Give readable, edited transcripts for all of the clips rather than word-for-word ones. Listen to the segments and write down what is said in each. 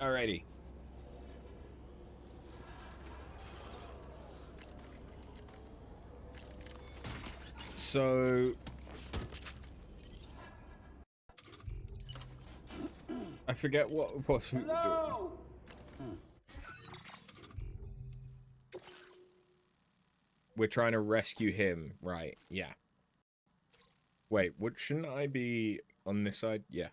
Alrighty. So I forget what we were doing. We're trying to rescue him, right? Yeah. Wait, shouldn't I be on this side? Yeah.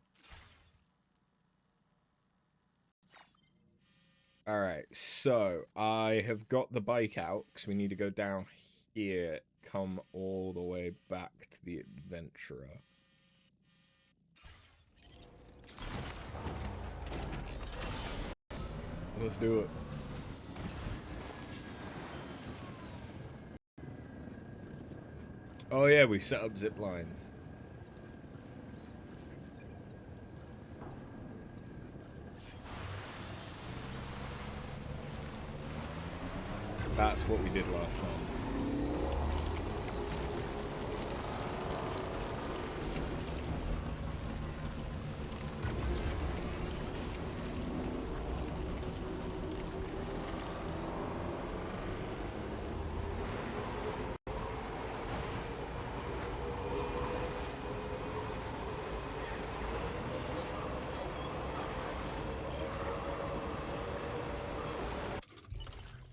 Alright, so I have got the bike out because we need to go down here, come all the way back to the adventurer. Let's do it. Oh yeah, we set up zip lines. That's what we did last time.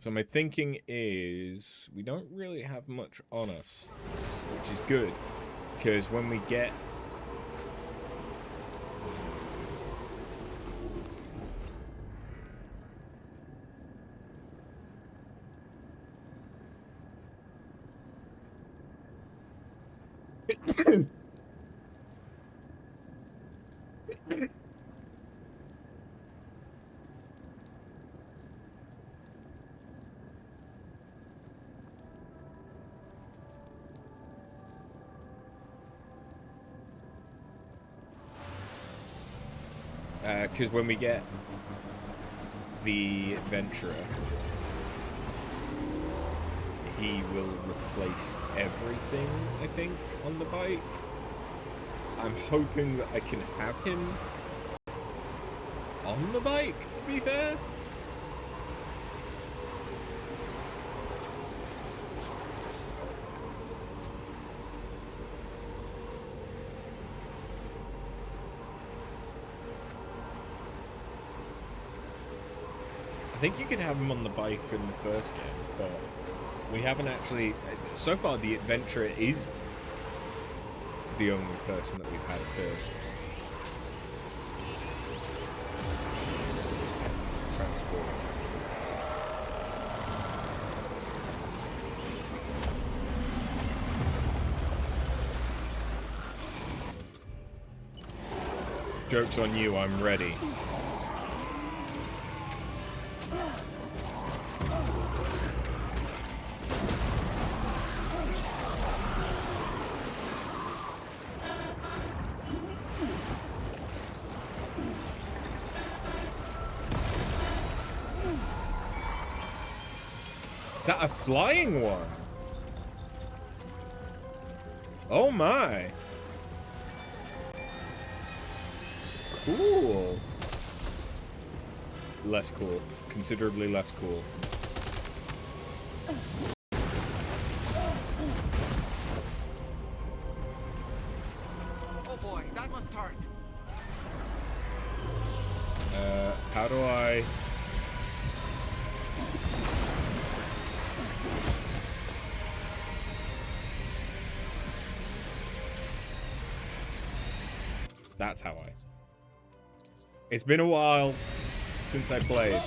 So my thinking is we don't really have much on us, which is good, because when we get because when we get the adventurer, he will replace everything, I think, on the bike. I'm hoping that I can have him on the bike, to be fair. I think you can have him on the bike in the first game, but we haven't actually... So far, the adventurer is the only person that we've had first. Transport. Joke's on you, I'm ready. Is that a flying one? Oh my. Cool. Less cool. Considerably less cool. Oh boy, that must hurt. How do I... That's how I... It's been a while since I played.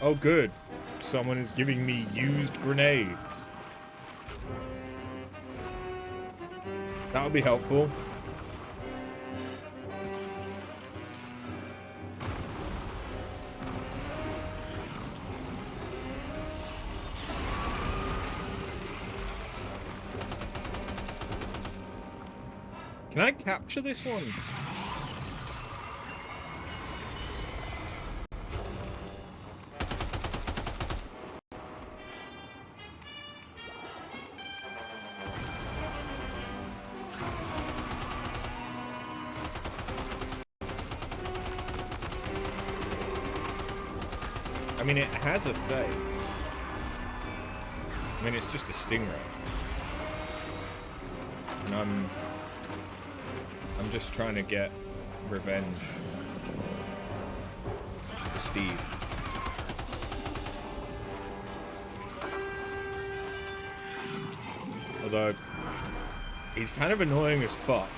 Oh, good. Someone is giving me used grenades. That would be helpful. Can I capture this one? I mean, it has a face. I mean, it's just a stingray. And I'm just trying to get revenge for Steve. Although, he's kind of annoying as fuck.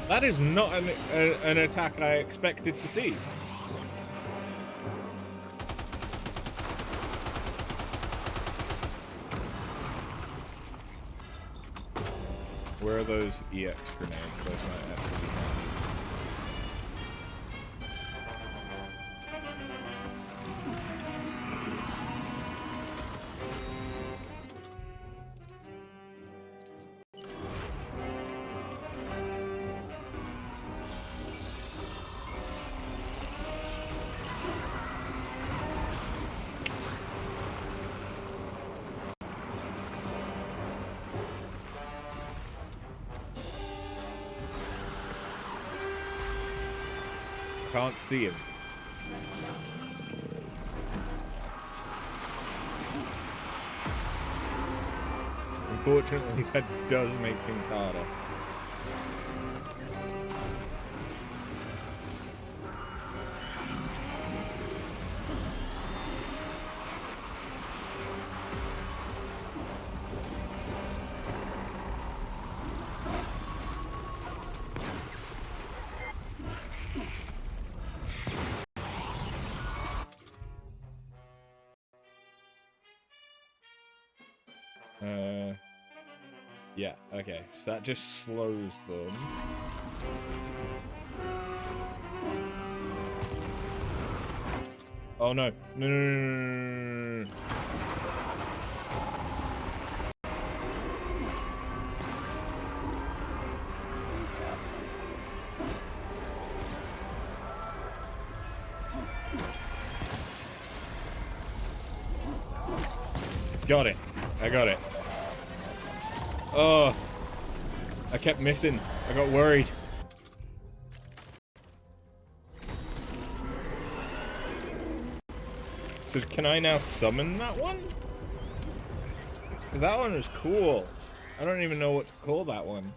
That is not an attack I expected to see. Where are those EX grenades? Those might actually be handy. Can't see him. Unfortunately, that does make things harder. Yeah, okay. So that just slows them. Oh no. No, no, no, no, no, no. Got it. I got it. Oh, I kept missing. I got worried. So can I now summon that one? Because that one was cool. I don't even know what to call that one.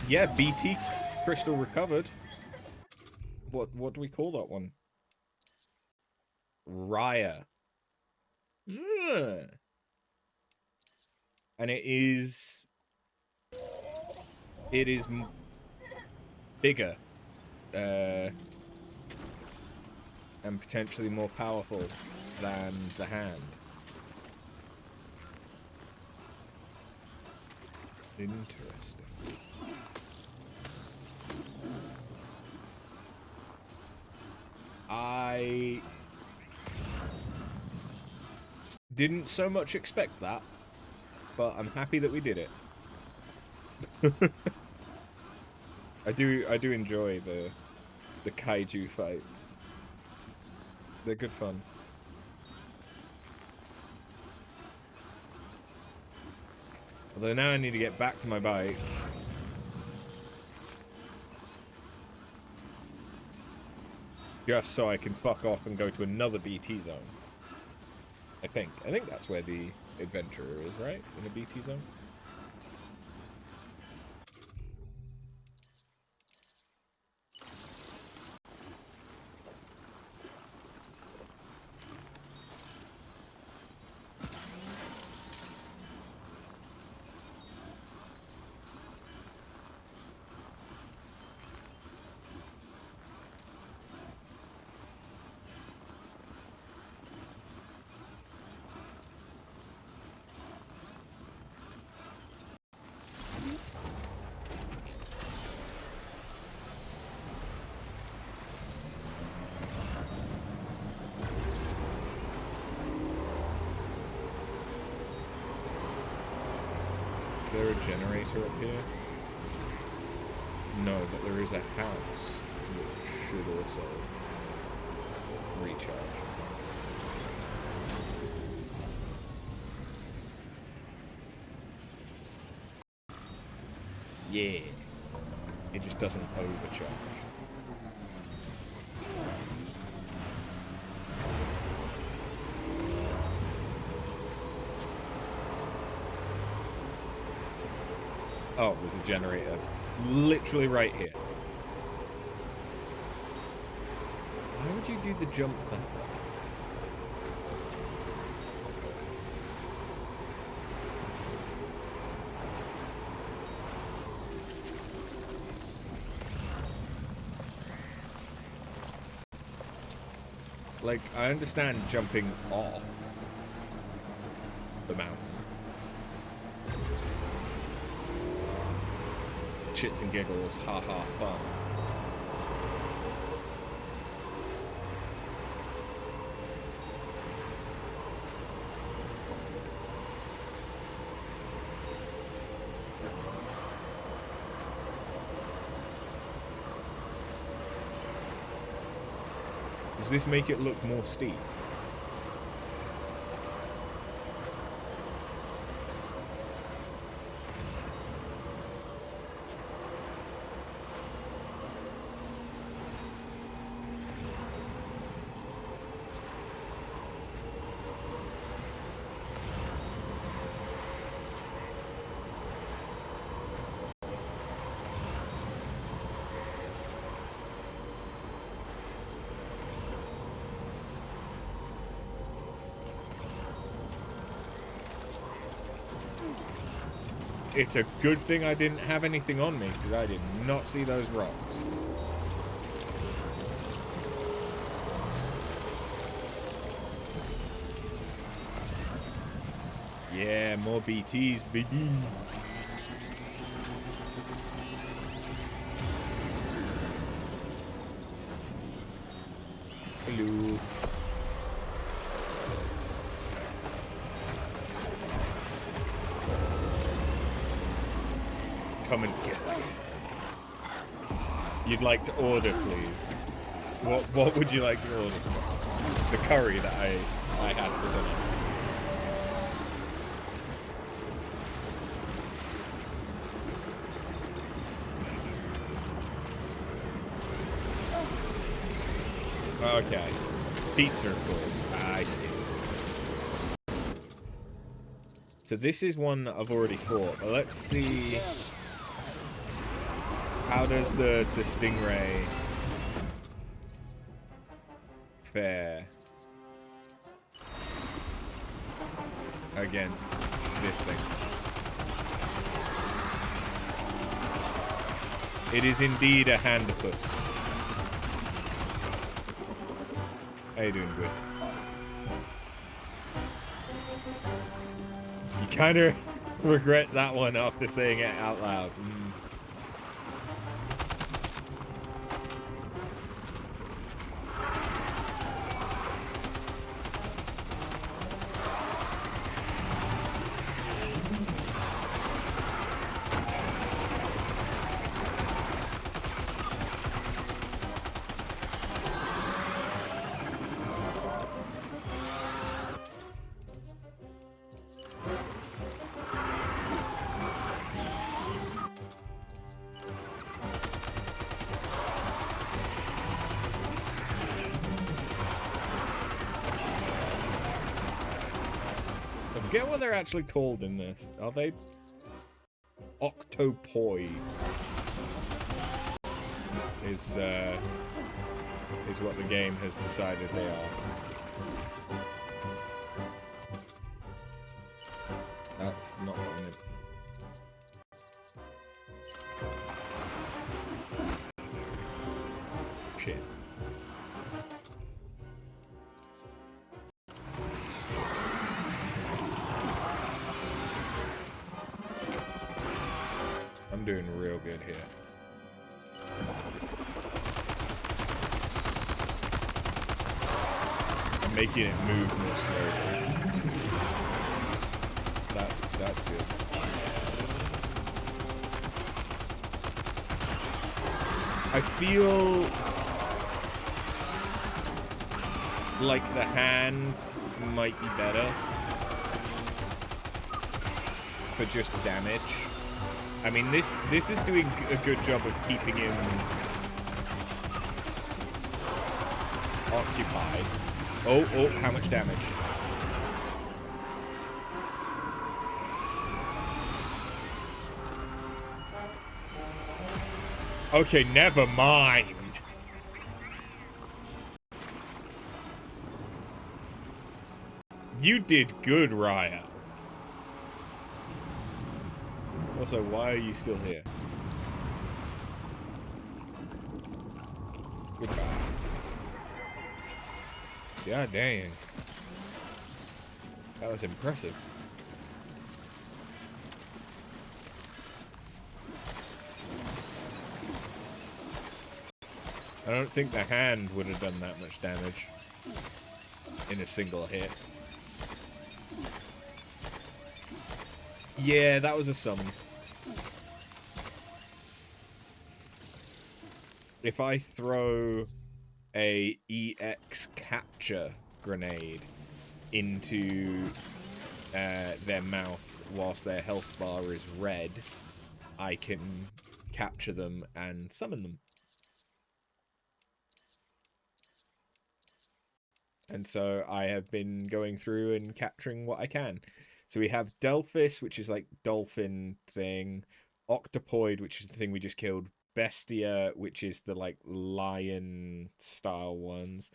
Yeah, BT crystal recovered. What do we call that one? Raya. And it is bigger and potentially more powerful than the hand. Interesting. I didn't so much expect that, but I'm happy that we did it. I do enjoy the kaiju fights. They're good fun. Although now I need to get back to my bike. Just so I can fuck off and go to another BT zone. I think that's where the adventurer is, right? In a BT zone? there a generator up here? No, but there is a house which should also recharge. Yeah. It just doesn't overcharge. Oh, there's a generator literally right here. Why would you do the jump that way? Like, I understand jumping off the mountain. Shits and giggles, ha ha, fun. Does this make it look more steep? It's a good thing I didn't have anything on me, because I did not see those rocks. Yeah, more BTs, baby. Hello. Come and get them. You'd like to order, please. What would you like to order? The curry that I had for dinner. Okay. Pizza, of course. I see. So this is one that I've already fought, but let's see. How does the Stingray fare against this thing? It is indeed a handipus. How you doing? Good. You kind of regret that one after saying it out loud. I forget what they're actually called in this. Are they octopoids? Is what the game has decided they are. That's not what I meant. Shit. I'm doing real good here. I'm making it move more slowly. That's good. I feel like the hand might be better for just damage. I mean, this is doing a good job of keeping him occupied. Oh, how much damage? Okay, never mind. You did good, Raya. Also, why are you still here? Goodbye. God dang. That was impressive. I don't think the hand would have done that much damage in a single hit. Yeah, that was a summon. If I throw a EX capture grenade into their mouth whilst their health bar is red, I can capture them and summon them. And so I have been going through and capturing what I can. So we have Delphis, which is like dolphin thing. Octopoid, which is the thing we just killed. Bestia, which is the like lion style ones.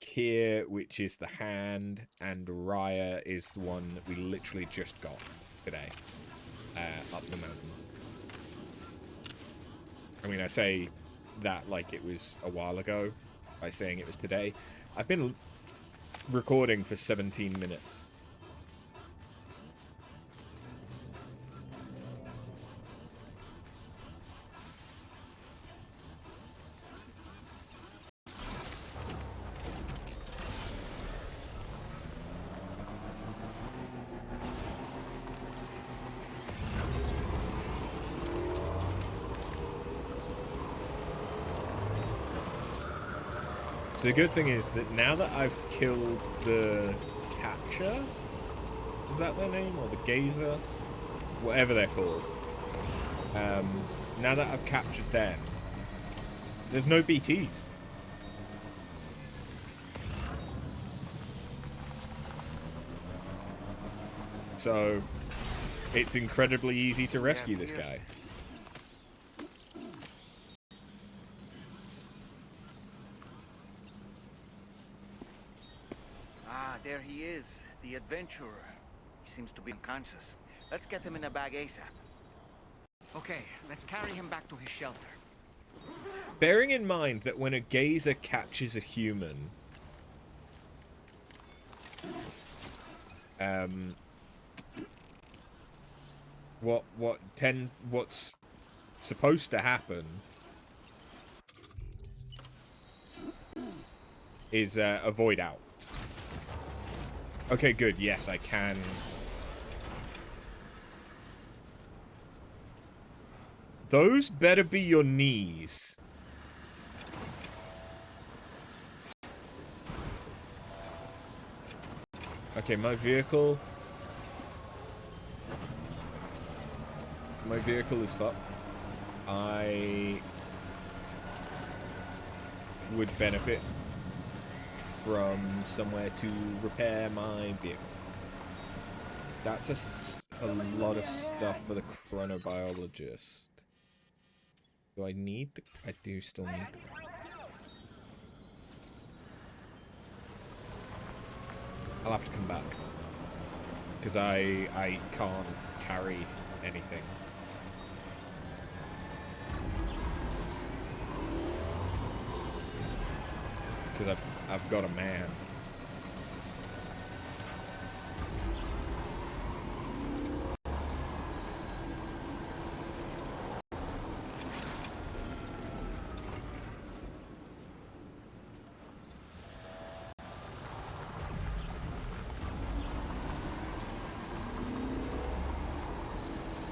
Kier, which is the hand. And Raya is the one that we literally just got today. Up the mountain. I mean, I say that like it was a while ago by saying it was today. I've been recording for 17 minutes. So the good thing is that now that I've killed the capture, is that their name? Or the gazer? Whatever they're called. Now that I've captured them, there's no BTs. So it's incredibly easy to rescue this guy. There he is, the adventurer. He seems to be unconscious. Let's get him in a bag ASAP. Okay, let's carry him back to his shelter. Bearing in mind that when a gazer catches a human, what's supposed to happen is avoid out. Okay, good. Yes, I can. Those better be your knees. Okay, my vehicle is fucked. I would benefit from somewhere to repair my vehicle. That's a lot of stuff for the chronobiologist. Do I need the... I do still need the... I'll have to come back. Because I can't carry anything. Because I've got a man.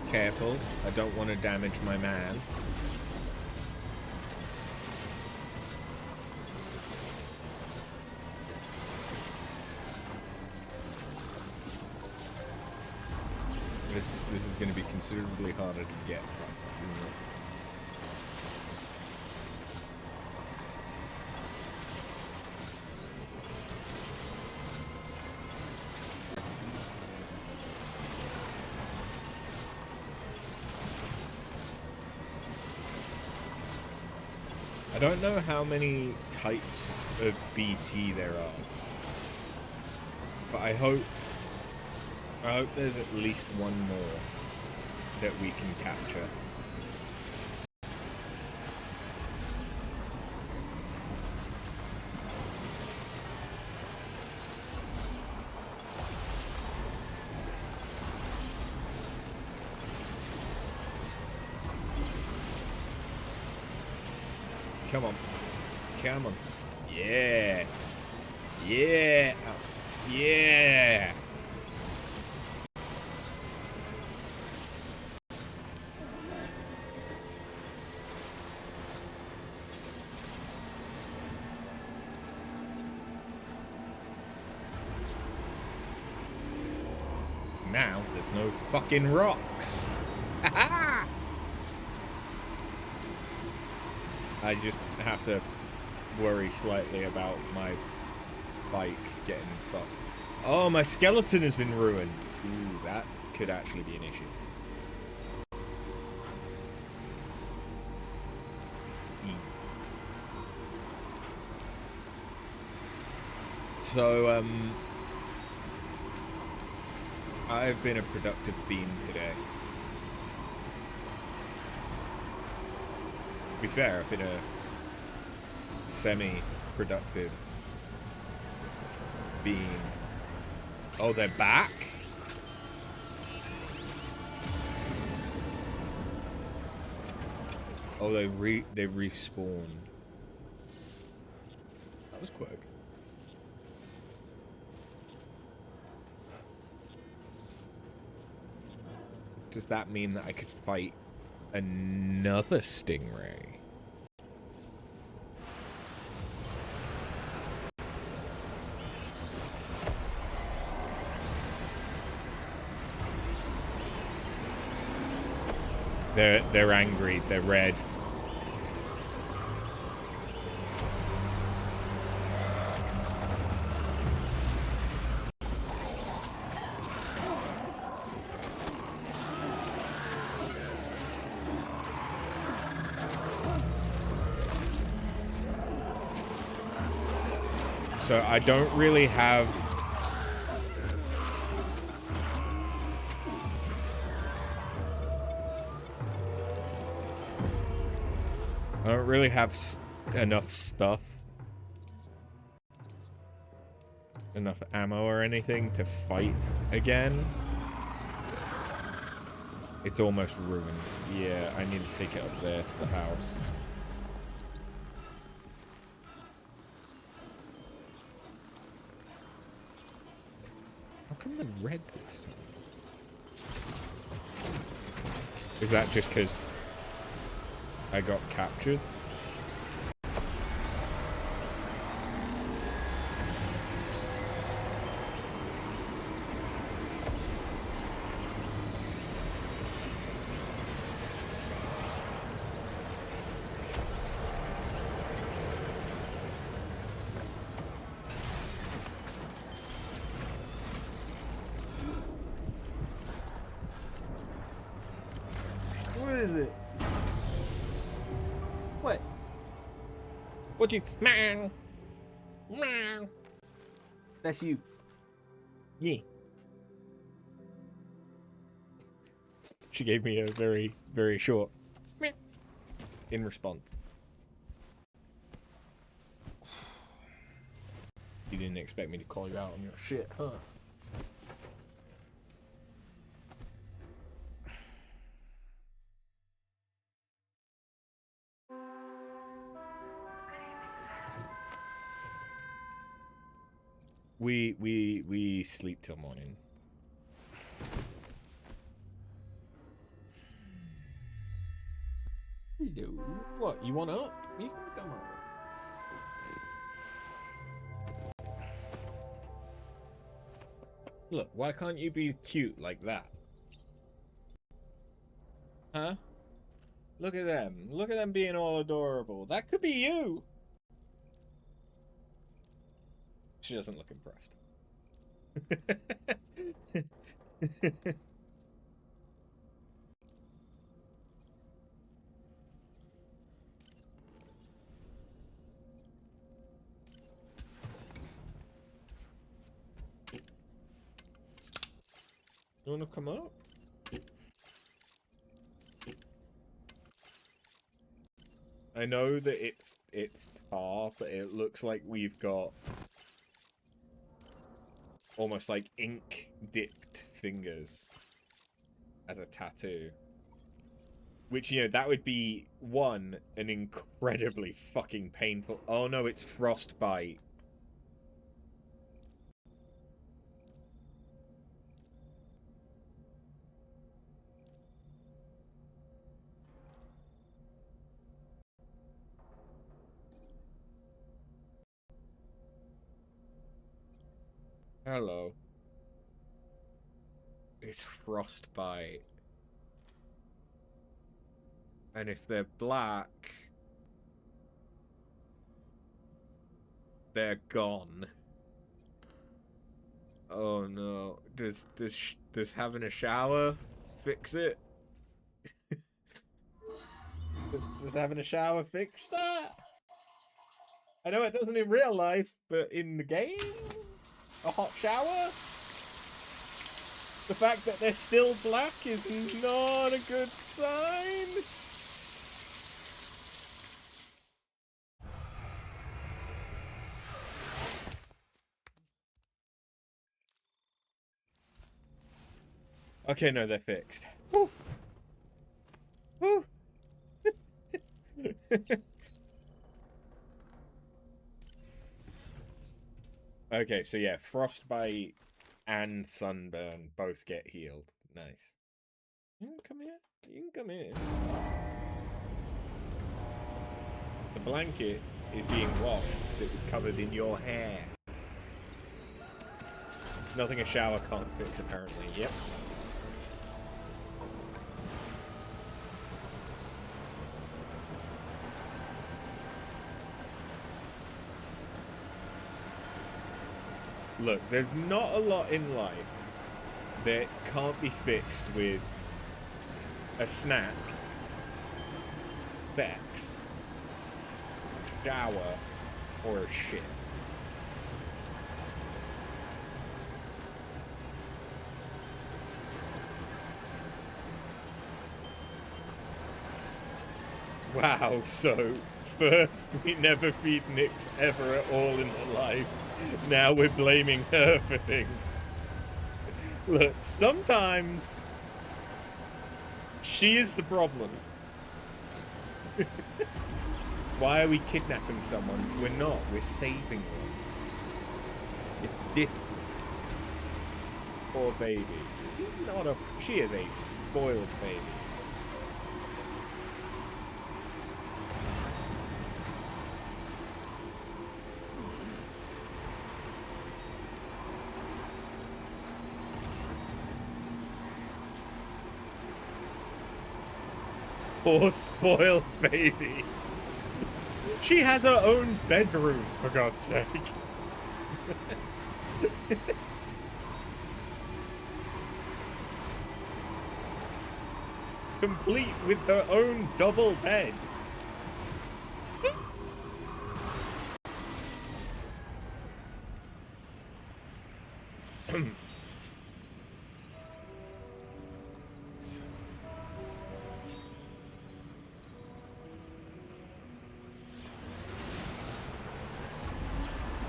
Careful, I don't want to damage my man. this is going to be considerably harder to get. I don't know how many types of BT there are, but I hope there's at least one more that we can capture. Come on. Come on. Yeah. Yeah. Yeah. Now there's no fucking rocks. I just have to worry slightly about my bike getting fucked. Oh, my skeleton has been ruined. Ooh, that could actually be an issue. So, I've been a productive bean today. To be fair, I've been a semi-productive being. Oh, they're back? Oh, they respawned. That was quick. Does that mean that I could fight another stingray? They're angry. They're red. So I don't really have enough stuff, enough ammo or anything to fight again. It's almost ruined. Yeah, I need to take it up there to the house. How come they're red this time? Is that just because I got captured? What you? Meow. Meow. That's you. Yeah. She gave me a very, very short meow in response. You didn't expect me to call you out on your shit, huh? We sleep till morning. Hello. What, you want up? You can come up. Look, why can't you be cute like that? Huh? Look at them. Look at them being all adorable. That could be you. She doesn't look impressed. You want to come up? I know that it's tar, but it looks like we've got almost like ink dipped fingers as a tattoo. Which, you know, that would be one, an incredibly fucking painful. Oh no, it's frostbite. Hello. It's frostbite. And if they're black, they're gone. Oh no. Does having a shower fix it? does having a shower fix that? I know it doesn't in real life, but in the game? A hot shower? The fact that they're still black is not a good sign. Okay, no, they're fixed. Woo. Woo. Okay, so yeah, frostbite and sunburn both get healed. Nice. You can come here. You can come here. The blanket is being washed because it was covered in your hair. Nothing a shower can't fix, apparently. Yep. Look, there's not a lot in life that can't be fixed with a snack, sex, shower, or a shit. Wow, so first we never feed Nix ever at all in her life. Now we're blaming her for things. Look, sometimes she is the problem. Why are we kidnapping someone? We're not. We're saving them. It's different. Poor baby. She's not a... She is a spoiled baby. Poor spoiled baby. She has her own bedroom, for God's sake. Complete with her own double bed.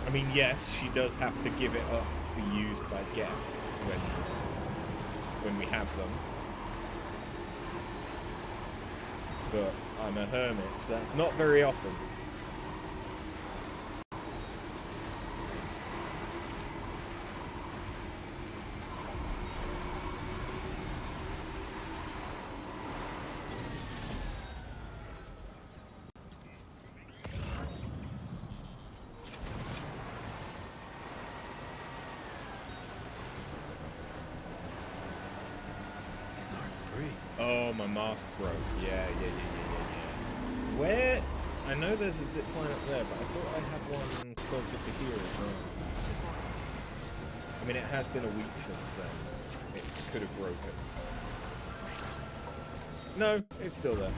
I mean, yes, she does have to give it up to be used by guests when we have them. But I'm a hermit, so that's not very often. Oh my mask broke. Yeah. Where? I know there's a zip line up there, but I thought I had one closer to here as well. I mean, it has been a week since then. It could have broken. No, it's still there.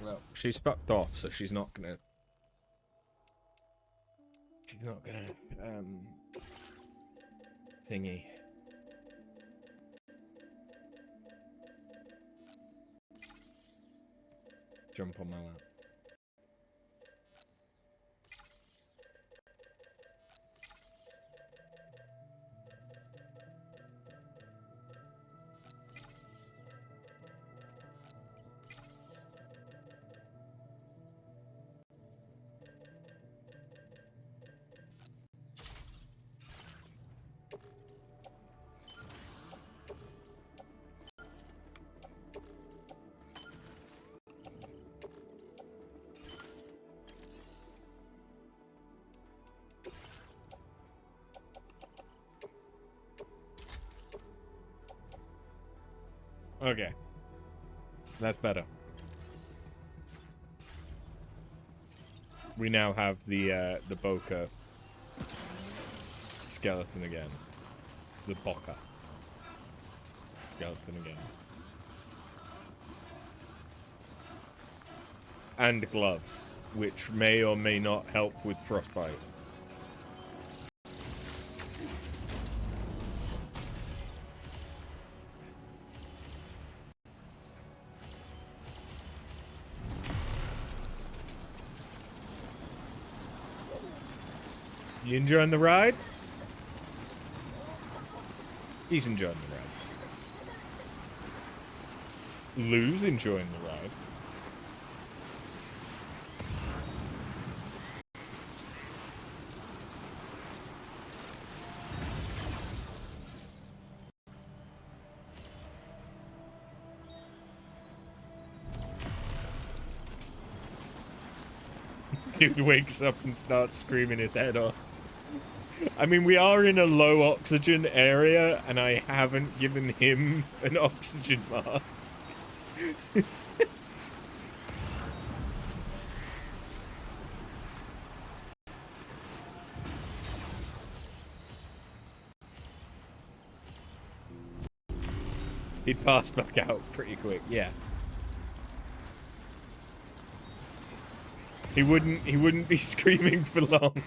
Well, she's fucked off, so she's not gonna thingy. Jump on my lap. Okay. That's better. We now have the Boca skeleton again. The Boca skeleton again. And gloves, which may or may not help with frostbite. You enjoying the ride? He's enjoying the ride. Lou's enjoying the ride. Dude wakes up and starts screaming his head off. I mean, we are in a low oxygen area, and I haven't given him an oxygen mask. He'd pass back out pretty quick, yeah. He wouldn't be screaming for long.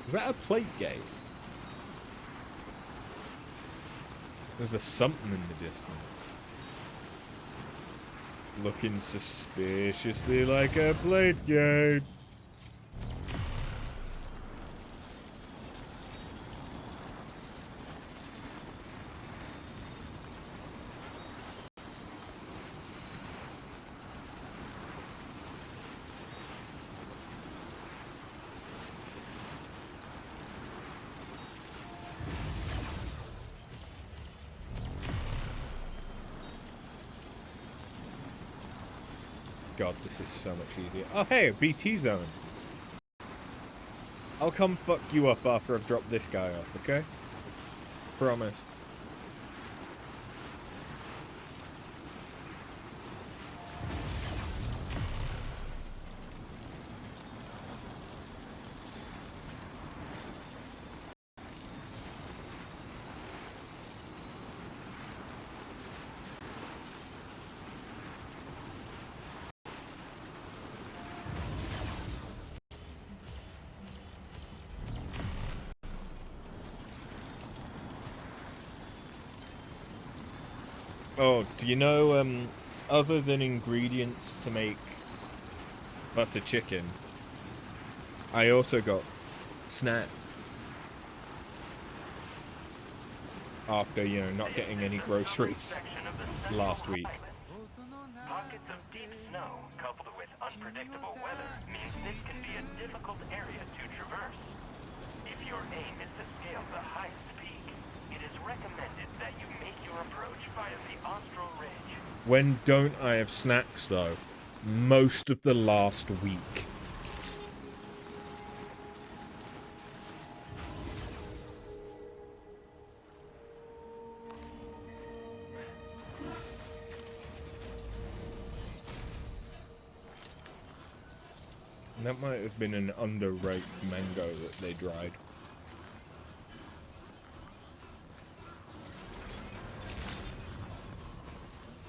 Is that a plate gate? There's a something in the distance. Looking suspiciously like a plate gate. God, this is so much easier. Oh, hey, a BT zone. I'll come fuck you up after I've dropped this guy off, okay? Promise. Oh, do you know, other than ingredients to make butter chicken, I also got snacks after, you know, not getting any groceries last week. Pockets of deep snow coupled with unpredictable weather means this can be a difficult area to traverse. If your aim is to scale the highest peak, it is recommended that you make your approach via the Austral Ridge. When don't I have snacks, though? Most of the last week. That might have been an underripe mango that they dried.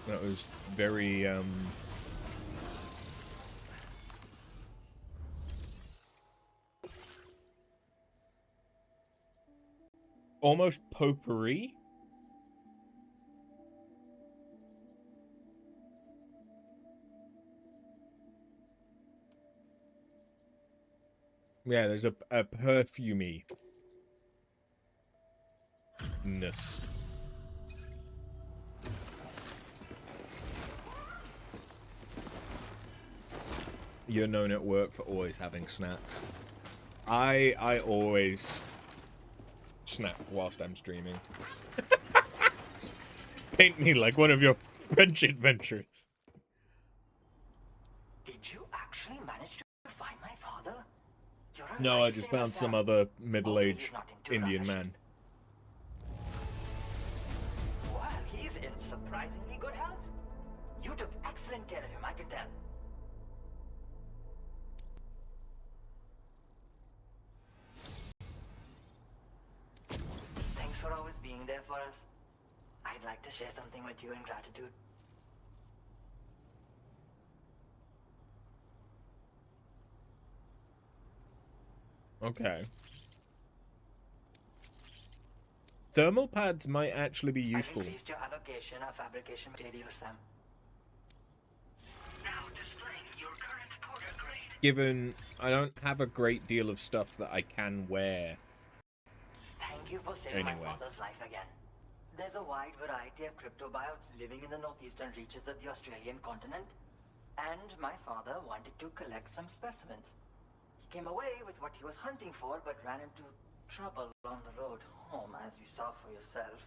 That was very, almost potpourri? Yeah, there's a perfumey-ness. You're known at work for always having snacks. I always snack whilst I'm streaming. Paint me like one of your French adventures. Did you actually manage to find my father? No, I just found some other middle-aged Indian man. Well, he's in surprisingly good health. You took excellent care of him, I can tell. Thanks for always being there for us. I'd like to share something with you in gratitude. Okay. Thermal pads might actually be useful. I've increased your allocation of fabrication materials, Sam. Now displaying your current porter grade. Given I don't have a great deal of stuff that I can wear. Thank you for saving my father's life again. There's a wide variety of cryptobiotes living in the northeastern reaches of the Australian continent, and my father wanted to collect some specimens. He came away with what he was hunting for, but ran into trouble on the road home, as you saw for yourself.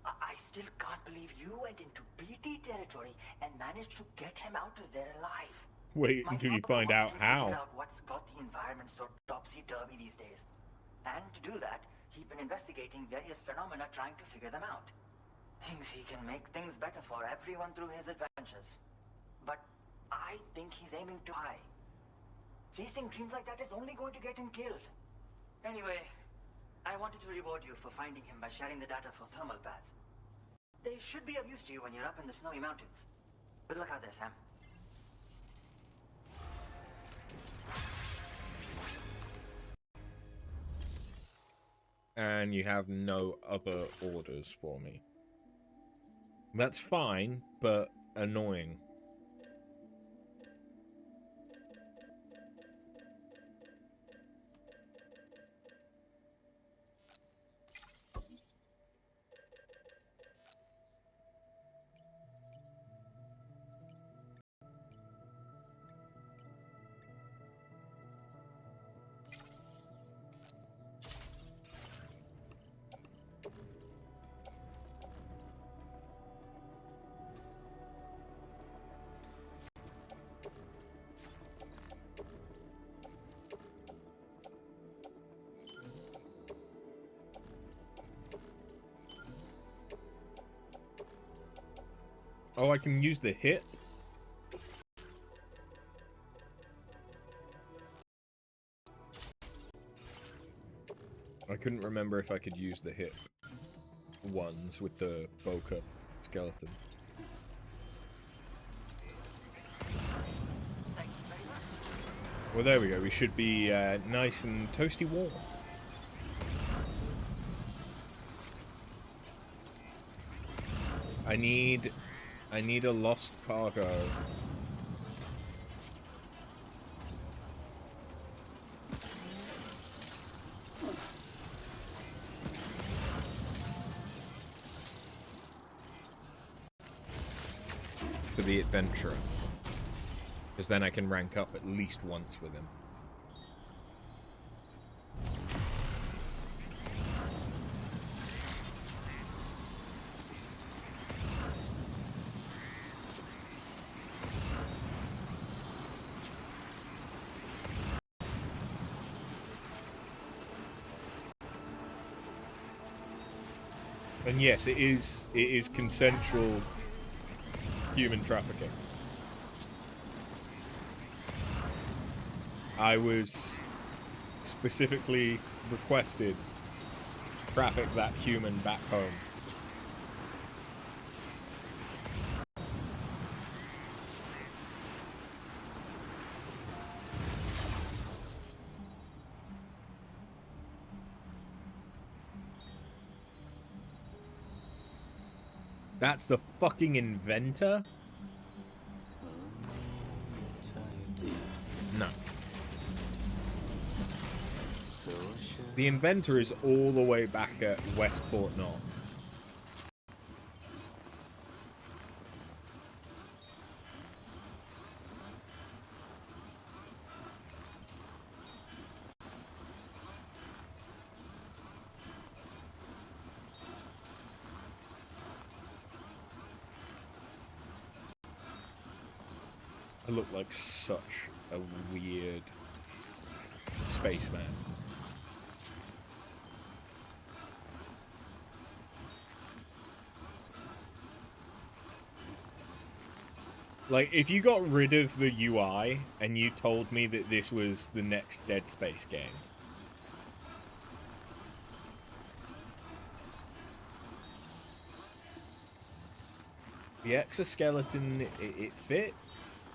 I still can't believe you went into BT territory and managed to get him out of there alive. Wait until you find out how. Figure out what's got the environment so topsy-turvy these days. And to do that, he's been investigating various phenomena trying to figure them out. Thinks he can make things better for everyone through his adventures. But I think he's aiming too high. Chasing dreams like that is only going to get him killed. Anyway, I wanted to reward you for finding him by sharing the data for thermal pads. They should be of use to you when you're up in the snowy mountains. Good luck out there, Sam. And you have no other orders for me. That's fine, but annoying. Oh, I can use the hit? I couldn't remember if I could use the hit ones with the bokeh skeleton. Well, there we go. We should be nice and toasty warm. I need a lost cargo. for the adventurer. Because then I can rank up at least once with him. And yes, it is consensual human trafficking. I was specifically requested to traffic that human back home. That's the fucking inventor? No. The inventor is all the way back at Westport North. I look like such a weird spaceman. Like, if you got rid of the UI and you told me that this was the next Dead Space game, the exoskeleton, it fits.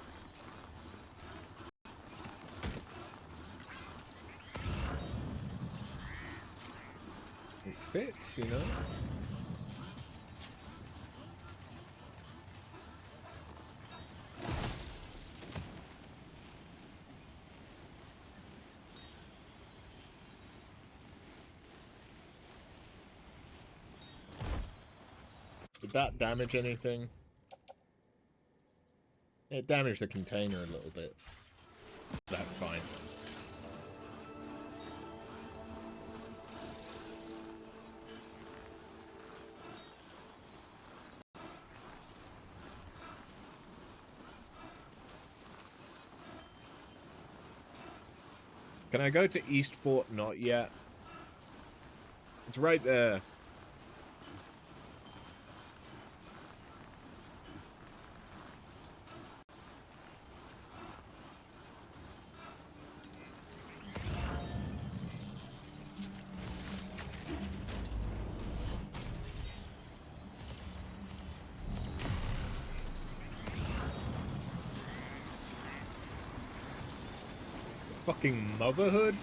It fits, you know? Did that damage anything? It damaged the container a little bit. That's fine. Can I go to Eastport? Not yet. It's right there. Fucking motherhood?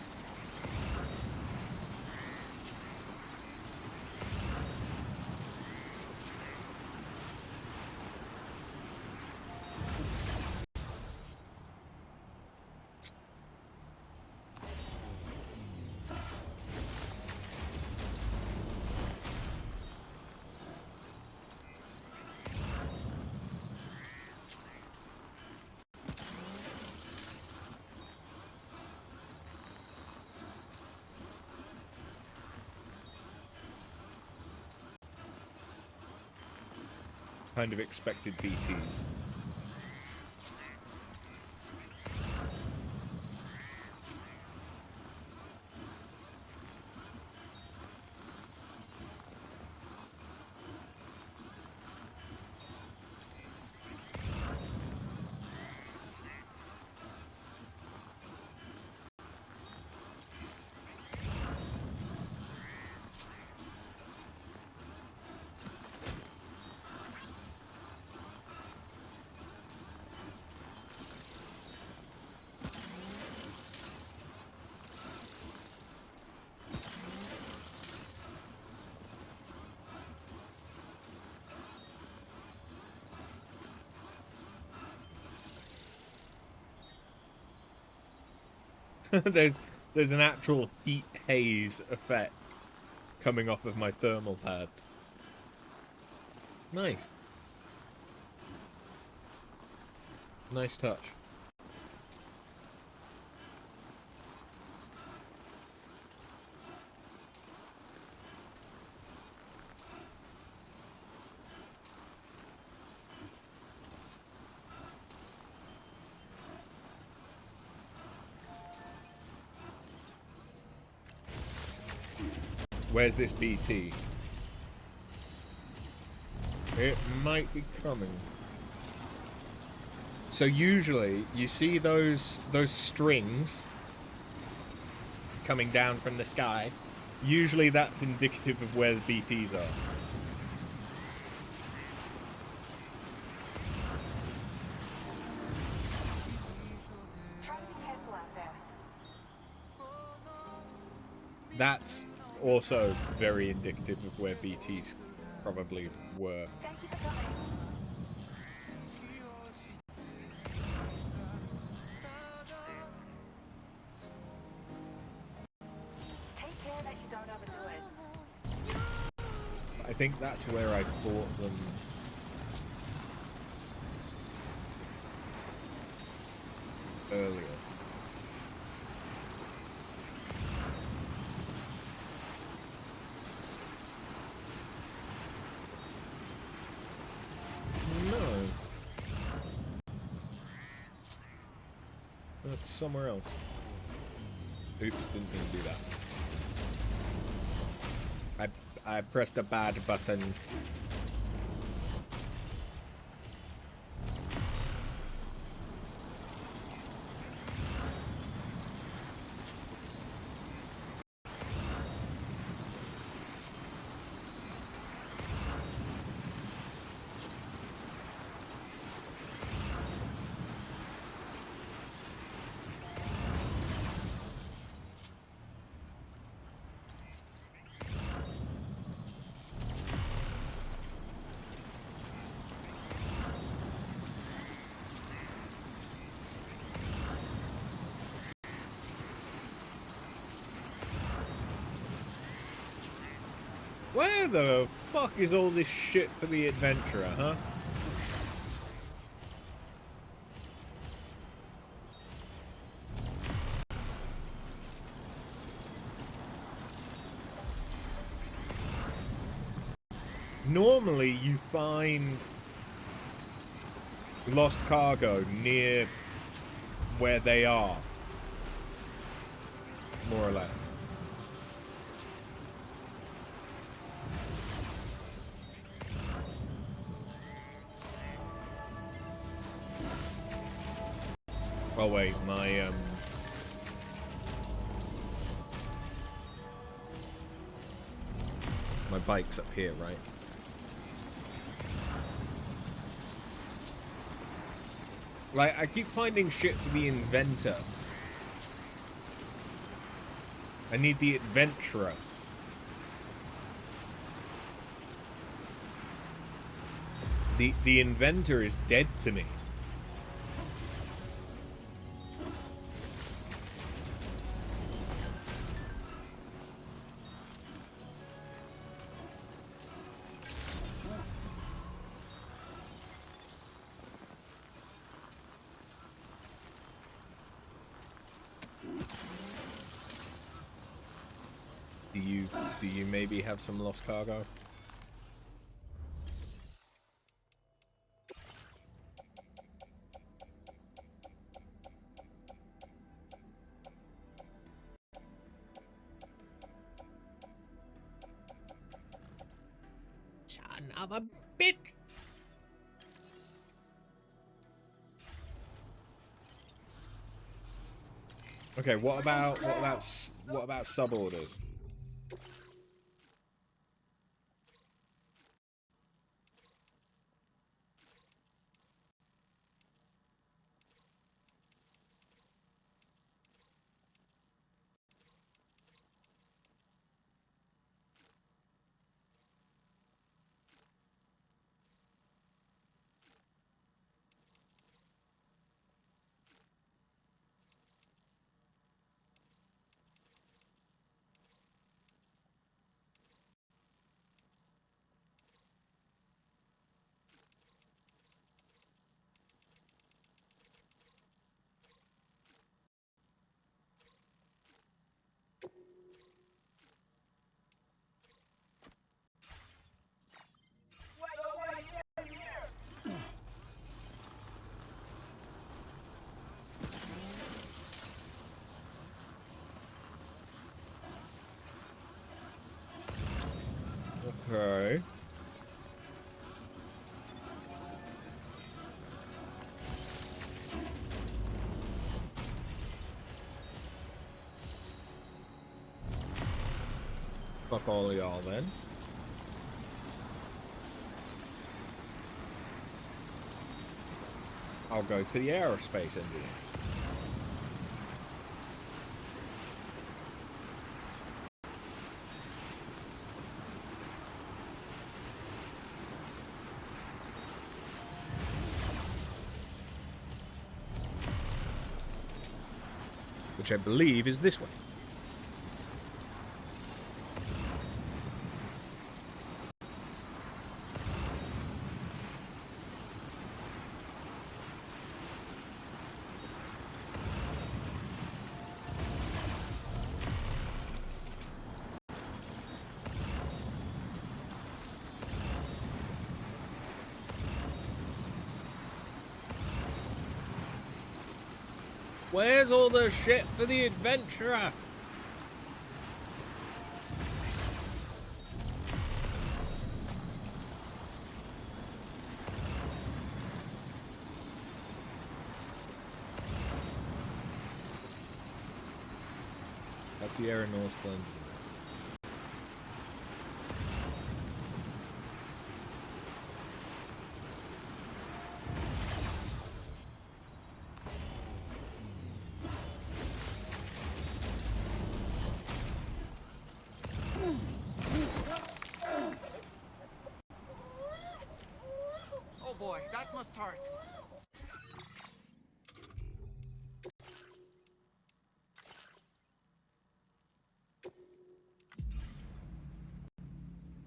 Kind of expected BTs. there's an actual heat haze effect coming off of my thermal pads. Nice. Nice touch. Where's this BT? It might be coming. So usually you see those strings coming down from the sky. Usually that's indicative of where the BTs are. Try to be careful out there. That's also very indicative of where BTs probably were. Thank you for coming. Take care that you don't overdo it. I think that's where I bought them. Earlier. No. That's somewhere else. Oops, didn't mean to do that. I pressed a bad button. Where the fuck is all this shit for the adventurer, huh? Normally you find lost cargo near where they are, more or less. Oh wait, my bike's up here, right? Like, I keep finding shit for the inventor. I need the adventurer. The inventor is dead to me. Do you maybe have some lost cargo? Son of a bitch! Okay, what about suborders? go. Fuck all of y'all then. I'll go to the aerospace engineer. Which I believe is this way. Where's all the shit for the adventurer? That's the aeronautical engineer. Oh boy, that must hurt.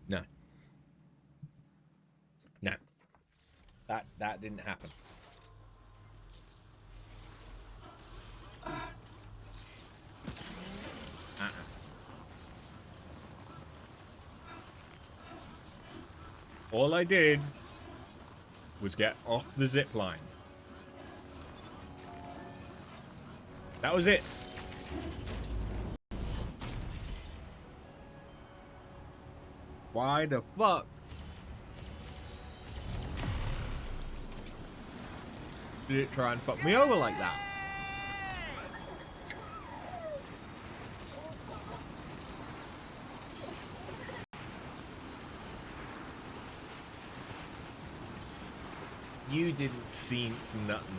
No. No. That didn't happen. All I did was get off the zip line. That was it. Why the fuck did it try and fuck me over like that? You didn't seem to nothing.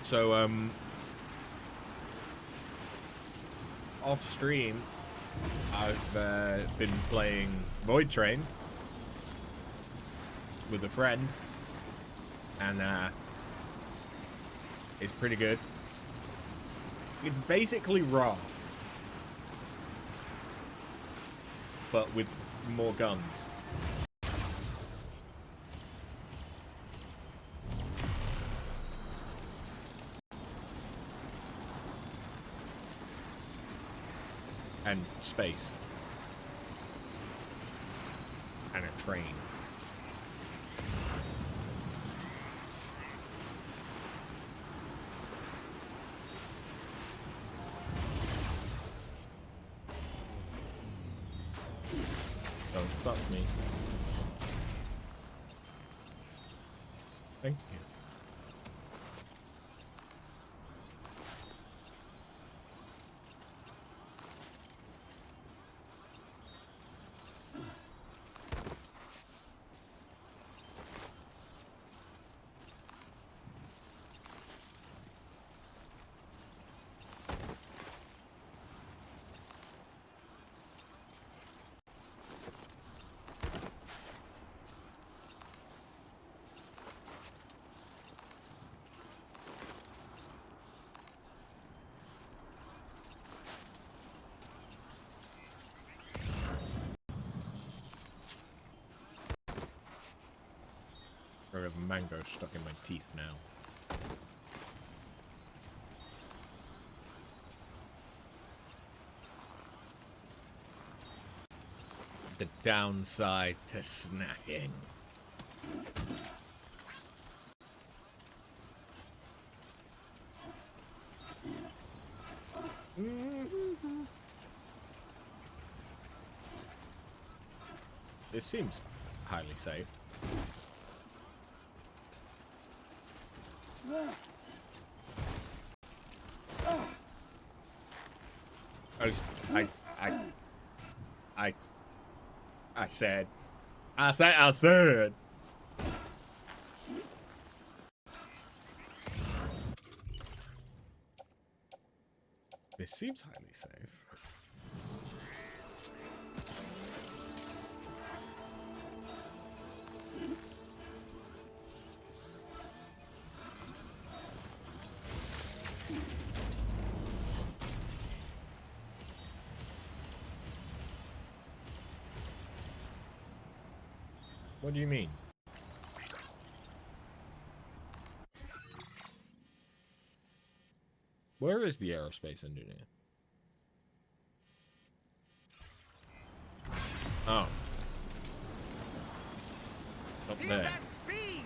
So, off stream, I've been playing Void Train with a friend, and it's pretty good. It's basically Raw, but with more guns. And space. And a train. Don't fuck me. Thank you. I have mango stuck in my teeth now. the downside to snacking. This seems highly safe. I said. This seems highly safe. What do you mean? Where is the aerospace engineer? Oh. Up Feel there. that speed!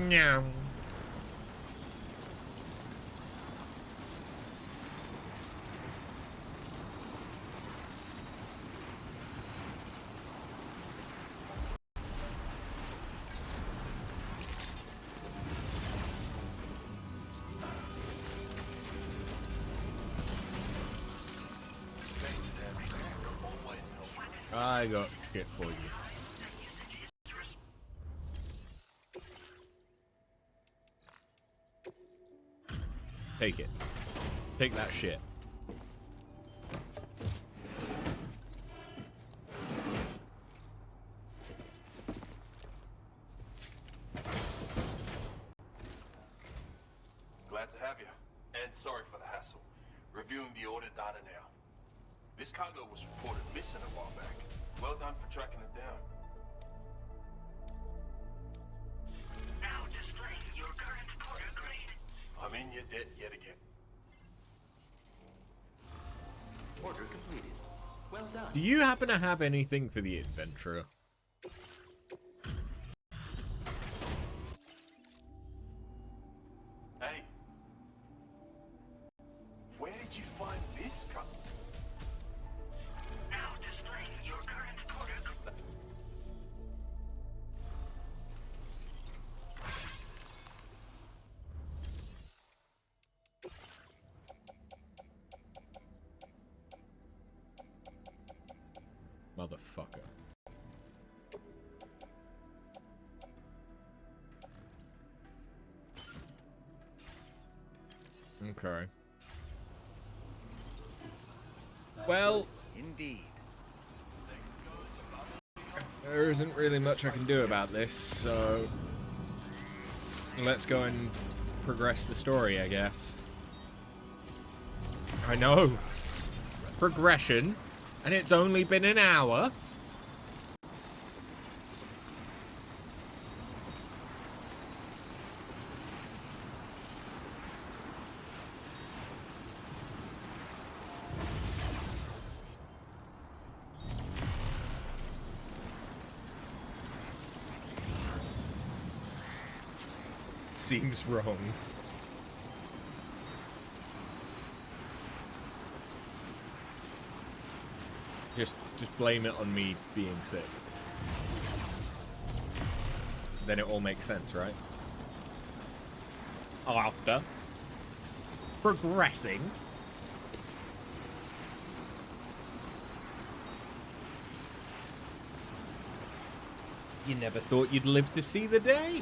Meow. I got shit for you. Take it. Take that shit. Glad to have you. And sorry for the hassle. Reviewing the order data now. This cargo was reported missing a while back. Well done for tracking it down. Now displaying your current order grade. I'm in your debt yet again. Order completed. Well done. Do you happen to have anything for the adventurer? Hey. Where did you find this car? Now displaying your current order. Motherfucker. Okay. Well, Indeed. there isn't really much I can do about this, so let's go and progress the story, I guess. I know. Progression, and it's only been an hour. Seems wrong. Just blame it on me being sick. Then it all makes sense, right? After progressing. You never thought you'd live to see the day.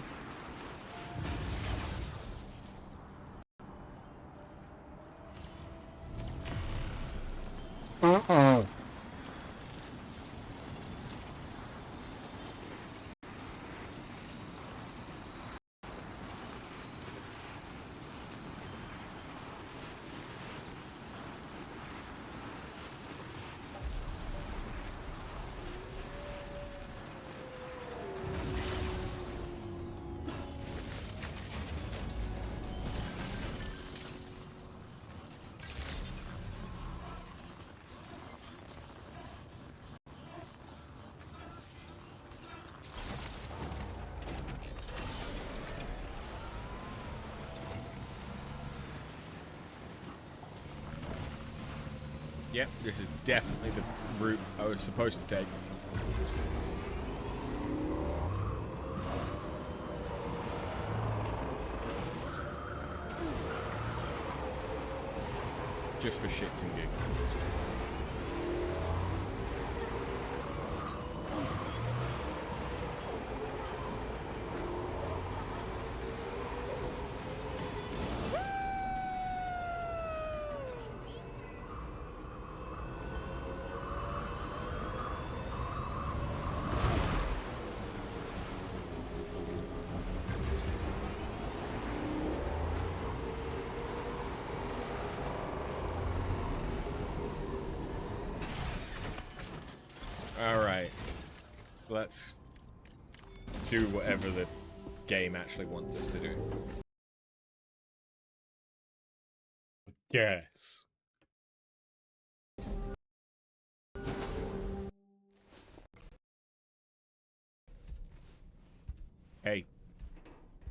Yep, this is definitely the route I was supposed to take. Just for shits and gigs. Alright, let's do whatever the game actually wants us to do. Yes. Hey,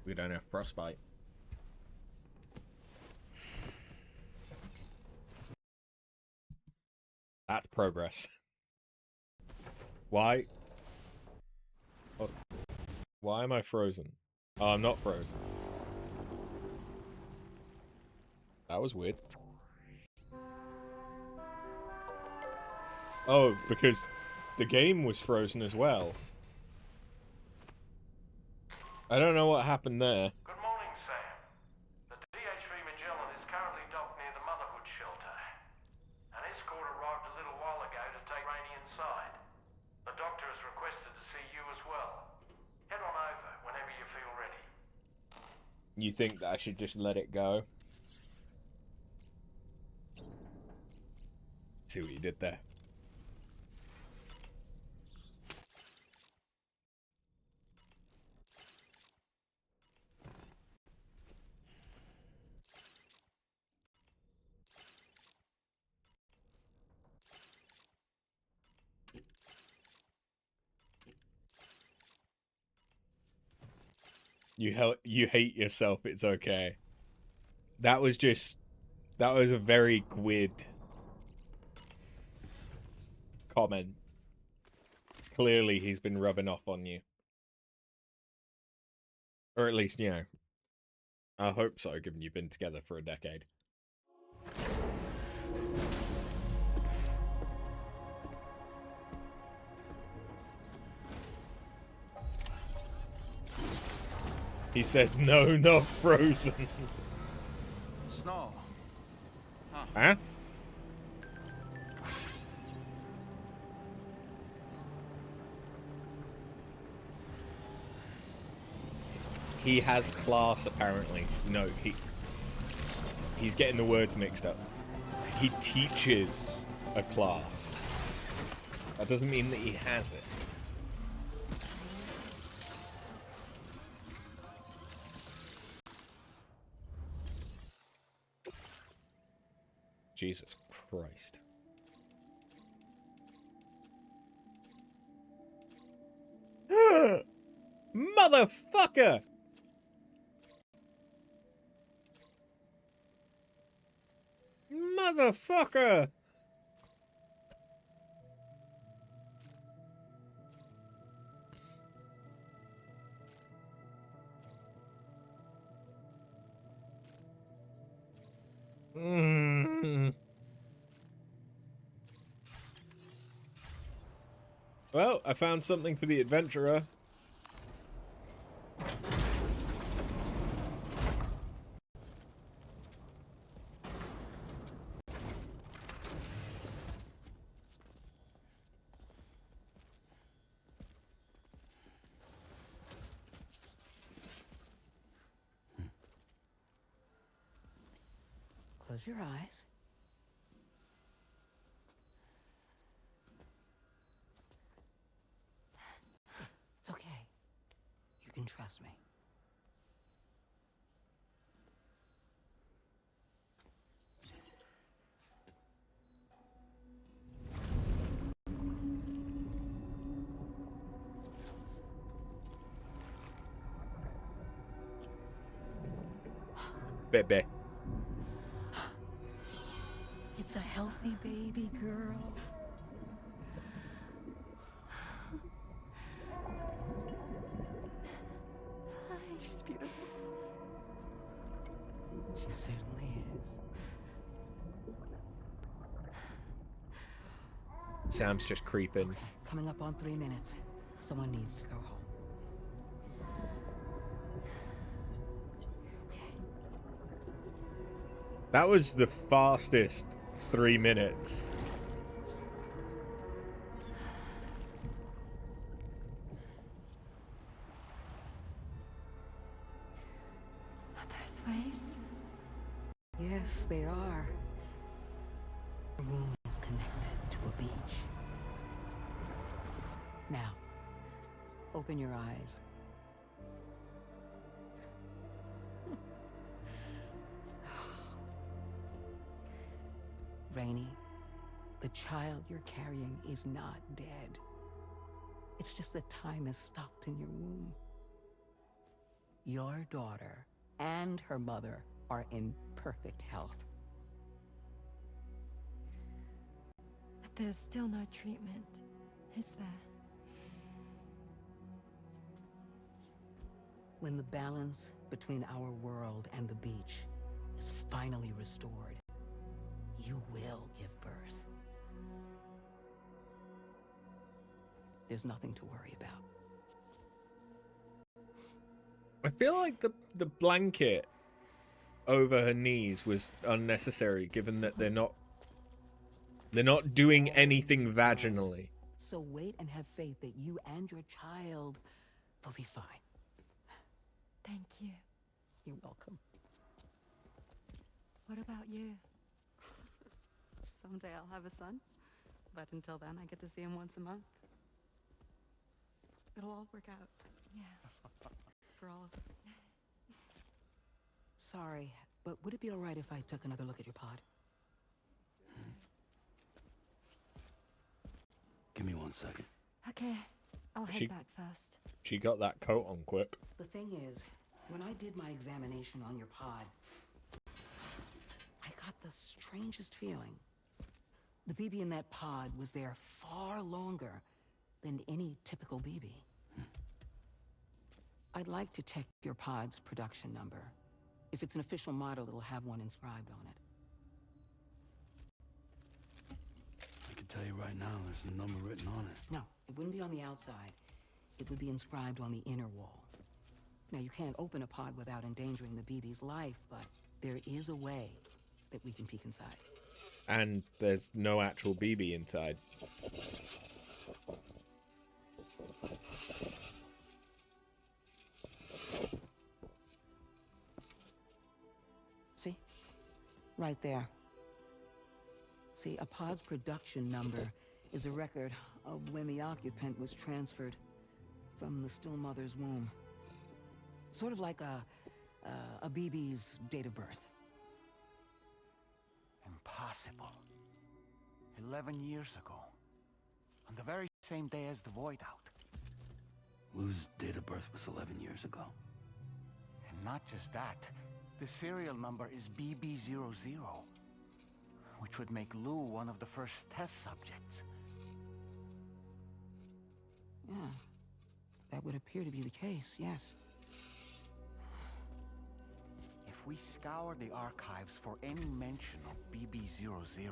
we don't have frostbite. That's progress. Why? Oh, why am I frozen? Oh, I'm not frozen. That was weird. Oh, because the game was frozen as well. I don't know what happened there. Good morning, Sam. The DH3 Magellan is currently docked near the Motherhood shelter. An escort arrived a little while ago to take Rainey inside. The doctor has requested to see you as well. Head on over whenever you feel ready. You think that I should just let it go? See what you did there. You hate yourself, it's okay. That was a very quid comment. Clearly he's been rubbing off on you. Or at least, you know, I hope so, given you've been together for a decade. He says, no, not frozen. Snow. Huh? He has class, apparently. No, he's getting the words mixed up. He teaches a class. That doesn't mean that he has it. Jesus Christ. Motherfucker! Motherfucker! Well, I found something for the adventurer. Close your eyes. It's okay. You can trust me. Bebe. It's a healthy baby girl. She's beautiful. She certainly is. Sam's just creeping. Okay, coming up on 3 minutes. Someone needs to go home. That was the fastest 3 minutes. Are those waves? Yes, they are. The room is connected to a beach. Now, open your eyes. Rainey, the child you're carrying is not dead. It's just that time has stopped in your womb. Your daughter and her mother are in perfect health. But there's still no treatment, is there? When the balance between our world and the beach is finally restored, you will give birth. There's nothing to worry about. I feel like the blanket over her knees was unnecessary, given that they're not doing anything vaginally. So wait and have faith that you and your child will be fine. Thank you. You're welcome. What about you? Someday I'll have a son, but until then I get to see him once a month. It'll all work out. Yeah. For all of us. Sorry, but would it be all right if I took another look at your pod? Give me 1 second. Okay, I'll head back first. She got that coat on quick. The thing is, when I did my examination on your pod, I got the strangest feeling. The BB in that pod was there far longer than any typical BB. I'd like to check your pod's production number. If it's an official model, it'll have one inscribed on it. I can tell you right now, there's a number written on it. No, it wouldn't be on the outside. It would be inscribed on the inner wall. Now, you can't open a pod without endangering the BB's life, but there is a way that we can peek inside. And there's no actual BB inside. See? Right there. See, a pod's production number is a record of when the occupant was transferred from the still mother's womb. Sort of like a BB's date of birth. Impossible. 11 years ago. On the very same day as the void out. Lou's date of birth was 11 years ago. And not just that, the serial number is BB00, which would make Lou one of the first test subjects. Yeah, that would appear to be the case, yes. If we scour the archives for any mention of BB00,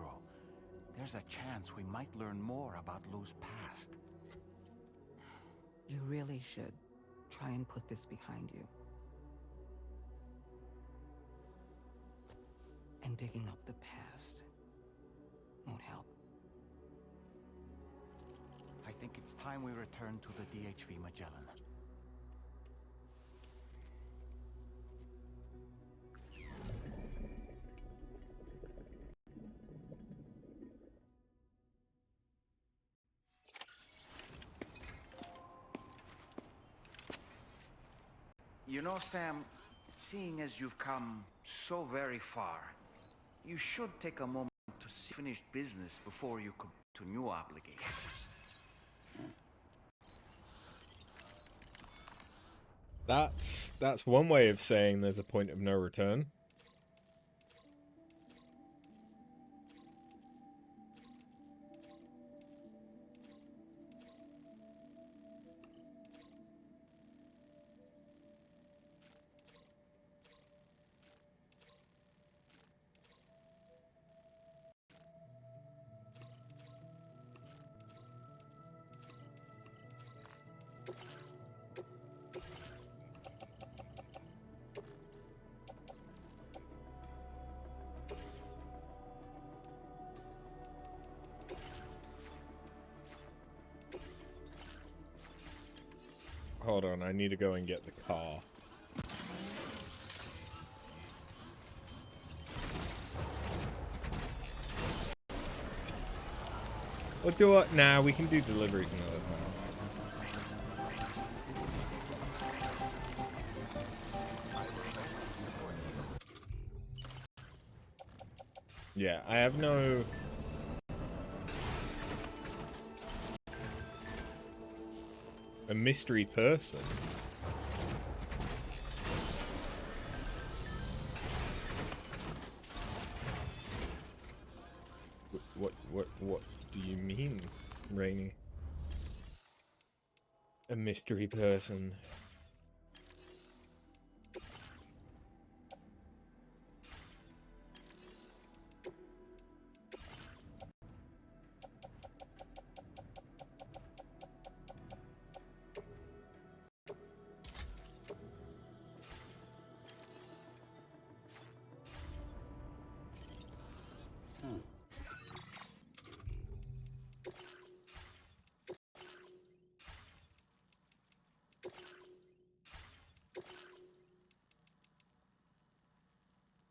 there's a chance we might learn more about Lou's past. You really should try and put this behind you. And digging up the past won't help. I think it's time we return to the DHV Magellan. You know, Sam, seeing as you've come so very far, you should take a moment to see finished business before you commit to new obligations. That's one way of saying there's a point of no return. Hold on, I need to go and get the car. We'll do it. Nah, we can do deliveries another time. Yeah, I have no... A mystery person. What do you mean, Rainy? A mystery person.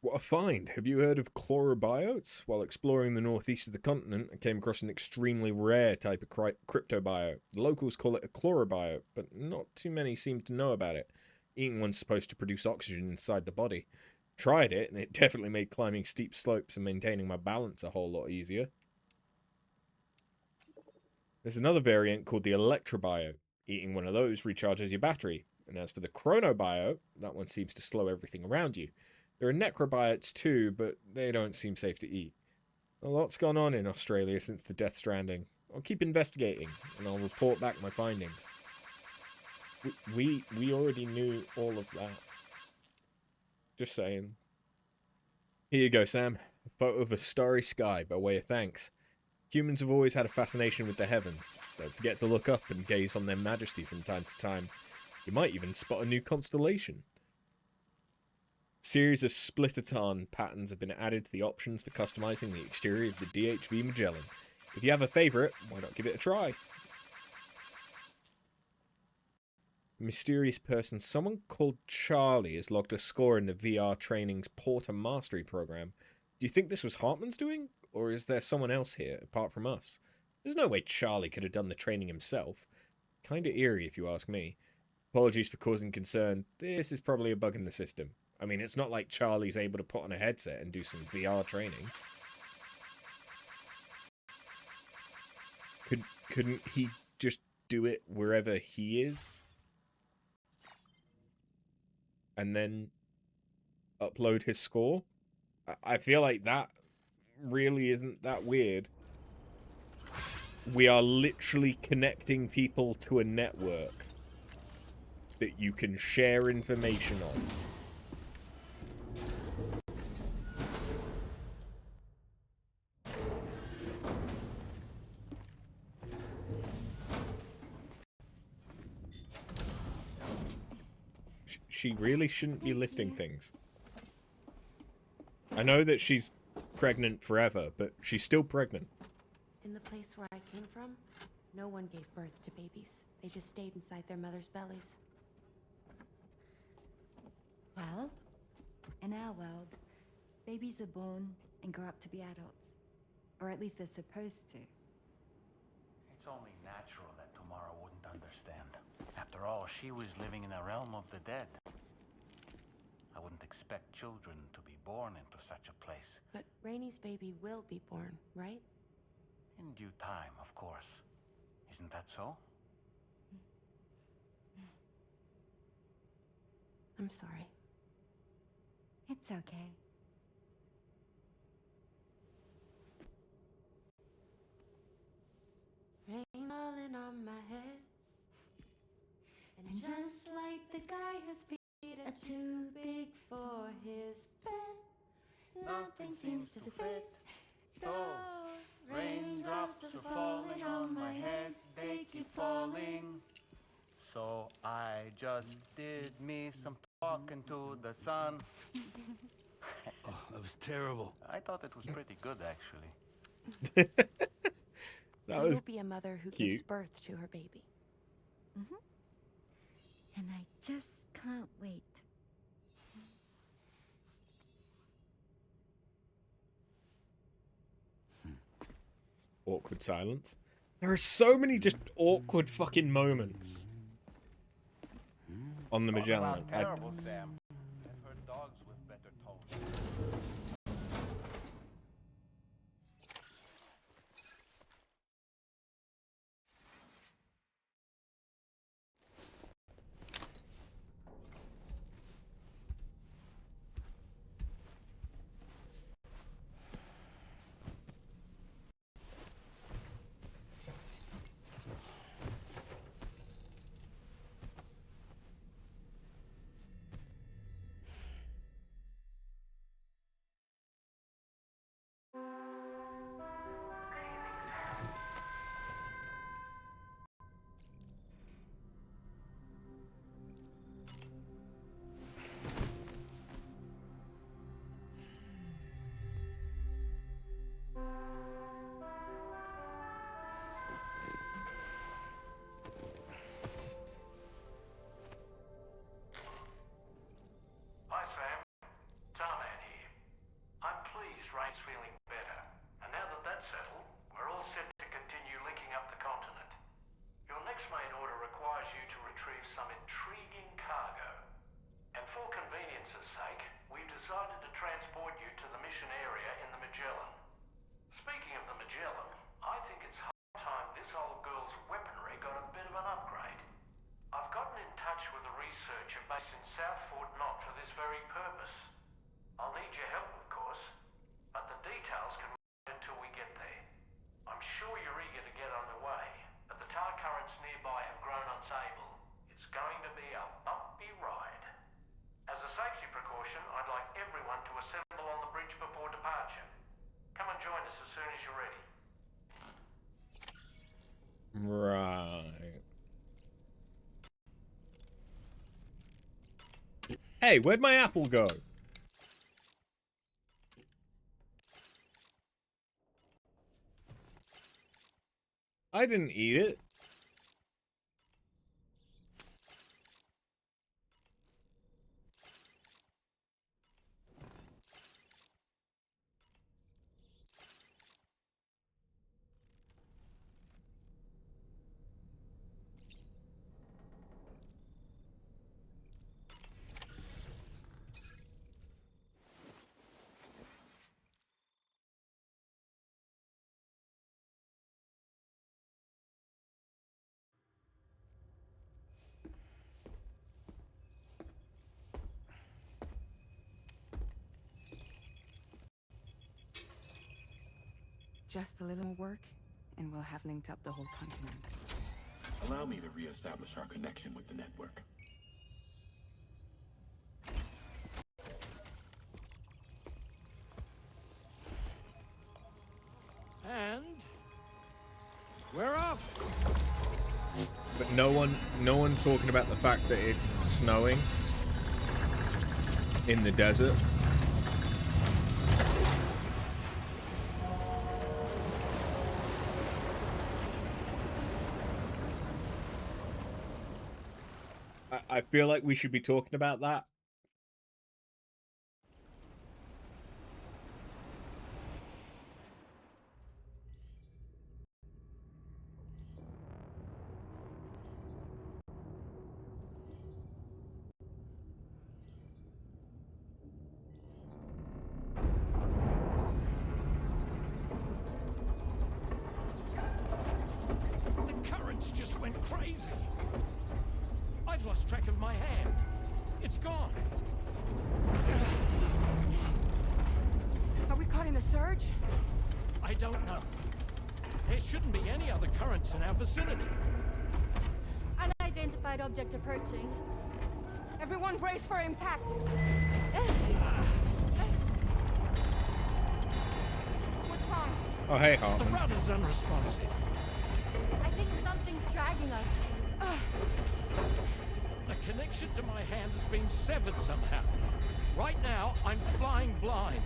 What a find! Have you heard of chlorobiotes? While exploring the northeast of the continent, I came across an extremely rare type of cryptobiote. The locals call it a chlorobiote, but not too many seem to know about it. Eating one's supposed to produce oxygen inside the body. Tried it, and it definitely made climbing steep slopes and maintaining my balance a whole lot easier. There's another variant called the electrobiote. Eating one of those recharges your battery. And as for the chronobiote, that one seems to slow everything around you. There are necrobiotes too, but they don't seem safe to eat. A lot's gone on in Australia since the Death Stranding. I'll keep investigating, and I'll report back my findings. We already knew all of that. Just saying. Here you go, Sam. A photo of a starry sky by way of thanks. Humans have always had a fascination with the heavens. Don't forget to look up and gaze on their majesty from time to time. You might even spot a new constellation. Series of splitterton patterns have been added to the options for customizing the exterior of the DHV Magellan. If you have a favourite, why not give it a try? Mysterious person. Someone called Charlie has logged a score in the VR Training's Porter Mastery program. Do you think this was Hartman's doing? Or is there someone else here, apart from us? There's no way Charlie could have done the training himself. Kinda eerie, if you ask me. Apologies for causing concern. This is probably a bug in the system. I mean, it's not like Charlie's able to put on a headset and do some VR training. Couldn't he just do it wherever he is? And then upload his score? I feel like that really isn't that weird. We are literally connecting people to a network that you can share information on. She really shouldn't be lifting things. I know that she's pregnant forever, but she's still pregnant. In the place where I came from, no one gave birth to babies. They just stayed inside their mother's bellies. Well, in our world, babies are born and grow up to be adults. Or at least they're supposed to. It's only natural that Tomorrow wouldn't understand. After all, she was living in a realm of the dead. I wouldn't expect children to be born into such a place. But Rainey's baby will be born, right? In due time, of course. Isn't that so? I'm sorry. It's okay. Rain falling on my head. And just like the guy whose feet are too big for his bed, nothing seems to fit. Those raindrops are falling on my head, they keep falling. So I just did me some talking to the sun. Oh, that was terrible. I thought it was pretty good, actually. That So was you'll be a mother who cute. gives birth to her baby. And I just can't wait. Awkward silence. There are so many just awkward fucking moments on the Magellan. Terrible, Sam. I've heard dogs with better tones. Hi, Sam. Tommie here. I'm pleased Ray's feeling better. And now that that's settled, we're all set to continue linking up the continent. Your next main order requires you to retrieve some intriguing cargo. And for convenience's sake, we've decided to transport you to the mission area in the Magellan. Speaking of the Magellan, I think it's high time this old girl's weaponry got a bit of an upgrade. I've gotten in touch with a researcher based in South Fort Knott for this very purpose. I'll need your help, of course, but the details can wait until we get there. I'm sure you're eager to get underway, but the tar currents nearby have grown unstable. It's going to be a bumpy ride. As a safety precaution, I'd like everyone to assemble on the bridge before departure. Come and join us as soon as you're ready. Right. Hey, where'd my apple go? I didn't eat it. Just a little more work, and we'll have linked up the whole continent. Allow me to reestablish our connection with the network. And we're off. But no one's talking about the fact that it's snowing in the desert. I feel like we should be talking about that. The currents just went crazy. I've lost track of my hand. It's gone. Are we caught in a surge? I don't know. There shouldn't be any other currents in our vicinity. Unidentified object approaching. Everyone brace for impact. What's wrong? Oh, hey, The Hartman. rudder's unresponsive. I think something's dragging us. The connection to my hand has been severed somehow. Right now, I'm flying blind.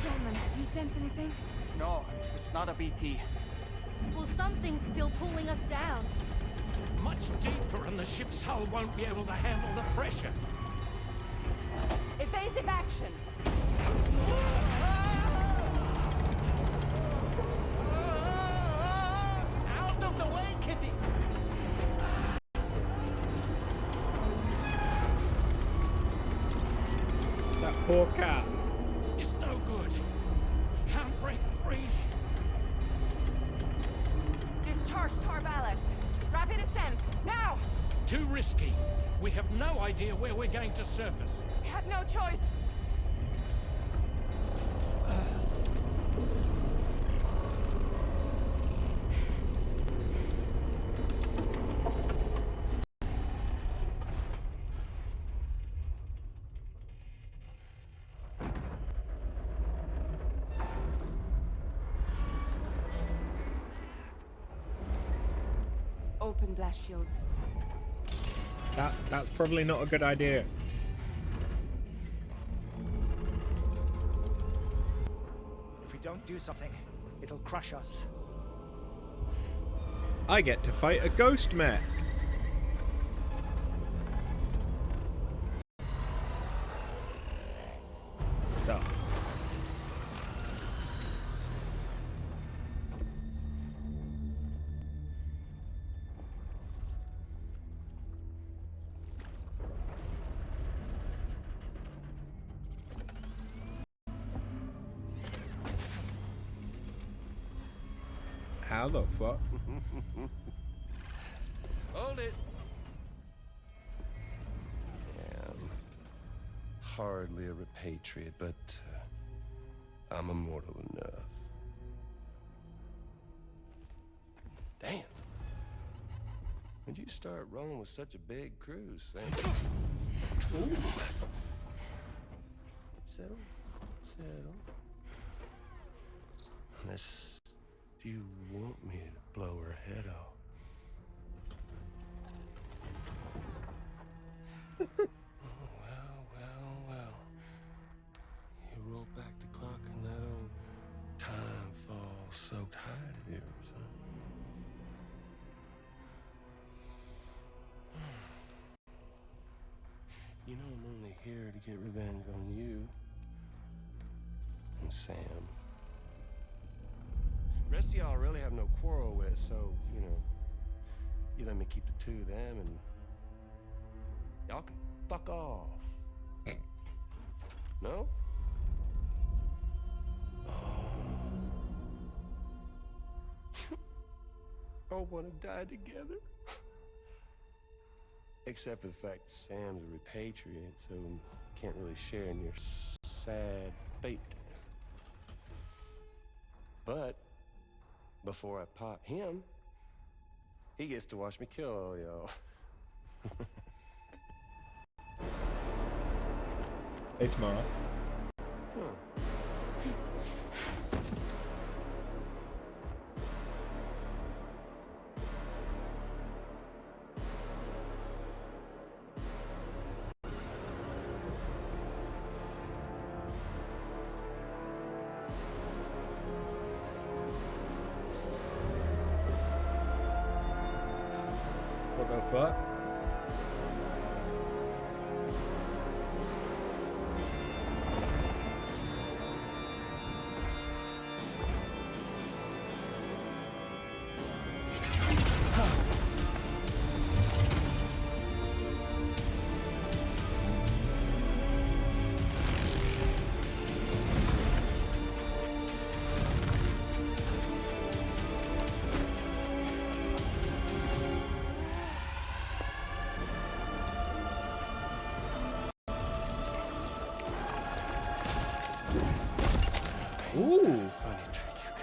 Norman, do you sense anything? No, it's not a BT. Well, something's still pulling us down. much deeper and the ship's hull won't be able to handle the pressure. Evasive action. Out of the way, Kitty! That poor cat. It's no good. Can't break free. Discharge tar ballast. Rapid ascent. Now! Too risky. We have no idea where we're going to surface. We have no choice. Open blast shields. That's probably not a good idea. If we don't do something, it'll crush us. I get to fight a ghost mech. So. How the fuck? Hold it. I'm hardly a repatriate, but I'm immortal enough. Damn. When'd you start rolling with such a big crew, Sam? Ooh. Settle. Unless you want me to blow her head off. Well. You roll back the clock and that old time fall soaked hide of yours, huh? You know I'm only here to get revenge on you and Sam. Rest of y'all really have no quarrel with, so, you know, you let me keep the two of them and y'all can fuck off. No? All wanna die together? Except for the fact Sam's a repatriate, so can't really share in your sad fate. But before I pop him, he gets to watch me kill all y'all. Hey, tomorrow. What the fuck? Ooh. Funny trick you got.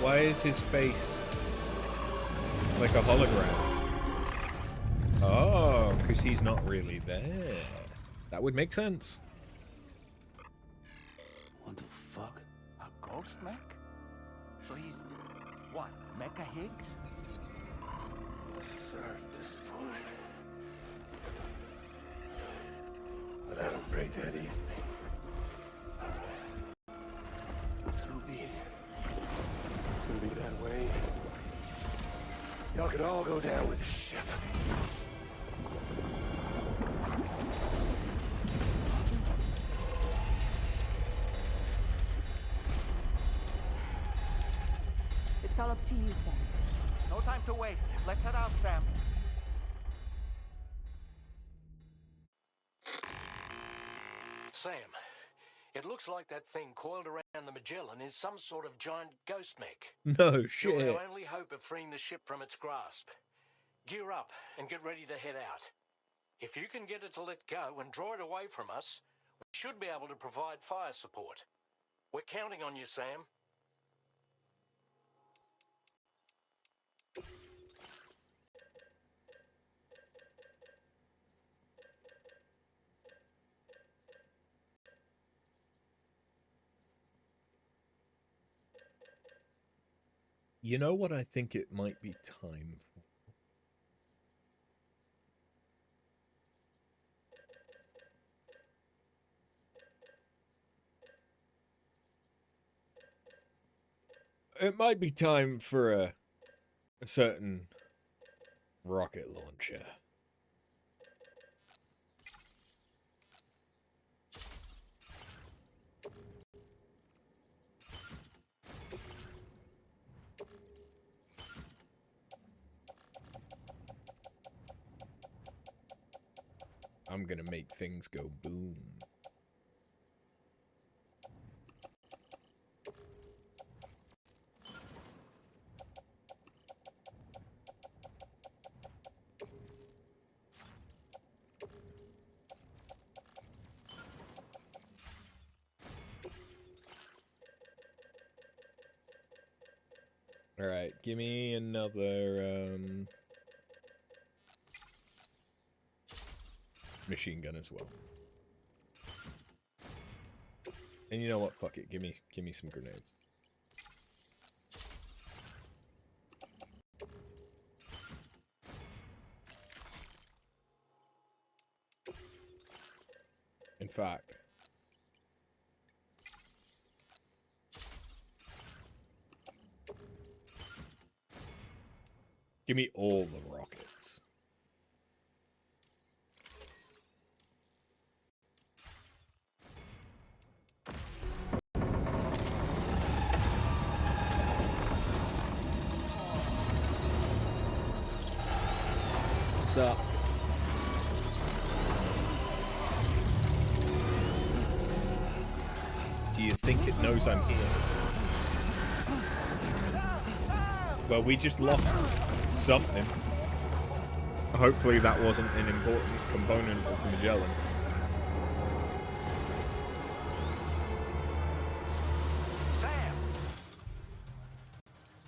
Why is his face like a hologram? Oh, because he's not really there. That would make sense. What the fuck? A ghost mech? So he's, what, Mecha Higgs? Sir, this is Y'all could all go down with the ship. It's all up to you, Sam. No time to waste. Let's head out, Sam. Sam, it looks like that thing coiled around the Magellan is some sort of giant ghost mech. No shit. You're our only hope of freeing the ship from its grasp. Gear up and get ready to head out. If you can get it to let go and draw it away from us, we should be able to provide fire support. We're counting on you, Sam. You know what I think it might be time for? It might be time for a certain rocket launcher. I'm gonna make things go boom. All right, give me another machine gun as well. And you know what? Fuck it. Give me some grenades. In fact, give me all the rockets. What's up? Do you think it knows I'm here? Well, we just lost something. Hopefully that wasn't an important component of the Magellan. Sam!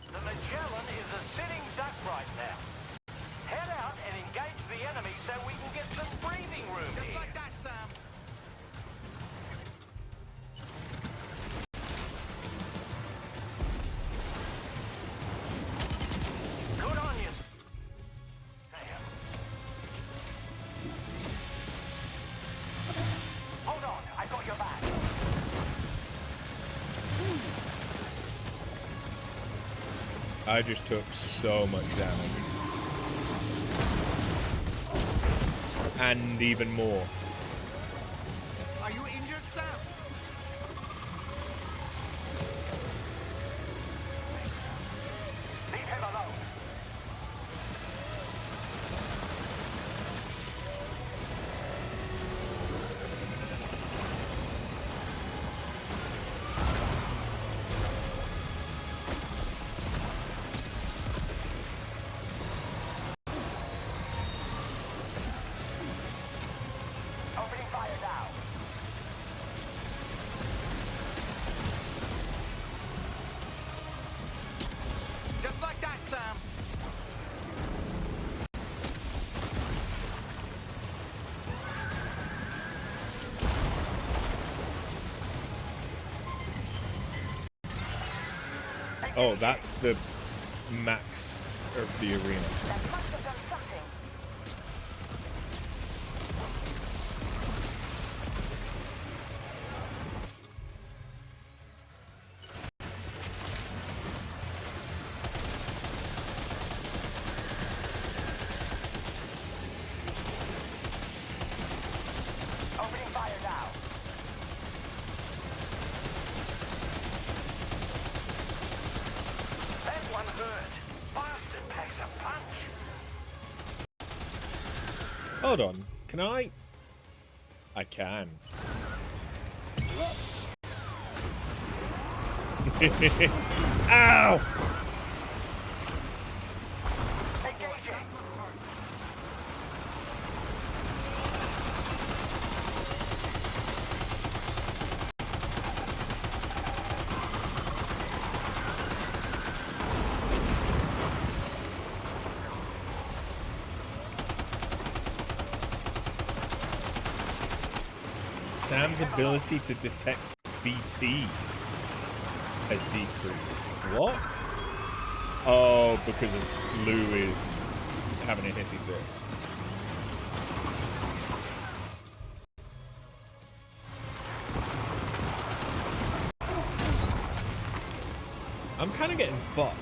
The Magellan is a sitting duck right now. Head out and engage the enemy so we can get some breathing room here. Just like that, Sam. Good on you. Hold on, I got your back. I just took so much damage. And even more. Are you injured, Sam? Leave him alone. Opening fire now. Just like that, Sam. Oh, that's the max of the arena. That must have done something. Hold on. Can I? I can. Ow! Sam's ability to detect BPs has decreased. What? Oh, because of Lou is having a hissy fit. I'm kind of getting fucked.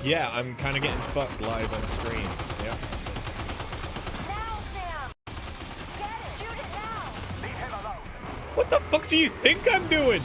Yeah, I'm kind of getting fucked live on stream. Yeah. Now, Sam! Get it! Shoot it now! Leave him alone. What the fuck do you think I'm doing?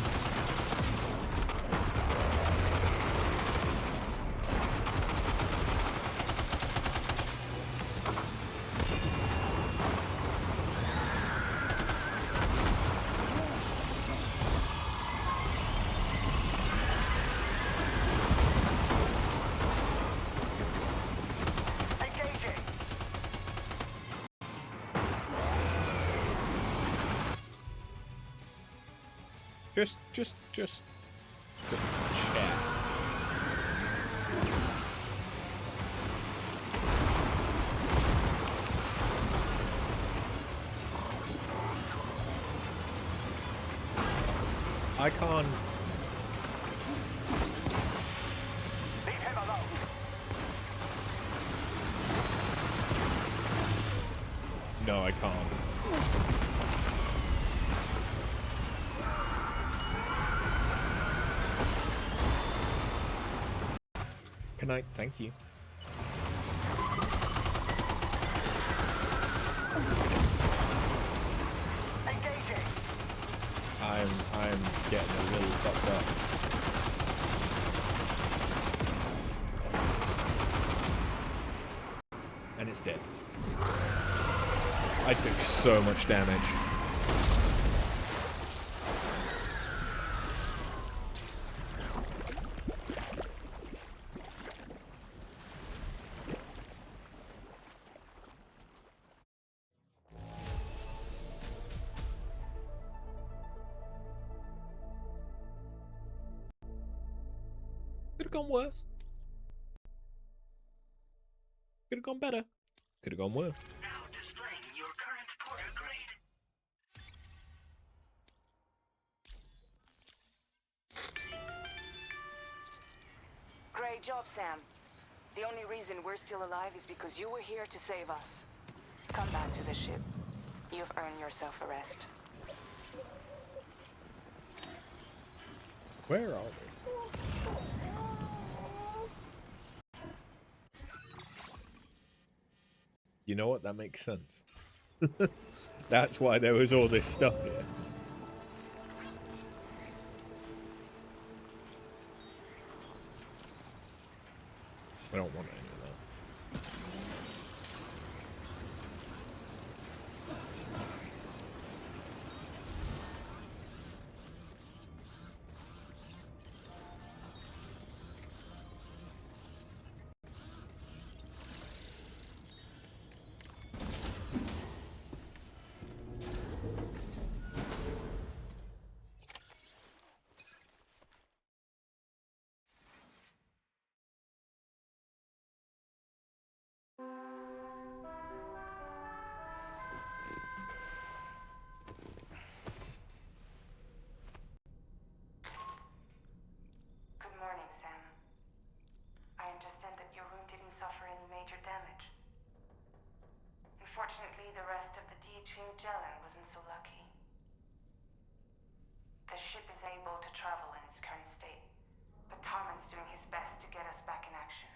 Just chat. I can't. Leave him alone. No, I can't. Good night, thank you. Engaging. I'm getting a little fucked up. And it's dead. I took so much damage. Could have gone worse. Could have gone better. Could have gone worse. Now displaying your current Porter grade. Great job, Sam. The only reason we're still alive is because you were here to save us. Come back to the ship. You've earned yourself a rest. Where are we? You know what? That makes sense. That's why there was all this stuff here. I don't want any of that. Good morning, Sam. I understand that your room didn't suffer any major damage. Unfortunately, the rest of the DH Magellan wasn't so lucky. The ship is able to travel in its current state, but Tarman's doing his best to get us back in action.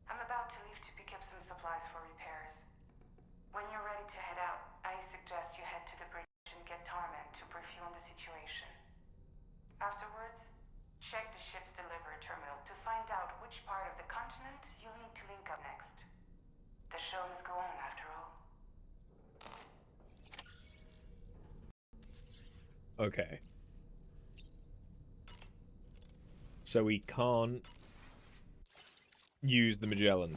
I'm about to leave to pick up some supplies. show must go on after all. Okay. So we can't use the Magellan.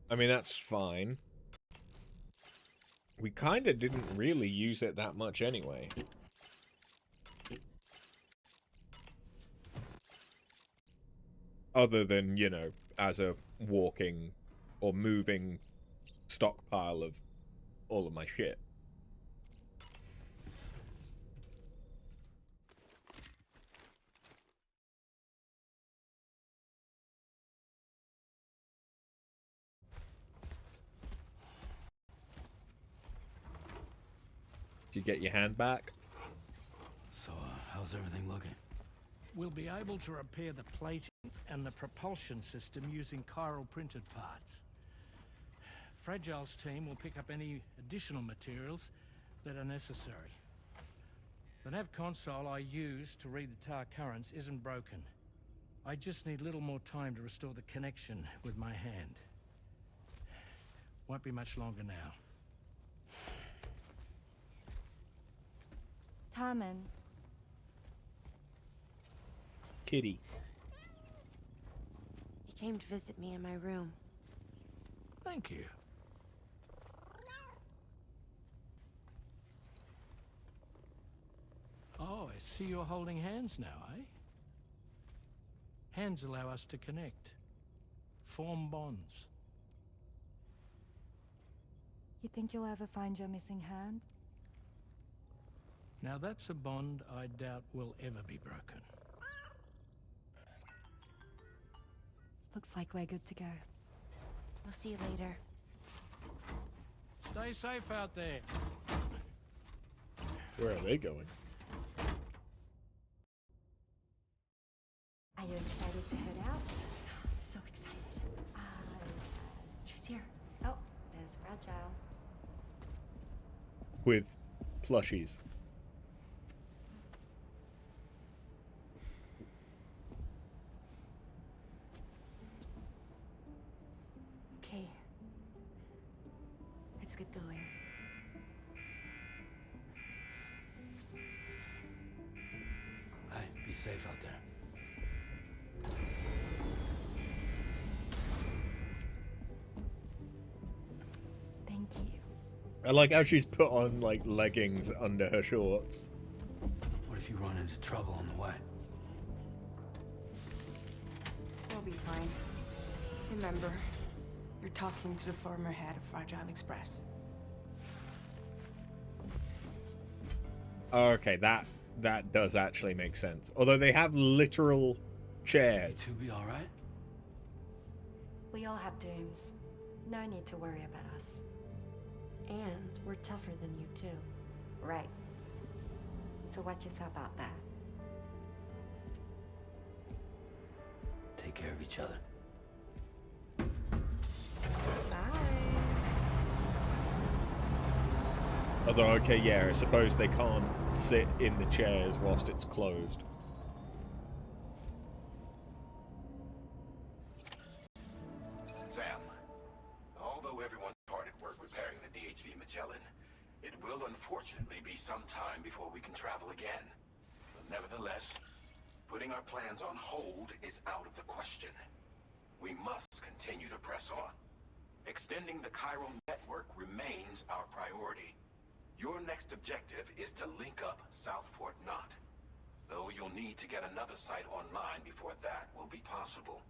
I mean, that's fine. We kind of didn't really use it that much anyway. Other than, you know, as a walking or moving stockpile of all of my shit. Did you get your hand back? So, how's everything looking? We'll be able to repair the plating and the propulsion system using chiral printed parts. Fragile's team will pick up any additional materials that are necessary. The nav console I use to read the tar currents isn't broken. I just need a little more time to restore the connection with my hand. Won't be much longer now. Tarman. Kitty. He came to visit me in my room. Thank you. Oh, I see you're holding hands now, eh? Hands allow us to connect, form bonds. You think you'll ever find your missing hand? Now that's a bond I doubt will ever be broken. Looks like we're good to go. We'll see you later. Stay safe out there. Where are they going? Are you excited to head out? So excited. She's here. Oh, there's Fragile. With plushies. Okay. Let's get going. Hey, be safe out there. Thank you. I like how she's put on, like, leggings under her shorts. What if you run into trouble on the way? We'll be fine. Remember, you're talking to the former head of Fragile Express. Okay, that does actually make sense. Although they have literal chairs. You two be all right? We all have dooms. No need to worry about us. And we're tougher than you too. Right. So watch yourself out there. Take care of each other. Although, okay, yeah, I suppose they can't sit in the chairs whilst it's closed. Sam, although everyone's hard at work repairing the DHV Magellan, it will unfortunately be some time before we can travel again. But nevertheless, putting our plans on hold is out of the question. We must continue to press on. Extending the chiral network remains our priority. Your next objective is to link up South Fort Knot. Though you'll need to get another site online before that will be possible.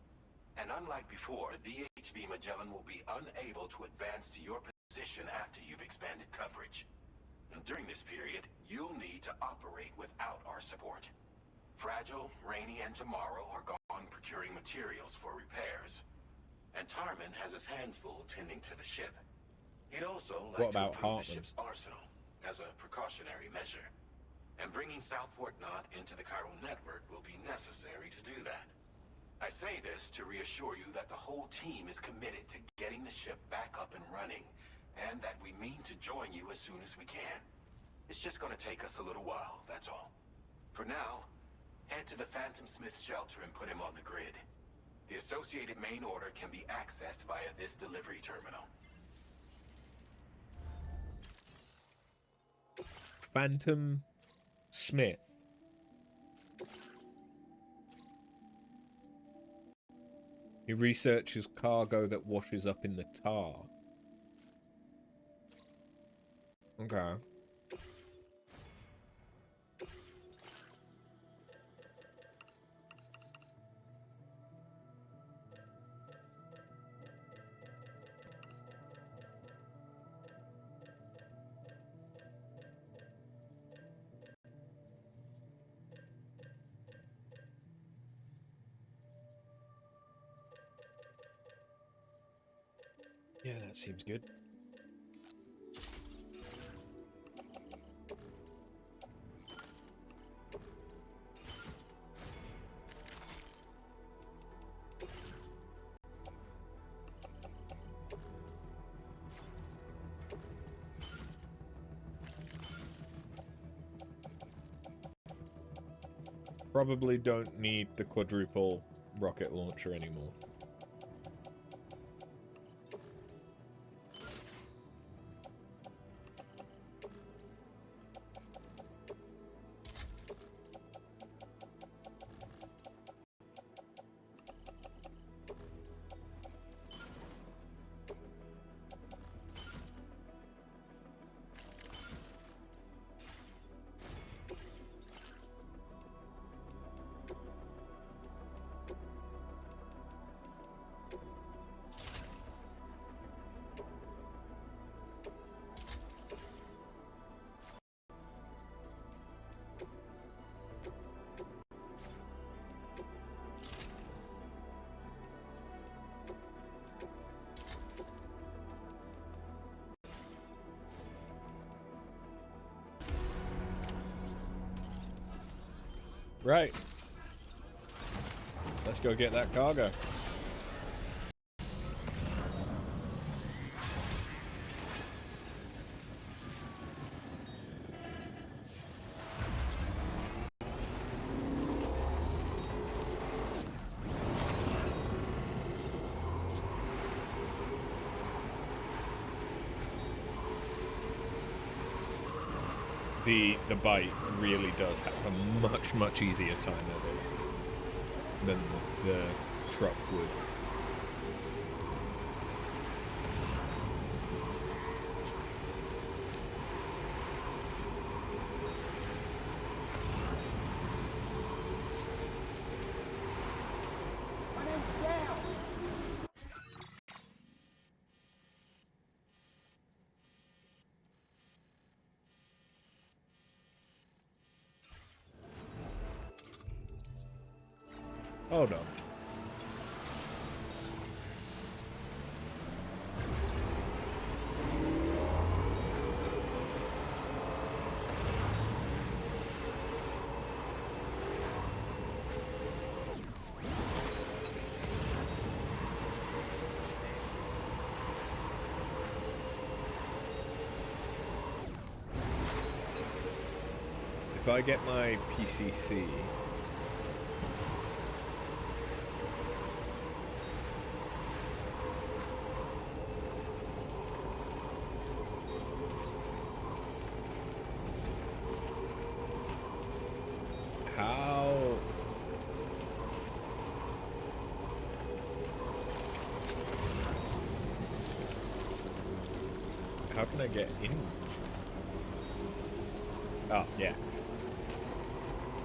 And unlike before, the DHV Magellan will be unable to advance to your position after you've expanded coverage. And during this period, you'll need to operate without our support. Fragile, Rainy, and Tomorrow are gone procuring materials for repairs. And Tarman has his hands full tending to the ship. He'd also like to improve the ship's arsenal as a precautionary measure. And bringing South Fort Knot into the chiral network will be necessary to do that. I say this to reassure you that the whole team is committed to getting the ship back up and running, and that we mean to join you as soon as we can. It's just gonna take us a little while, that's all. For now, head to the Phantom Smith shelter and put him on the grid. The associated main order can be accessed via this delivery terminal. Phantom Smith. He researches cargo that washes up in the tar. Okay. Yeah, that seems good. Probably don't need the quadruple rocket launcher anymore. Right. Let's go get that cargo. The bite really does have a much easier time of it than the truck would. My name's Sam. Hold on. If I get my PCC, how can I get in? Oh, yeah.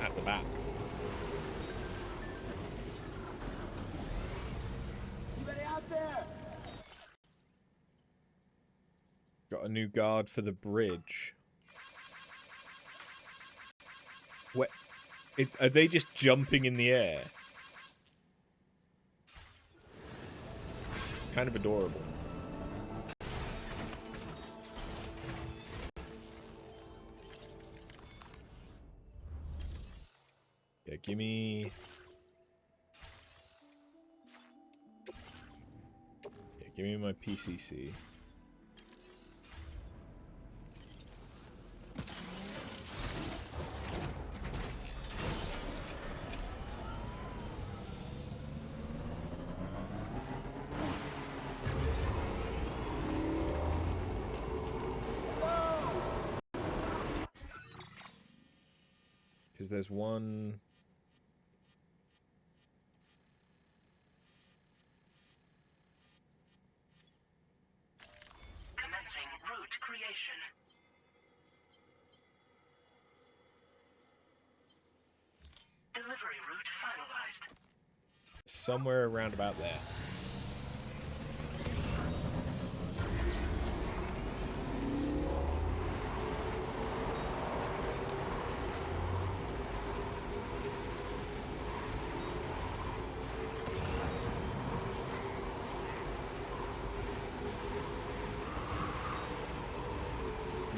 At the back. Anybody out there? Got a new guard for the bridge. What? Are they just jumping in the air? Kind of adorable. Yeah, give me my PCC. because there's one. Commencing route creation. Delivery route finalized. Somewhere around about there.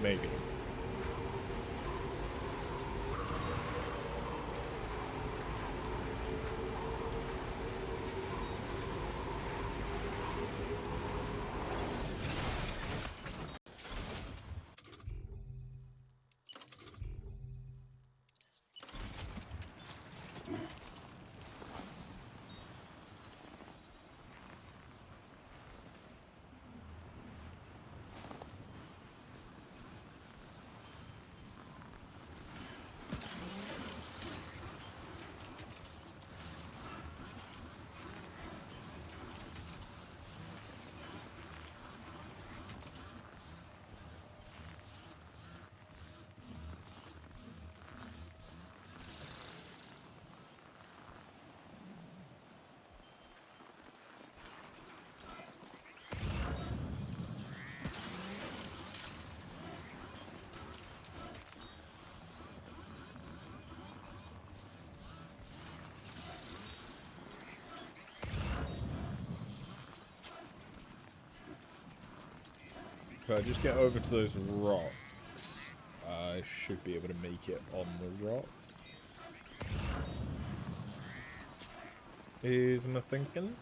Maybe. If I just get over to those rocks, I should be able to make it on the rock. Is my thinking?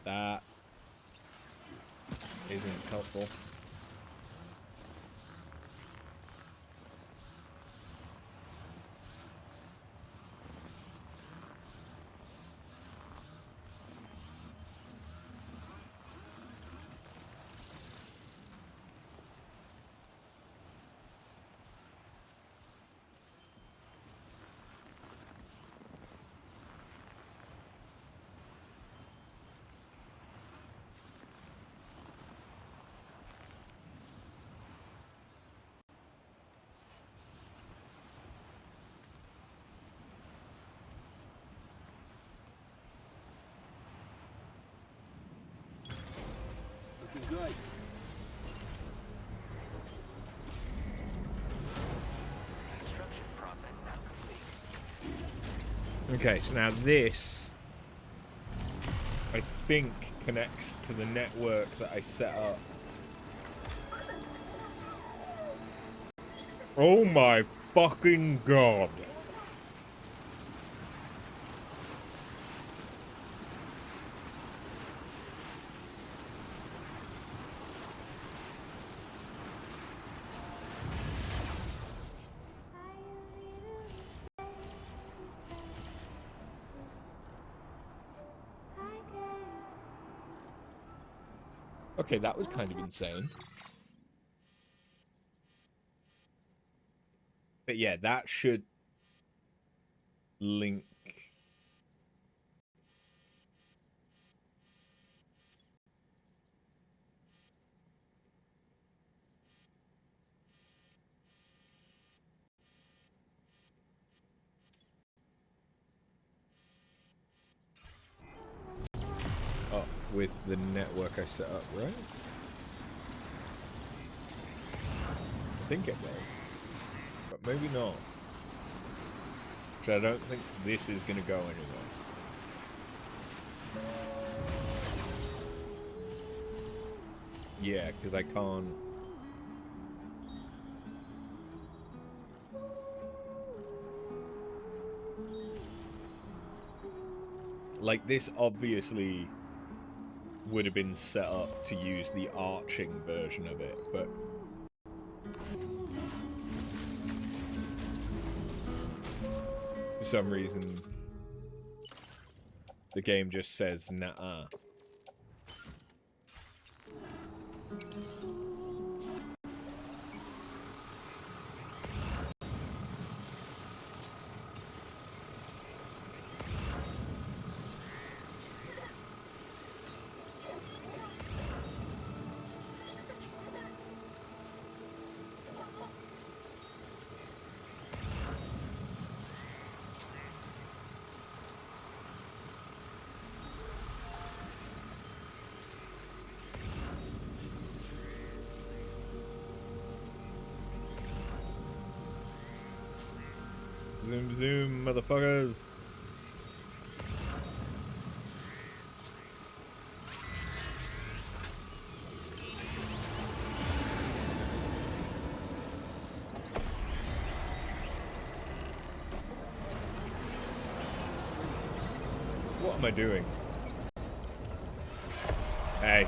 That isn't helpful. Looking good. Construction process now complete. Okay, so now this, I think, connects to the network that I set up. Oh my fucking god. Okay, that was kind of insane. But yeah, that should link. Up with the network I set up, right? I think it will. But maybe not. So I don't think this is going to go anywhere. Yeah, because I can't. Like, this obviously would have been set up to use the arching version of it, but for some reason the game just says nah. Zoom, zoom, motherfuckers. What am I doing? Hey.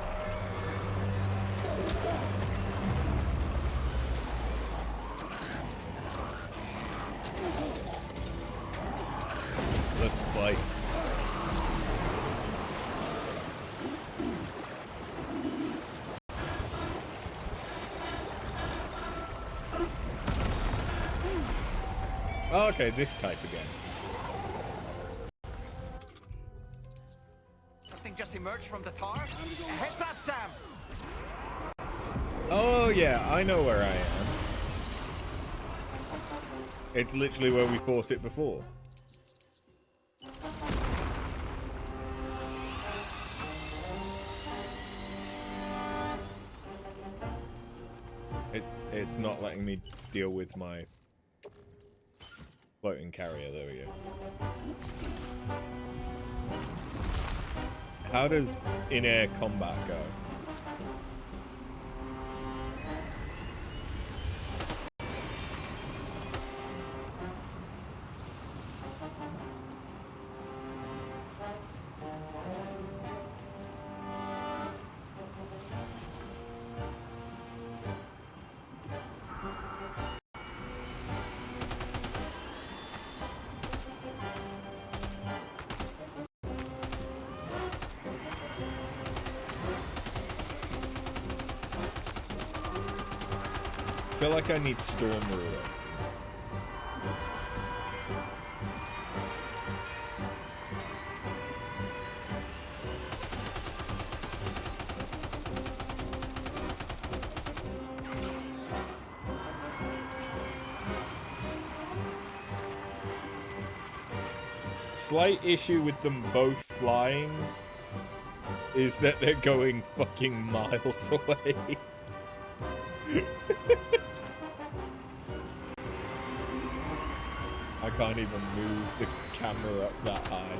Let's fight. Oh, okay, this type again. Something just emerged from the tar? Heads up, Sam! Oh yeah, I know where I am. It's literally where we fought it before. It's not letting me deal with my floating carrier. There we go. How does in-air combat go? I feel like I need Storm Ruler. Slight issue with them both flying is that they're going fucking miles away. I can't even move the camera up that high.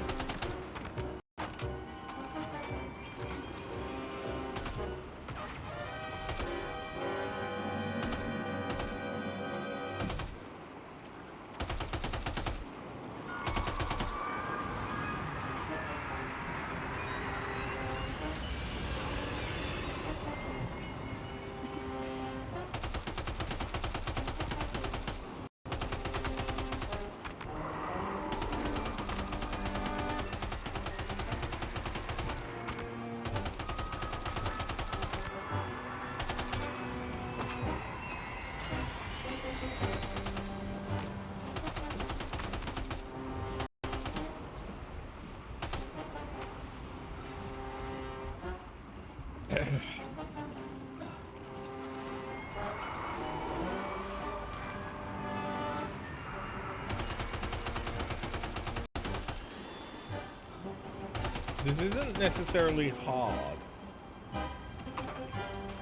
This isn't necessarily hard.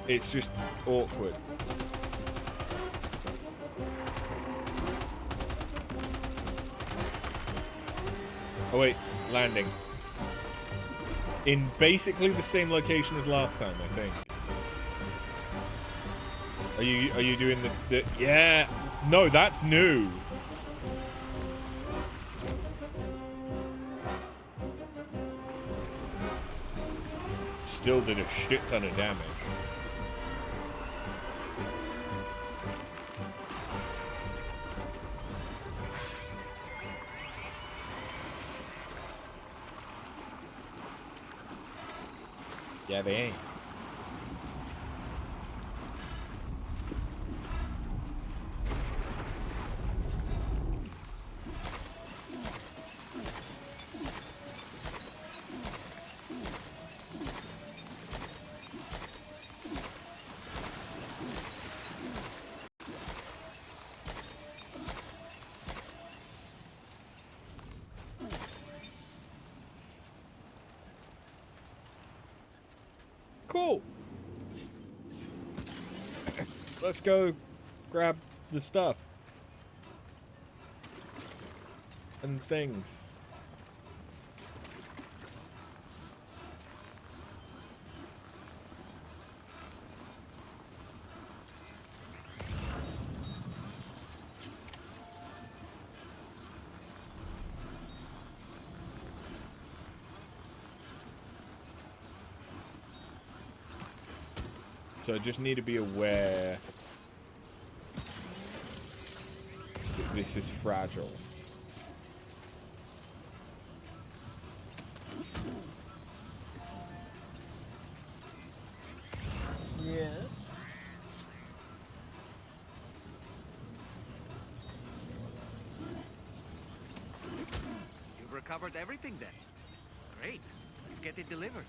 It's just awkward. Oh wait, landing. In basically the same location as last time, I think. Are you doing the yeah? No, that's new. still did a shit ton of damage. Yeah, they ain't. Cool. Let's go grab the stuff and things. So I just need to be aware that this is fragile. Yeah. You've recovered everything then. Great. Let's get it delivered.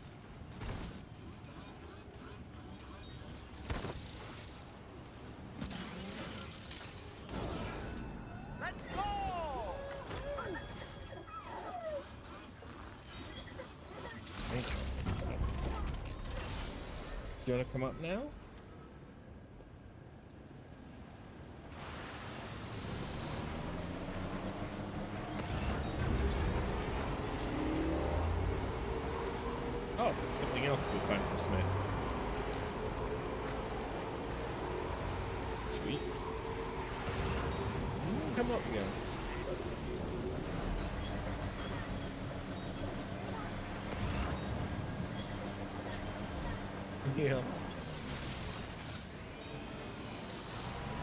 Do you want to come up now? Oh, something else with Banker Smith. Sweet. Come up, yeah. Yeah.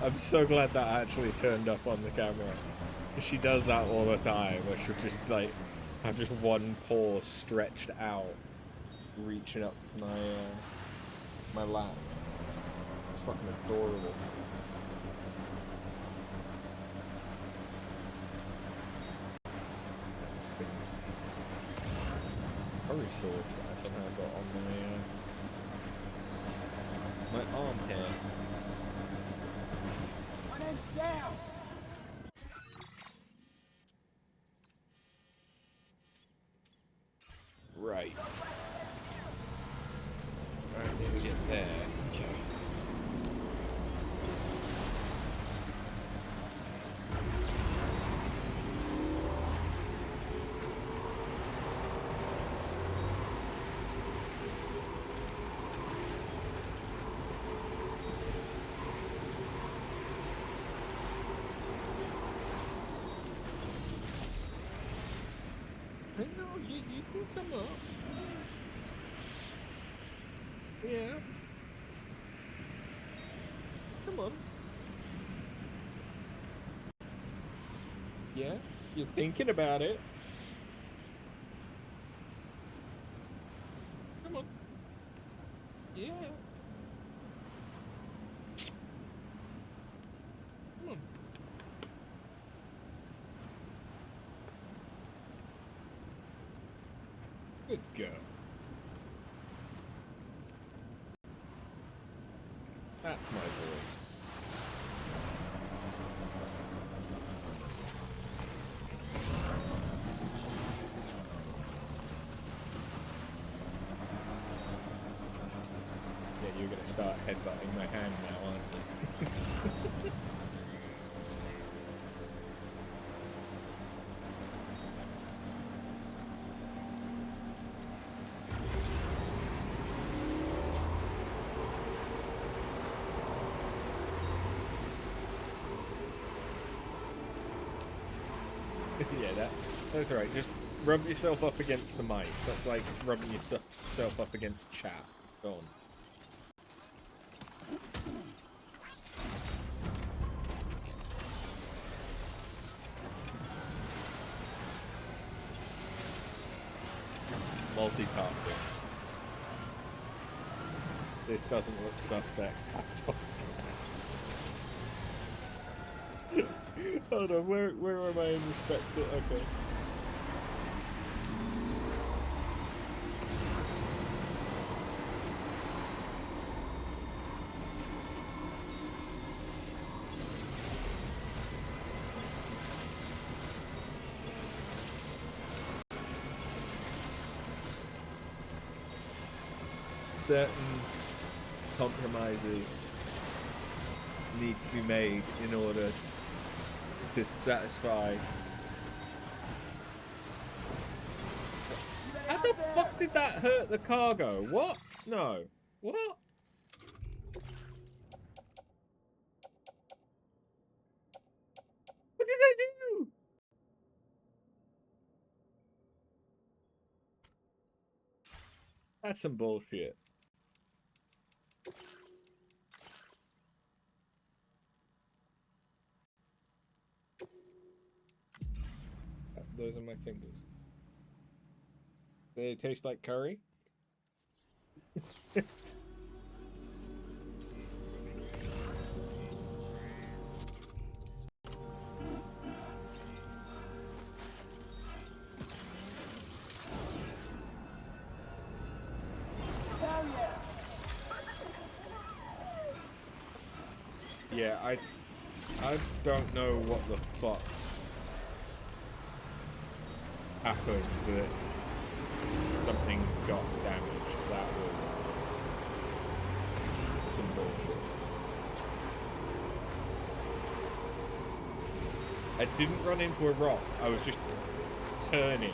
I'm so glad that actually turned up on the camera. She does that all the time, where she'll just like have just one paw stretched out, reaching up to my lap. It's fucking adorable. Curry sauce that I somehow got on my arm hair. My name's Sam. Right. Alright, need to get there. Okay. No, you can come up. Yeah. Come on. Yeah? You're thinking about it. Come on. Yeah. Come on. Good girl. That's my boy. Yeah, you're gonna start headbutting my hand now, aren't you? Yeah, that's alright. Just Rub yourself up against the mic. That's like rubbing yourself up against chat. Go on. Multitasking. This doesn't look suspect at all. Hold on, where am I in respect to? Okay. Certain compromises need to be made in order to satisfy. How the fuck did that hurt the cargo? What? No. What? What did I do? That's some bullshit. Those are my fingers. They taste like curry. Yeah, I don't know what the fuck happened, but something got damaged. That was some bullshit. I didn't run into a rock, I was just turning.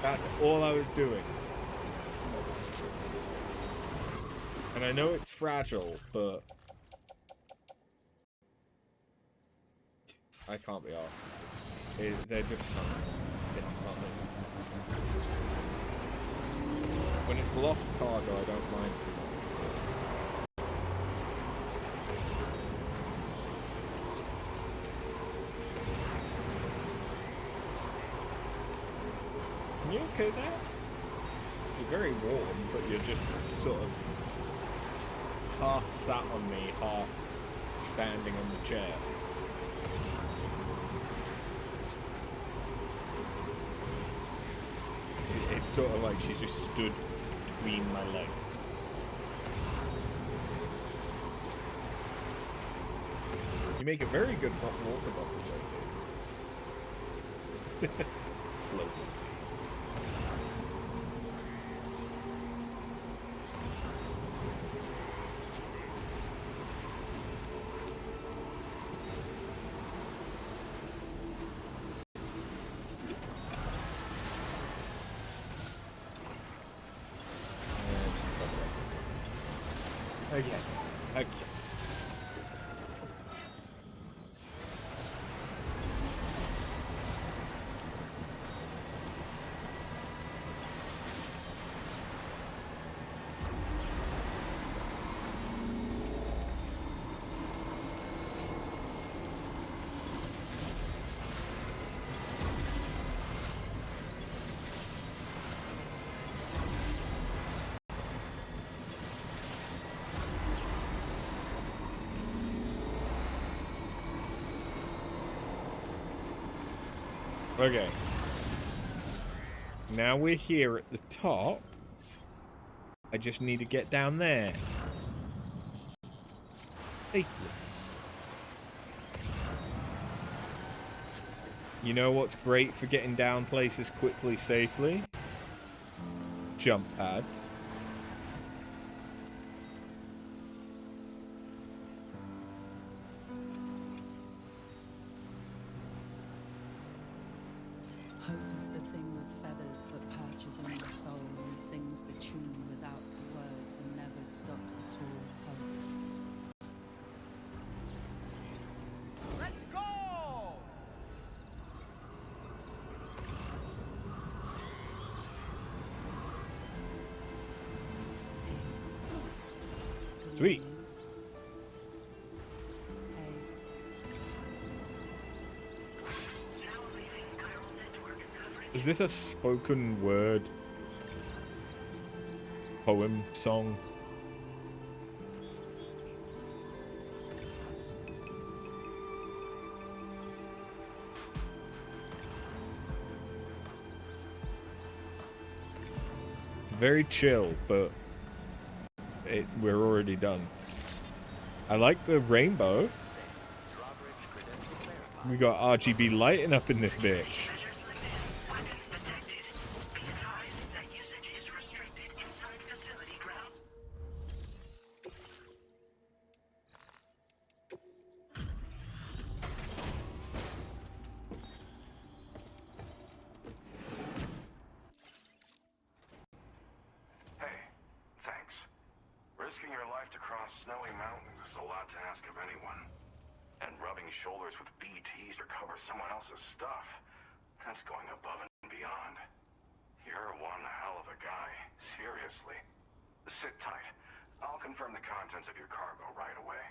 That's all I was doing. And I know it's fragile, but I can't be arsed. They're just signs. It's funny. When it's lost cargo, I don't mind so much. Are you okay there? You're very warm, but you're just sort of half sat on me, half standing on the chair. It's sort of like she's just stood between my legs. You make a very good hot water bottle, though. Slowly. Okay. Okay. Okay. Now we're here at the top. I just need to get down there. Safely. You know what's great for getting down places quickly, safely? Jump pads. Hope is the thing with feathers that perches on the soul and sings the tune without the words and never stops at all. Hope. Let's go! Sweet. Is this a spoken word poem song? It's very chill, but we're already done. I like the rainbow. We got RGB lighting up in this bitch. Hey, thanks. Risking your life to cross snowy mountains is a lot to ask of anyone. And rubbing shoulders with BTs to cover someone else's stuff, that's going above and beyond. You're one hell of a guy, seriously. Sit tight. I'll confirm the contents of your cargo right away.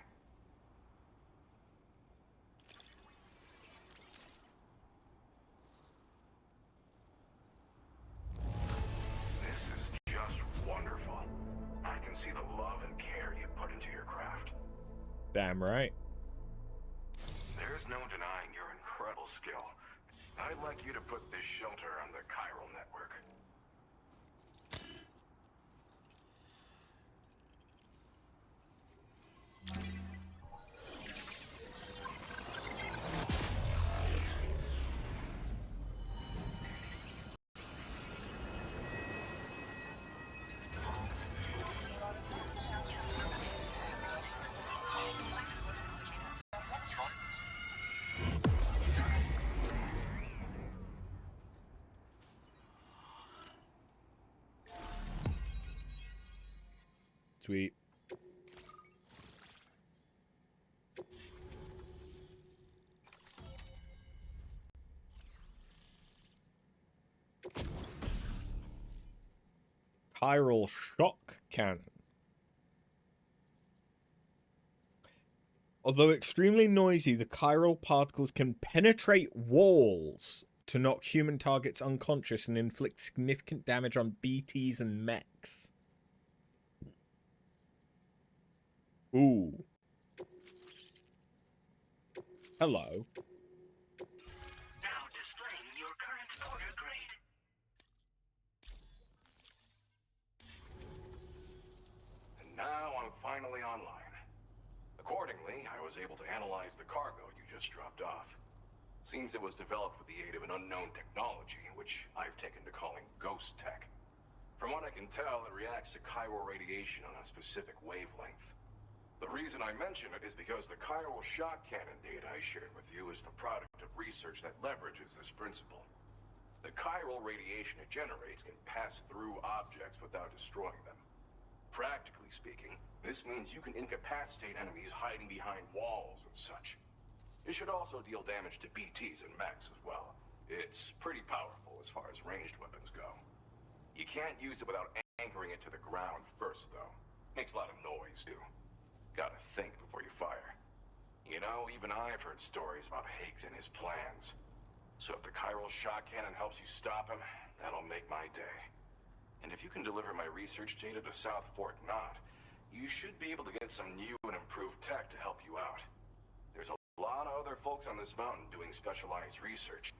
This is just wonderful. I can see the love and care you put into your craft. Damn right. There's no denying your incredible skill. I'd like you to put this shelter on the chiral network. Sweet. Chiral shock cannon. Although extremely noisy, the chiral particles can penetrate walls to knock human targets unconscious and inflict significant damage on BTs and mechs. Ooh. Hello. Now displaying your current order grade. And now I'm finally online. Accordingly, I was able to analyze the cargo you just dropped off. Seems it was developed with the aid of an unknown technology, which I've taken to calling ghost tech. From what I can tell, it reacts to chiral radiation on a specific wavelength. The reason I mention it is because the chiral shock cannon data I shared with you is the product of research that leverages this principle. The chiral radiation it generates can pass through objects without destroying them. Practically speaking, this means you can incapacitate enemies hiding behind walls and such. It should also deal damage to BTs and mechs as well. It's pretty powerful as far as ranged weapons go. You can't use it without anchoring it to the ground first, though. Makes a lot of noise, too. Gotta think before you fire. You know, even I've heard stories about Higgs and his plans. So if the chiral shock cannon helps you stop him, that'll make my day. And if you can deliver my research data to South Fort Knott, you should be able to get some new and improved tech to help you out. There's a lot of other folks on this mountain doing specialized research.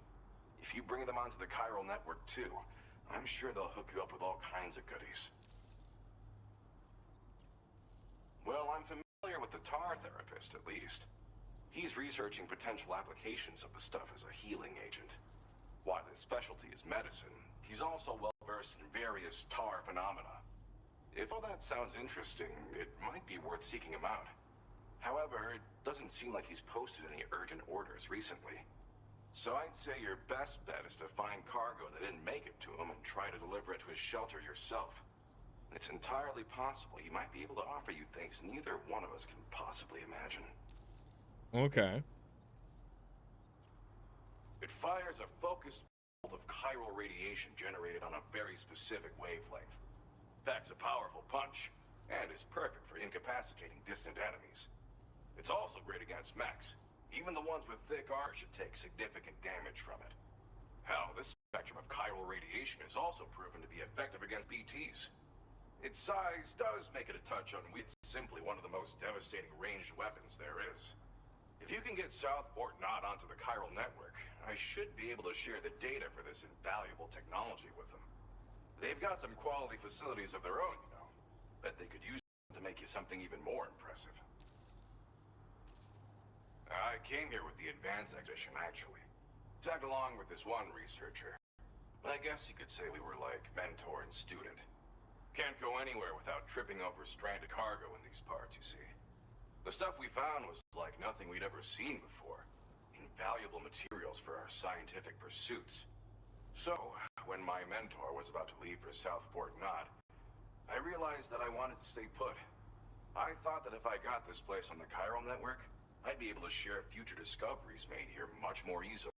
If you bring them onto the chiral network too, I'm sure they'll hook you up with all kinds of goodies. Well, I'm familiar with the tar therapist, at least. He's researching potential applications of the stuff as a healing agent. While his specialty is medicine, he's also well-versed in various tar phenomena. If all that sounds interesting, it might be worth seeking him out. However, it doesn't seem like he's posted any urgent orders recently. So I'd say your best bet is to find cargo that didn't make it to him and try to deliver it to his shelter yourself. It's entirely possible he might be able to offer you things neither one of us can possibly imagine. Okay. It fires a focused bolt of chiral radiation generated on a very specific wavelength. Packs a powerful punch, and is perfect for for incapacitating distant enemies. It's also great against mechs. Even the ones with thick armor should take significant damage from it. Hell, this spectrum of chiral radiation is also proven to be effective against BTs. Its size does make it a touch unwieldy. It's simply one of the most devastating ranged weapons there is. If you can get South Fort Knott onto the chiral network, I should be able to share the data for this invaluable technology with them. They've got some quality facilities of their own, you know. Bet they could use them to make you something even more impressive. I came here with the advanced expedition, actually. Tagged along with this one researcher. I guess you could say we were like mentor and student. Can't go anywhere without tripping over stranded cargo in these parts, you see. The stuff we found was like nothing we'd ever seen before. Invaluable materials for our scientific pursuits. So, when my mentor was about to leave for South Fort Knott, I realized that I wanted to stay put. I thought that if I got this place on the chiral network, I'd be able to share future discoveries made here much more easily.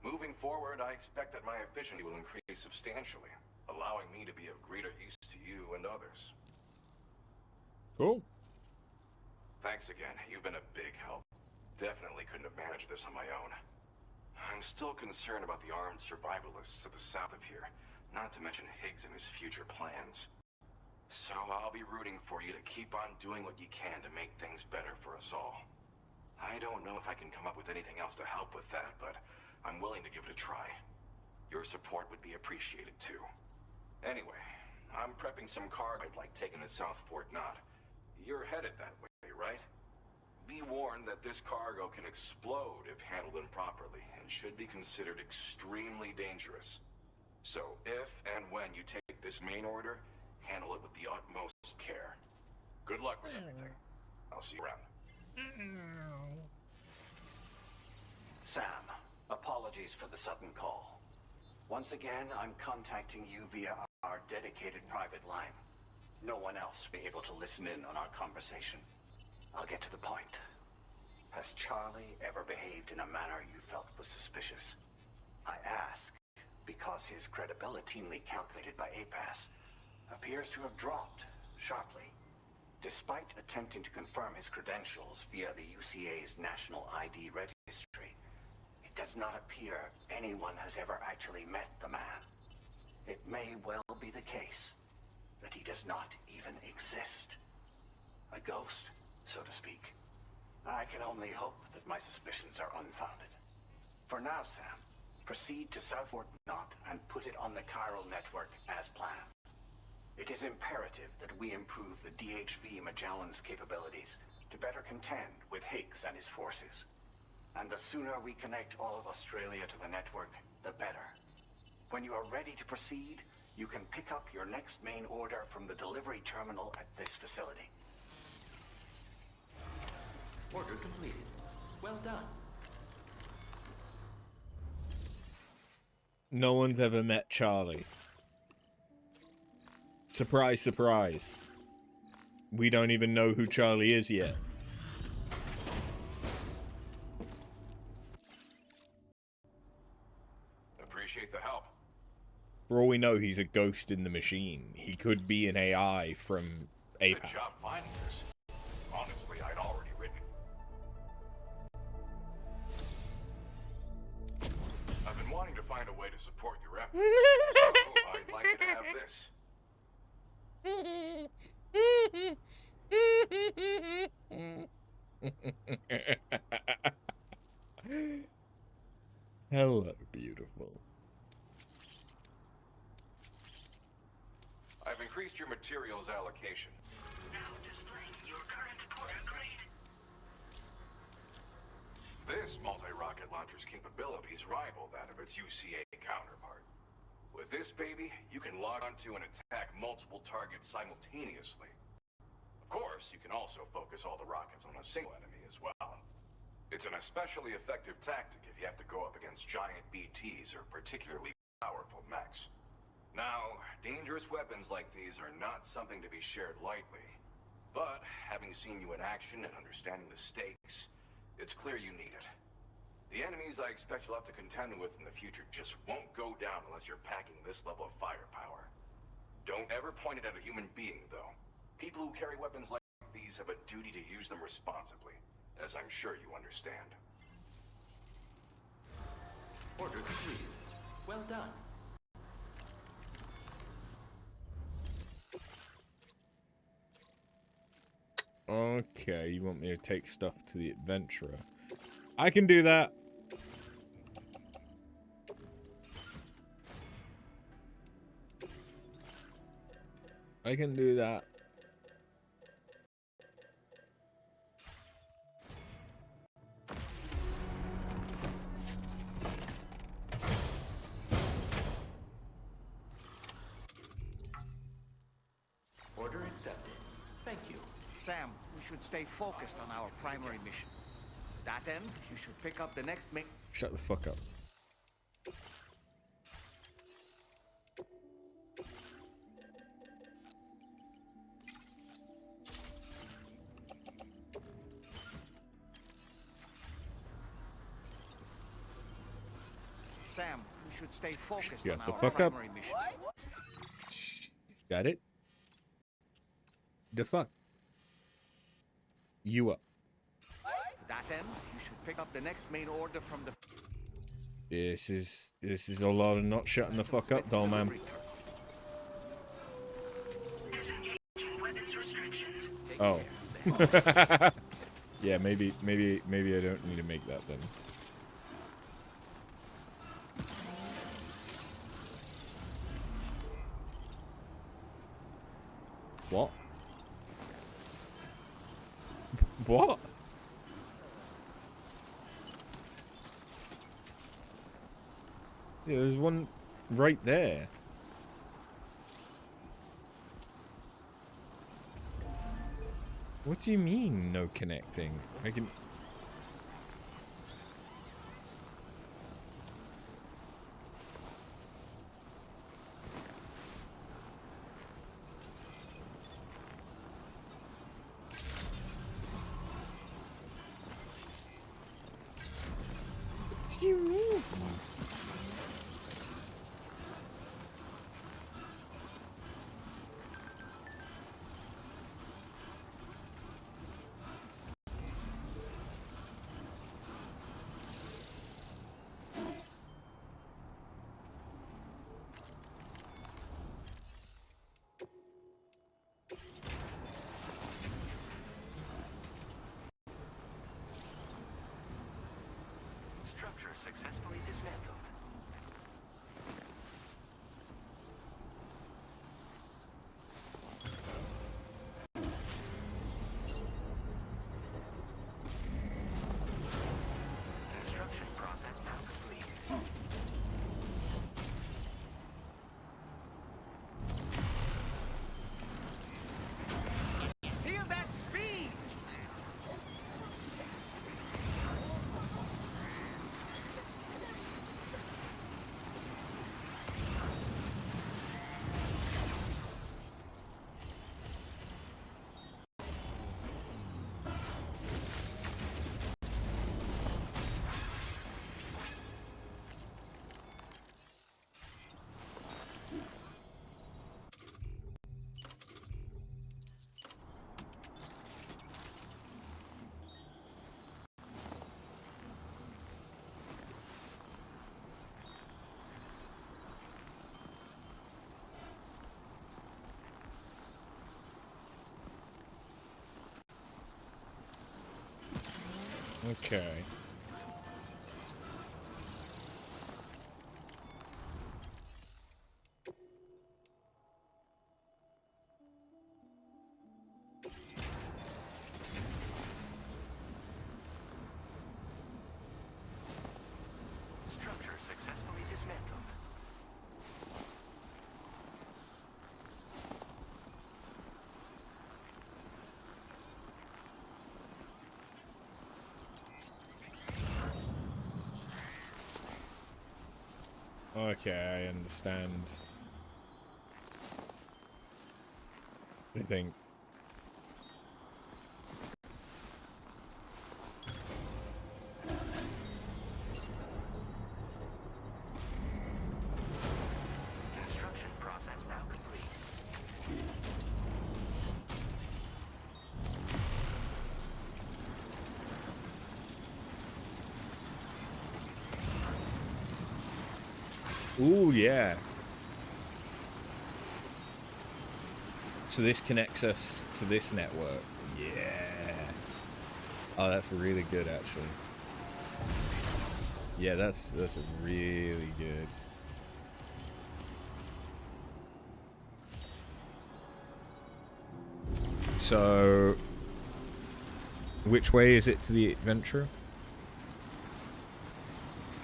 Moving forward, I expect that my efficiency will increase substantially, allowing me to be of greater use to you and others. Cool. Thanks again. You've been a big help. Definitely couldn't have managed this on my own. I'm still concerned about the armed survivalists to the south of here, not to mention Higgs and his future plans. So I'll be rooting for you to keep on doing what you can to make things better for us all. I don't know if I can come up with anything else to help with that, but I'm willing to give it a try. Your support would be appreciated too. Anyway, I'm prepping some cargo I'd like taken to South Fort Knott. You're headed that way, right? Be warned that this cargo can explode if handled improperly and should be considered extremely dangerous. So if and when you take this main order, handle it with the utmost care. Good luck with everything. I'll see you around. Sam, apologies for the sudden call. Once again, I'm contacting you via our dedicated private line. No one else will be able to listen in on our conversation. I'll get to the point. Has Charlie ever behaved in a manner you felt was suspicious? I ask because his credibility, calculated by APAS, appears to have dropped sharply. Despite attempting to confirm his credentials via the UCA's National ID Registry, it does not appear anyone has ever actually met the man. It may well be the case that he does not even exist. A ghost, so to speak. I can only hope that my suspicions are unfounded. For now, Sam, proceed to South Fort Knott and put it on the chiral network as planned. It is imperative that we improve the DHV Magellan's capabilities to better contend with Higgs and his forces. And the sooner we connect all of Australia to the network, the better. When you are ready to proceed, you can pick up your next main order from the delivery terminal at this facility. Order completed. Well done. No one's ever met Charlie. Surprise, surprise. We don't even know who Charlie is yet. Appreciate the help. For all we know, he's a ghost in the machine. He could be an AI from APAS. Good job finding this. Honestly, I'd already written. I've been wanting to find a way to support your efforts, so I'd like you to have this. Hello, beautiful. I've increased your materials allocation. Now displaying your current order grade. This multi-rocket launcher's capabilities rival that of its UCA counterpart. With this baby, you can log onto and attack multiple targets simultaneously. Of course, you can also focus all the rockets on a single enemy as well. It's an especially effective tactic if you have to go up against giant BTs or particularly powerful mechs. Now, dangerous weapons like these are not something to be shared lightly. But, having seen you in action and understanding the stakes, it's clear you need it. The enemies I expect you'll have to contend with in the future just won't go down unless you're packing this level of firepower. Don't ever point it at a human being, though. People who carry weapons like these have a duty to use them responsibly, as I'm sure you understand. Order completed. Well done. Okay, you want me to take stuff to the adventurer? I can do that. I can do that. Order accepted. Thank you. Sam, we should stay focused on our primary mission. To that end, you should pick up the next Shut the fuck up. Sam, we should stay focused Shut on the our fuck up. primary mission. Got it? The fuck? You up. To that end, you should pick up the next main order from the... This is a lot of not shutting the fuck up, doll man. Oh. Yeah, maybe I don't need to make that then. What? What? Yeah, there's one right there. What do you mean, no connecting? I can... What do you mean? Structure successfully dismantled. Construction process now complete. Feel that speed! Okay. Structure successfully dismantled. Okay, I understand. I think. Construction process now complete. Ooh, yeah. So this connects us to this network. Yeah. Oh, that's really good, actually. Yeah, that's really good. So, which way is it to the adventurer?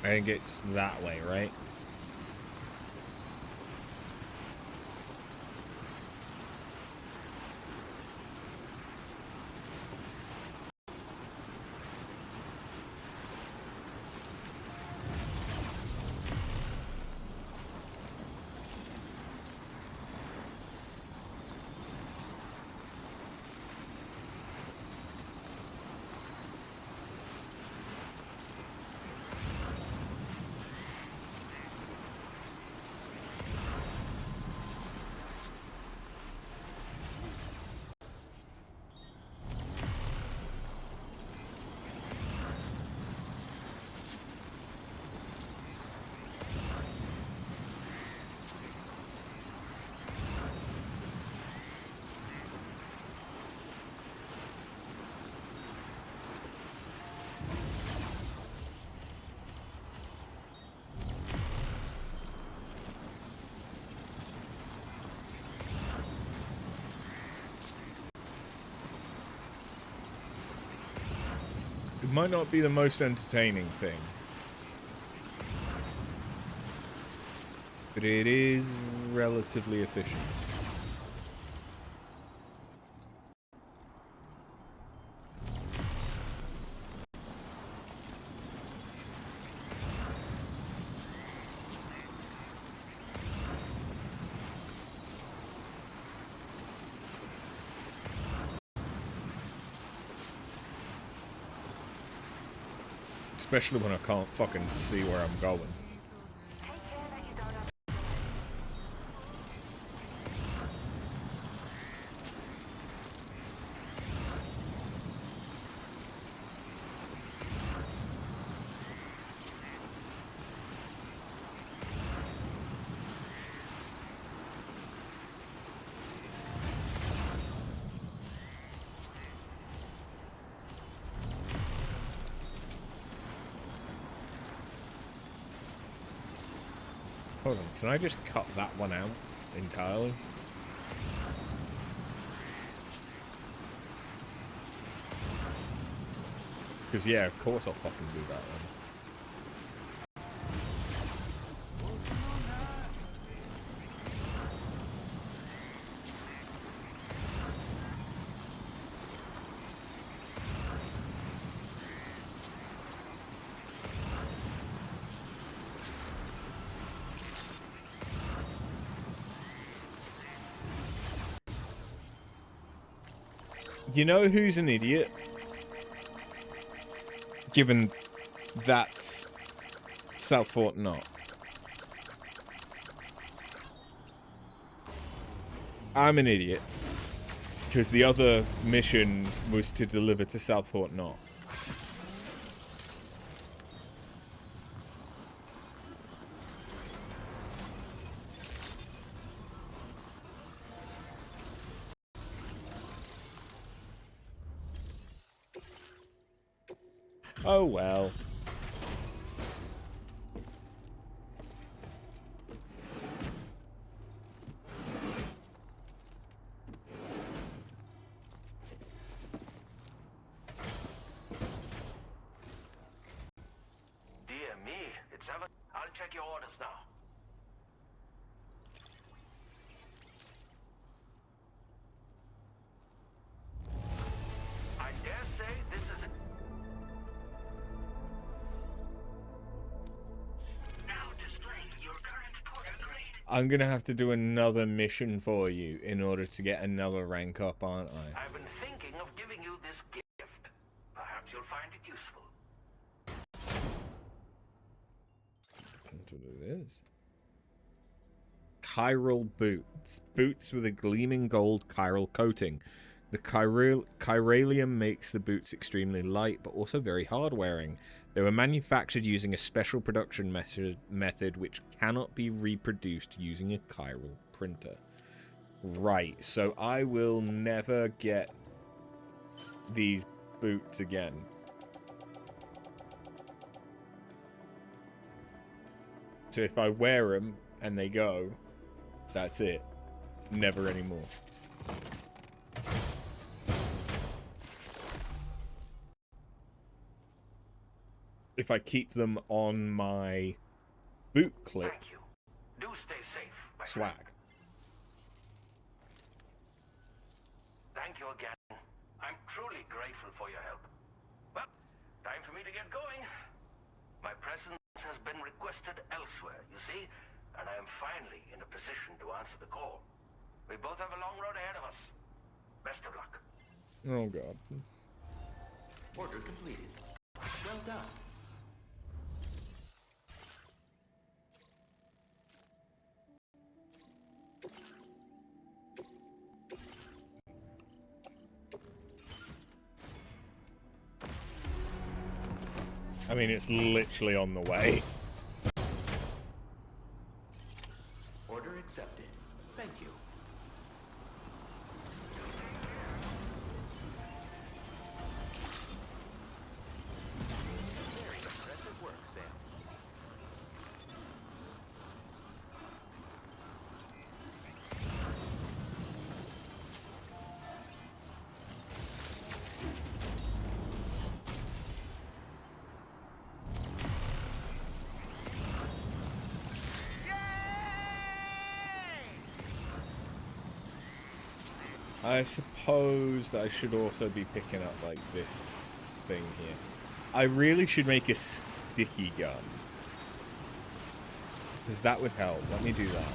I think it's that way, right? It might not be the most entertaining thing, but it is relatively efficient. Especially when I can't fucking see where I'm going. Hold on, can I just cut that one out entirely? Because, yeah, of course I'll fucking do that then. You know who's an idiot? Given that's South Fort not. I'm an idiot. Because the other mission was to deliver to South Fort not. Oh well. Dear me, it's ever. I'll check your orders now. I dare say this is it. Now displaying your current porter grade. I'm gonna have to do another mission for you in order to get another rank up, aren't I? I've been thinking of giving you this gift. Perhaps you'll find it useful. That's what it is. Chiral boots. Boots with a gleaming gold chiral coating. The chiralium makes the boots extremely light, but also very hard-wearing. They were manufactured using a special production method which cannot be reproduced using a chiral printer. Right, so I will never get these boots again. So if I wear them and they go, that's it. Never anymore. If I keep them on my boot clip, Thank you. Do stay safe, my swag. friend. Thank you again. I'm truly grateful for your help. Well, time for me to get going. My presence has been requested elsewhere, you see, and I am finally in a position to answer the call. We both have a long road ahead of us. Best of luck. Oh god. Order completed. Well done. I mean, it's literally on the way. Order accepted. Thank you. Very impressive work, Sam. I suppose that I should also be picking up, like, this thing here. I really should make a sticky gun. Because that would help. Let me do that.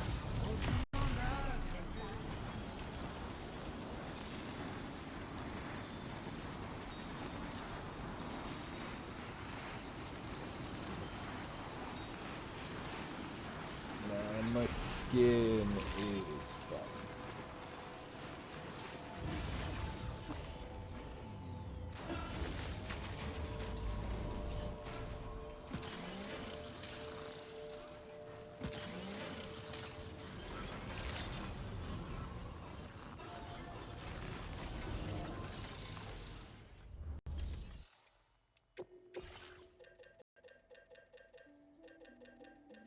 Man, my skin is done.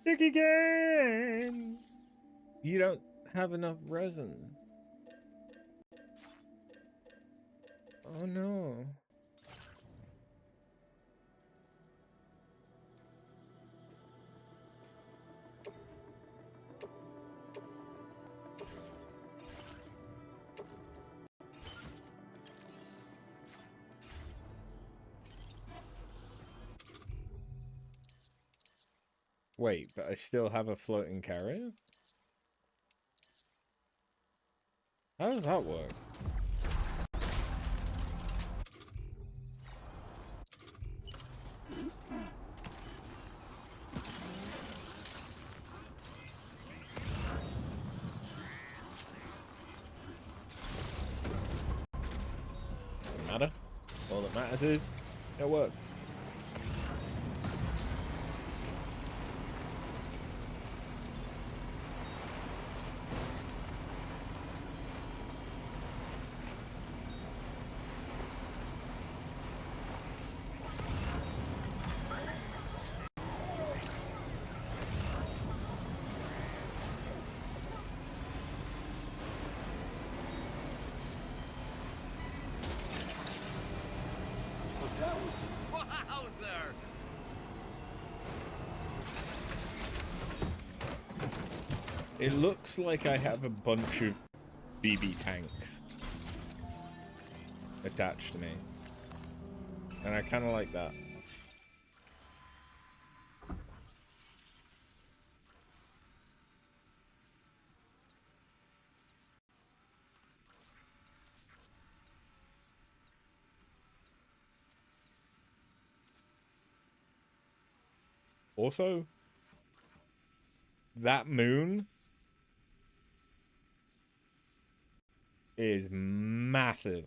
Sticky again! You don't have enough resin. Oh no. Wait, but I still have a floating carrier? How does that work? Doesn't matter. All that matters is it worked. Wowzer! It looks like I have a bunch of BB tanks attached to me. And I kind of like that. Also, that moon is massive.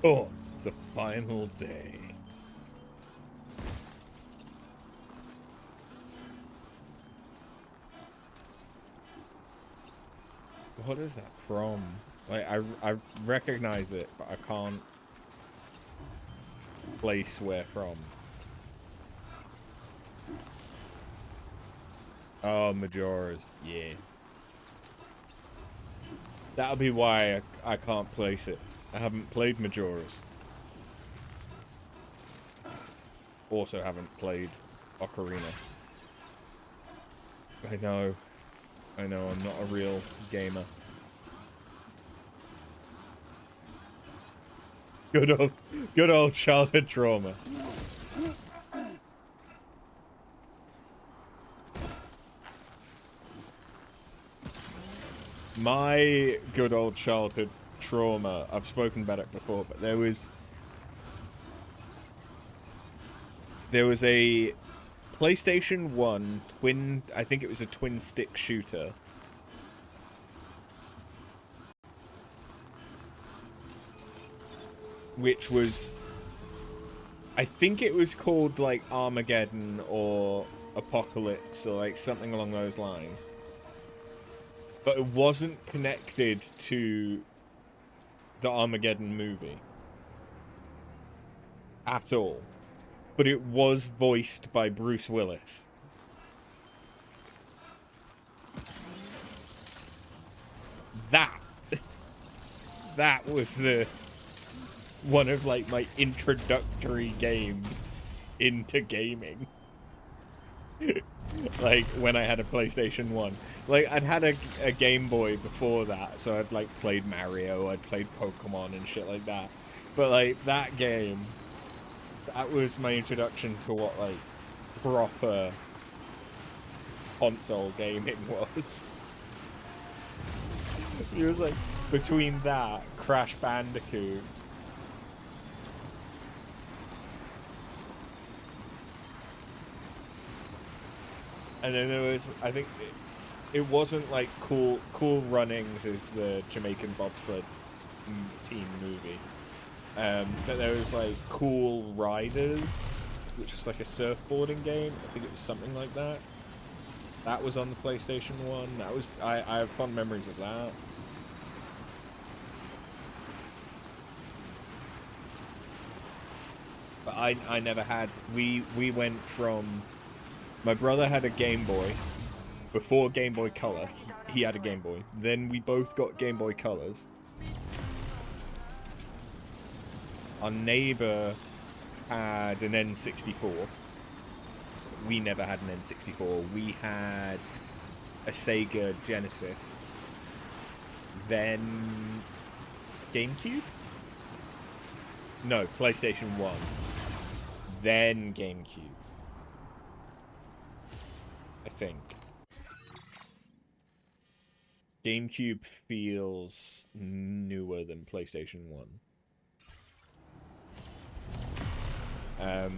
Oh, the final day. What is that from? Like, I recognize it, but I can't place where from. Oh, Majora's, yeah. That'll be why I can't place it. I haven't played Majora's. Also haven't played Ocarina. I know, I'm not a real gamer. Good old childhood trauma. My good old childhood trauma, I've spoken about it before, but there was a PlayStation 1 twin, I think it was a twin stick shooter. Which was, I think it was called like Armageddon or Apocalypse or like something along those lines. But it wasn't connected to the Armageddon movie at all. But it was voiced by Bruce Willis. That was the one of like my introductory games into gaming. Like when I had a PlayStation 1. Like I'd had a Game Boy before that, so I'd like played Mario, I'd played Pokemon and shit like that. But like that game, that was my introduction to what like proper console gaming was. It was like between that, Crash Bandicoot, and then there was, I think, it wasn't like Cool Runnings is the Jamaican bobsled team movie. But there was like Cool Riders, which was like a surfboarding game. I think it was something like that. That was on the PlayStation 1. That was, I have fond memories of that. But I never had, we went from, my brother had a Game Boy, before Game Boy Color, he had a Game Boy, then we both got Game Boy Colors. Our neighbor had an N64, we never had an N64, we had a Sega Genesis, then GameCube? No, PlayStation 1. Then GameCube. I think. GameCube feels newer than PlayStation 1. I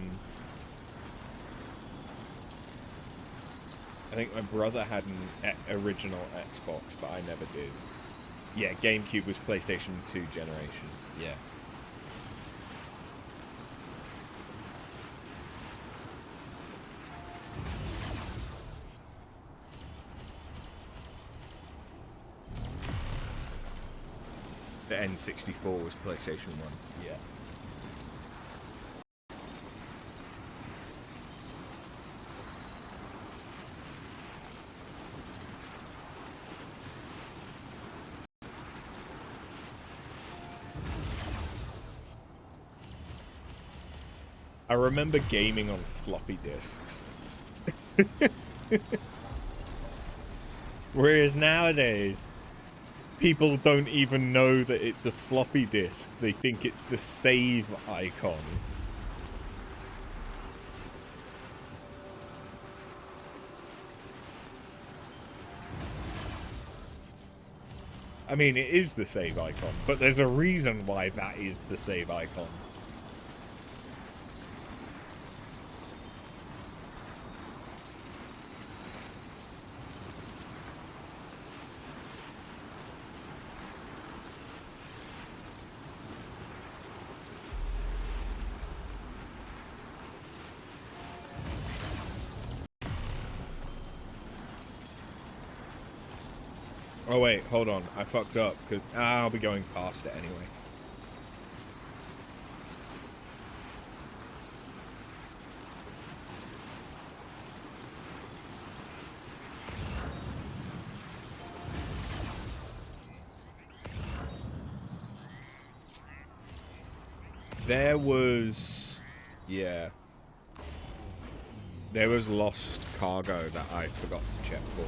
think my brother had an original Xbox, but I never did. Yeah, GameCube was PlayStation 2 generation. Yeah. The N64 was PlayStation 1. Yeah. I remember gaming on floppy disks. Whereas nowadays, People don't even know that it's a floppy disk. They think it's the save icon. I mean, it is the save icon, but there's a reason why that is the save icon. Oh wait, hold on. I fucked up, because I'll be going past it anyway. There was... yeah. There was lost cargo that I forgot to check for.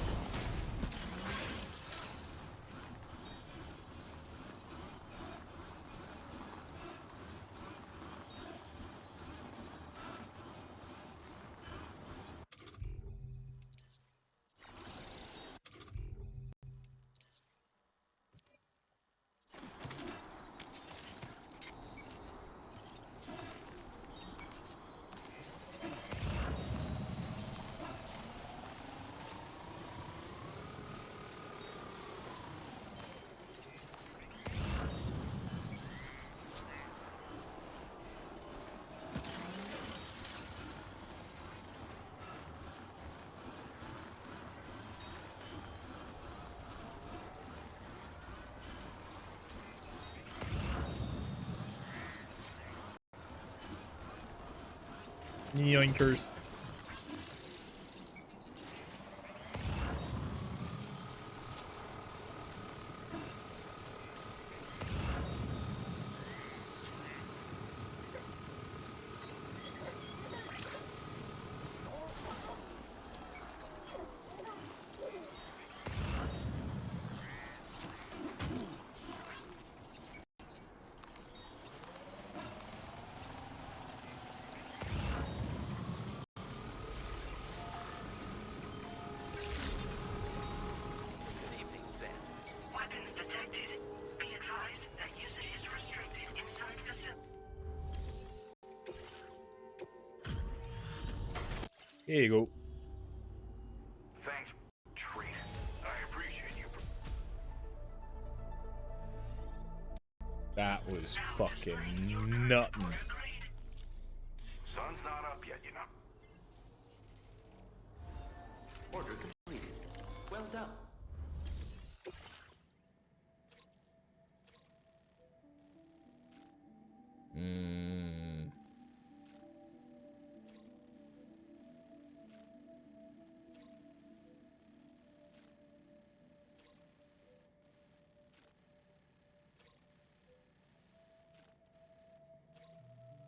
Yoinkers. Weapons detected. Be advised that usage is restricted inside facility. Here you go. Thanks, treat. I appreciate you. That was fucking nuttin'. Sun's not up yet, you know. Order completed. Well done.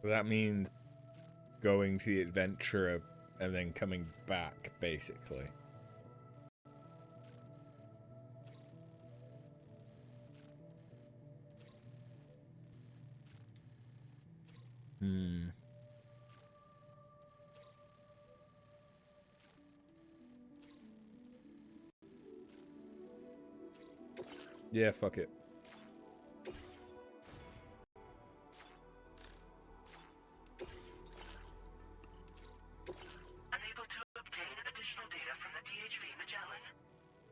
So that means going to the adventure and then coming back, basically. Yeah, fuck it. Unable to obtain additional data from the DHV Magellan.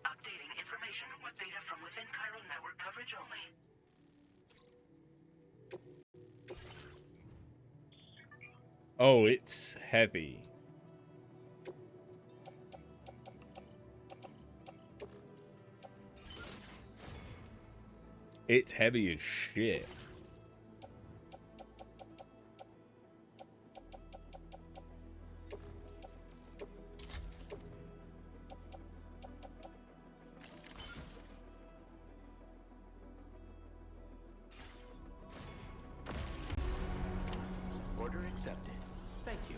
Updating information with data from within chiral network coverage only. Oh, it's heavy. It's heavy as shit. Order accepted. Thank you.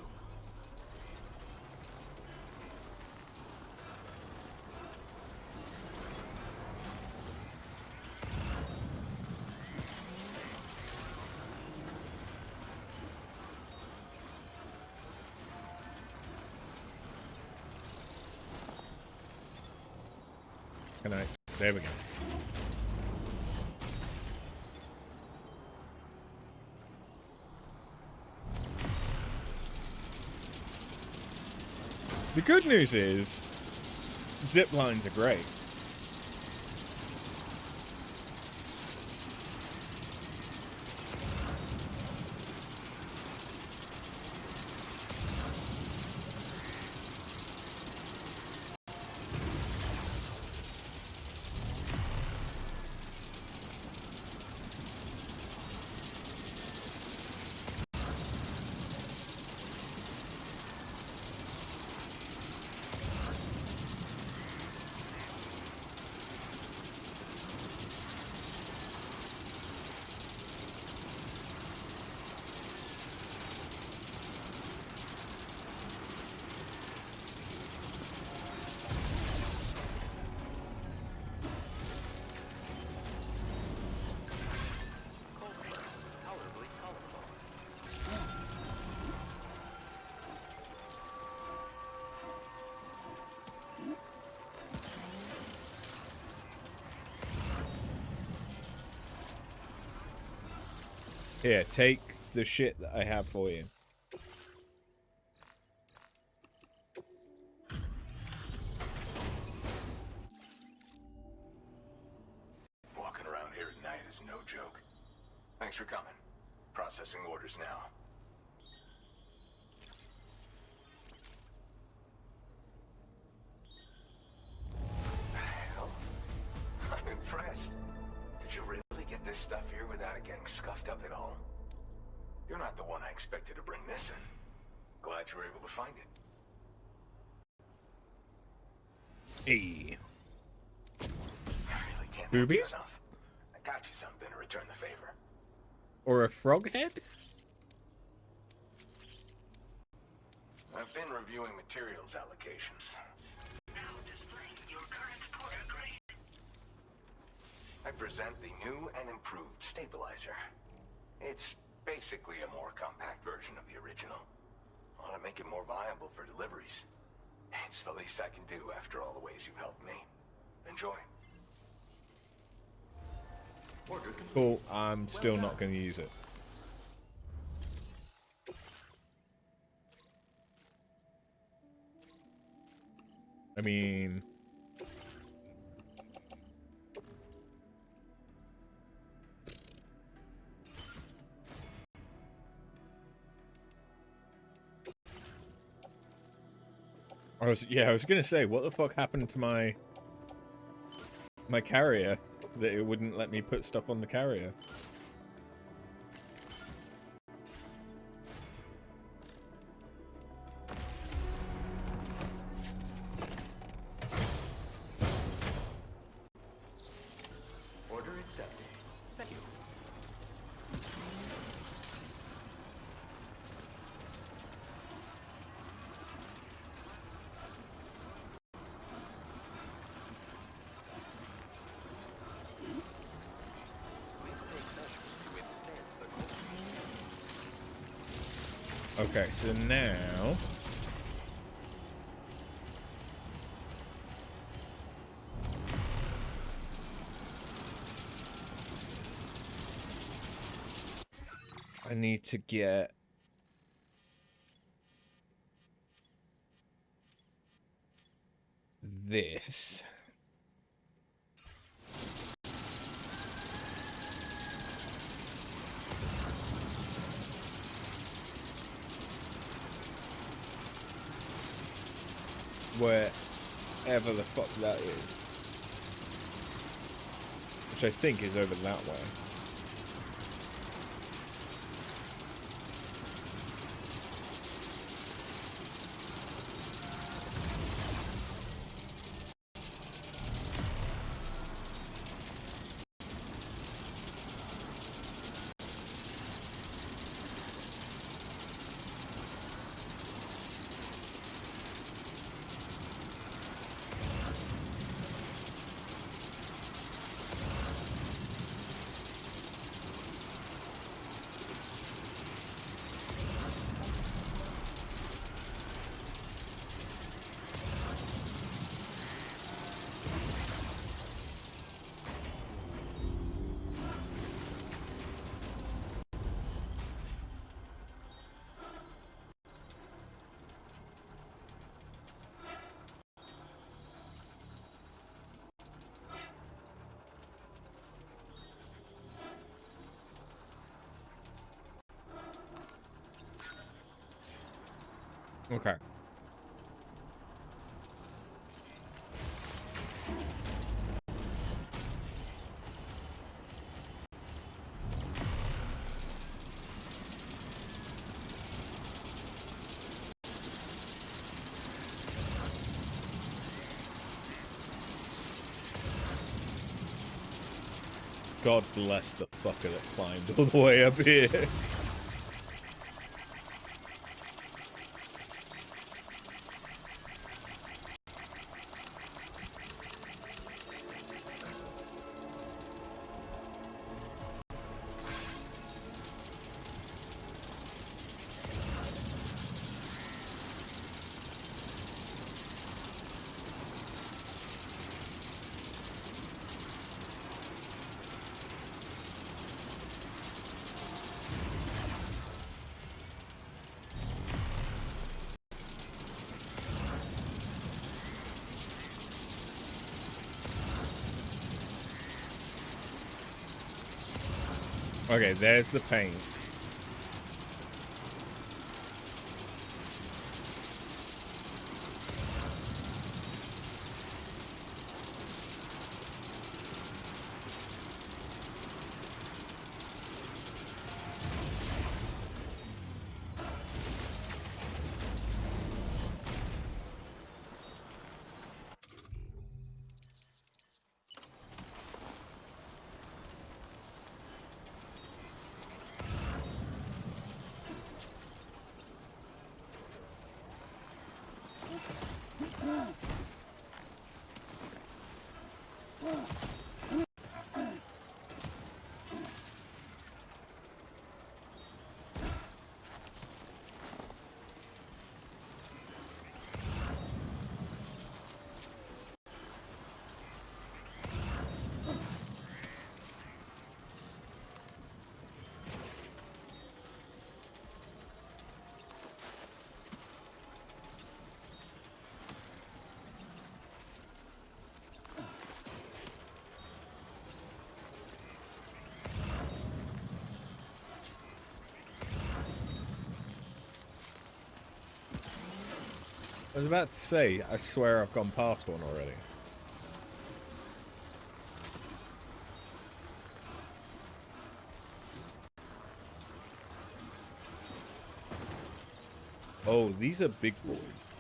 Can I? There we go. The good news is, zip lines are great. Here, take the shit that I have for you. Walking around here at night is no joke. Thanks for coming. Processing orders now. Hell, I'm impressed. Did you really get this stuff here without it getting scuffed up at all? You're not the one I expected to bring this in. Glad you were able to find it. Hey. I really can't Boobies? thank you enough. I got you something to return the favor. Or a frog head? I've been reviewing materials allocations. Now displaying your current Porter grade. I present the new and improved stabilizer. It's basically a more compact version of the original. I want to make it more viable for deliveries. It's the least I can do after all the ways you've helped me. Enjoy. Cool, I'm still not going to use it. I mean... I was gonna say, what the fuck happened to my carrier that it wouldn't let me put stuff on the carrier? Order accepted. Thank you. Okay, so now... I need to get... this. Wherever the fuck that is. Which I think is over that way. Okay. God bless the fucker that climbed all the way up here. Okay, there's the paint. I was about to say, I swear I've gone past one already. Oh, these are big boys.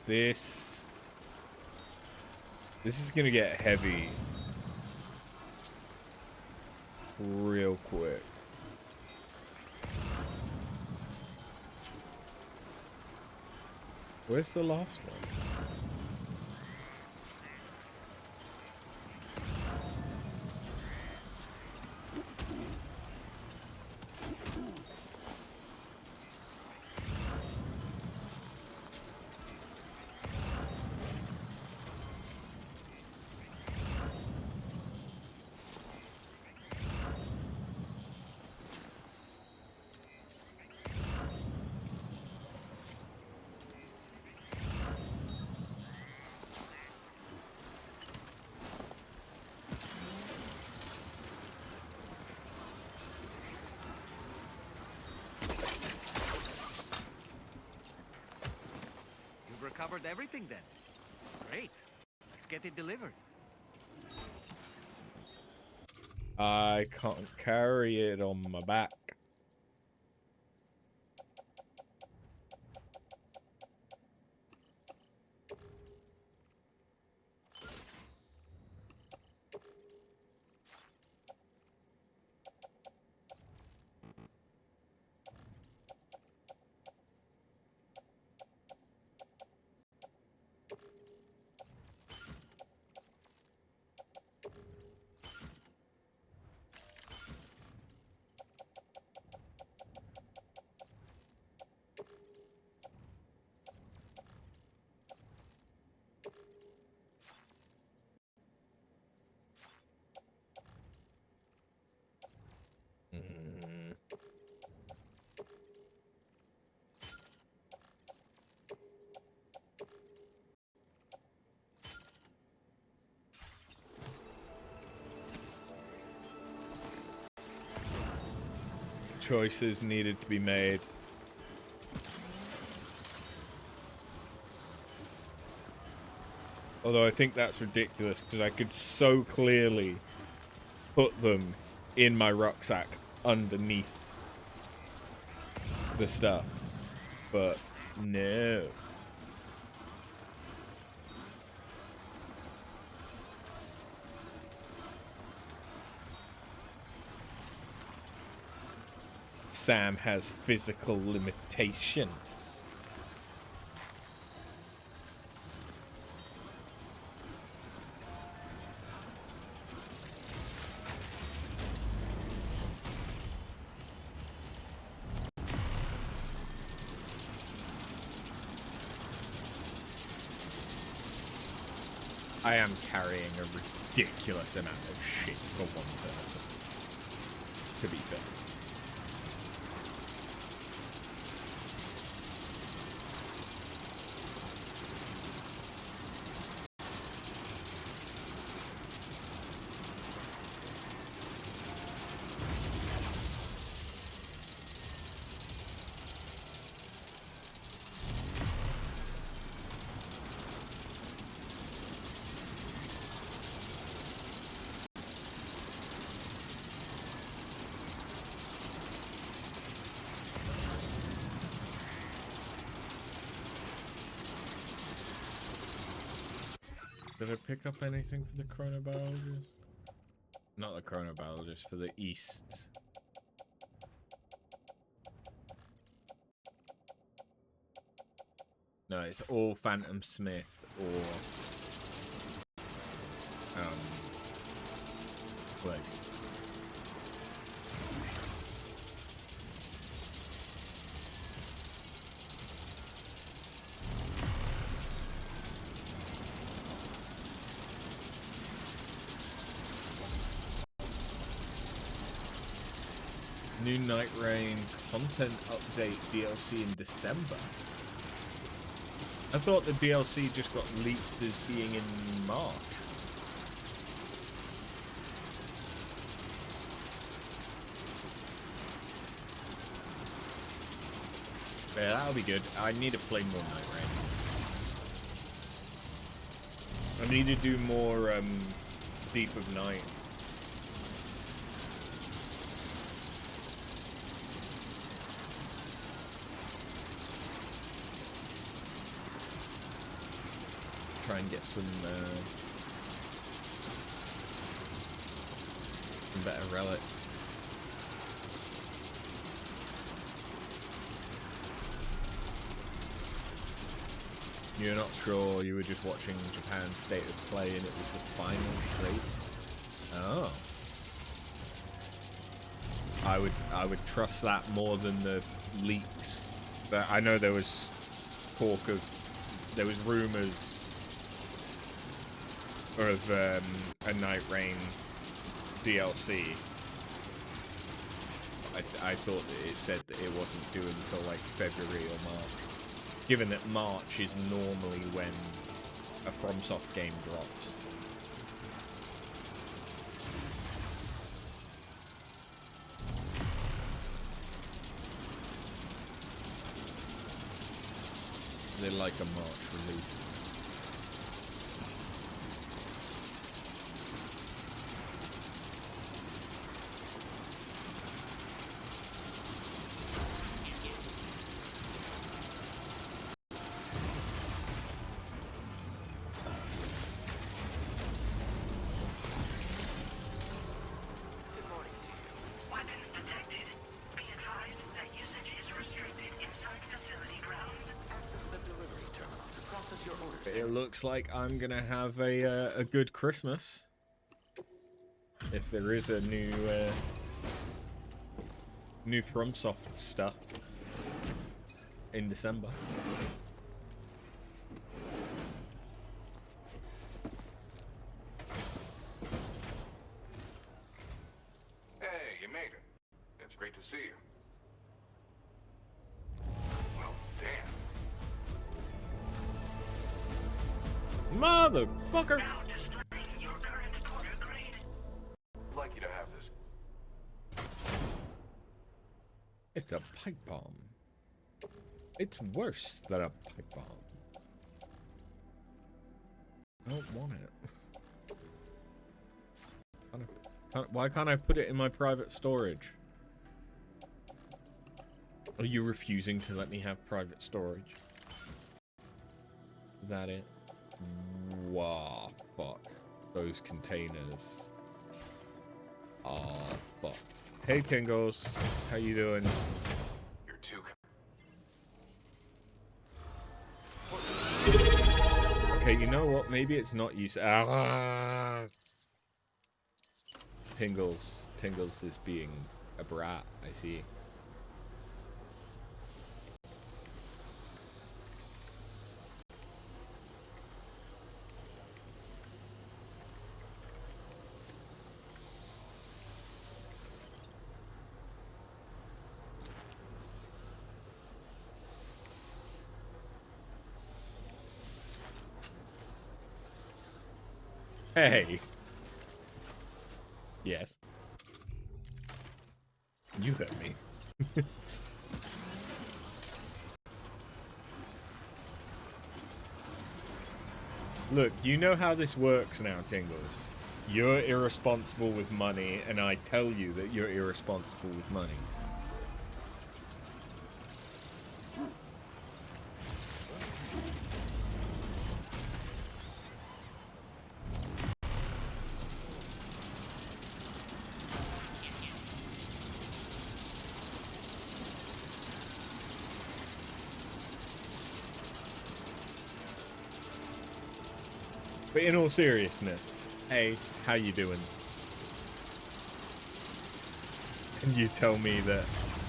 This is gonna get heavy real quick. Where's the last one? Covered everything then. Great. Let's get it delivered. I can't carry it on my back. choices needed to be made. Although I think that's ridiculous because I could so clearly put them in my rucksack underneath the stuff. But no. Sam has physical limitations. I am carrying a ridiculous amount of shit for one person, to be fair. Did I pick up anything for the chronobiologist? Not the chronobiologist, for the East. No, it's all Phantom Smith or place. New Night Rain content update DLC in December. I thought the DLC just got leaked as being in March. Yeah, that'll be good. I need to play more Night Rain. I need to do more Deep of Night. Try and get some better relics. You're not sure, you were just watching Japan's State of Play and it was the final trait? Oh. I would trust that more than the leaks. But I know there was talk of, there was rumours of a Night Rain DLC. I thought that it said that it wasn't due until like February or March. Given that March is normally when a FromSoft game drops. They like a March release. It looks like I'm gonna have a good Christmas, if there is a new FromSoft stuff in December. Hey, you made it. It's great to see you. Well, damn. Motherfucker! I'd like you to have this. It's a pipe bomb. It's worse than a pipe bomb. I don't want it. Why can't I put it in my private storage? Are you refusing to let me have private storage? Is that it? Wow, fuck. Those containers. Ah, fuck. Hey, Tingles. How you doing? You're too... Okay, you know what? Maybe it's not you. Ah! Tingles. Tingles is being a brat, I see. Hey. Yes. You heard me. Look, you know how this works now, Tingles. You're irresponsible with money, and I tell you that you're irresponsible with money. But in all seriousness, hey, how you doing? And you tell me that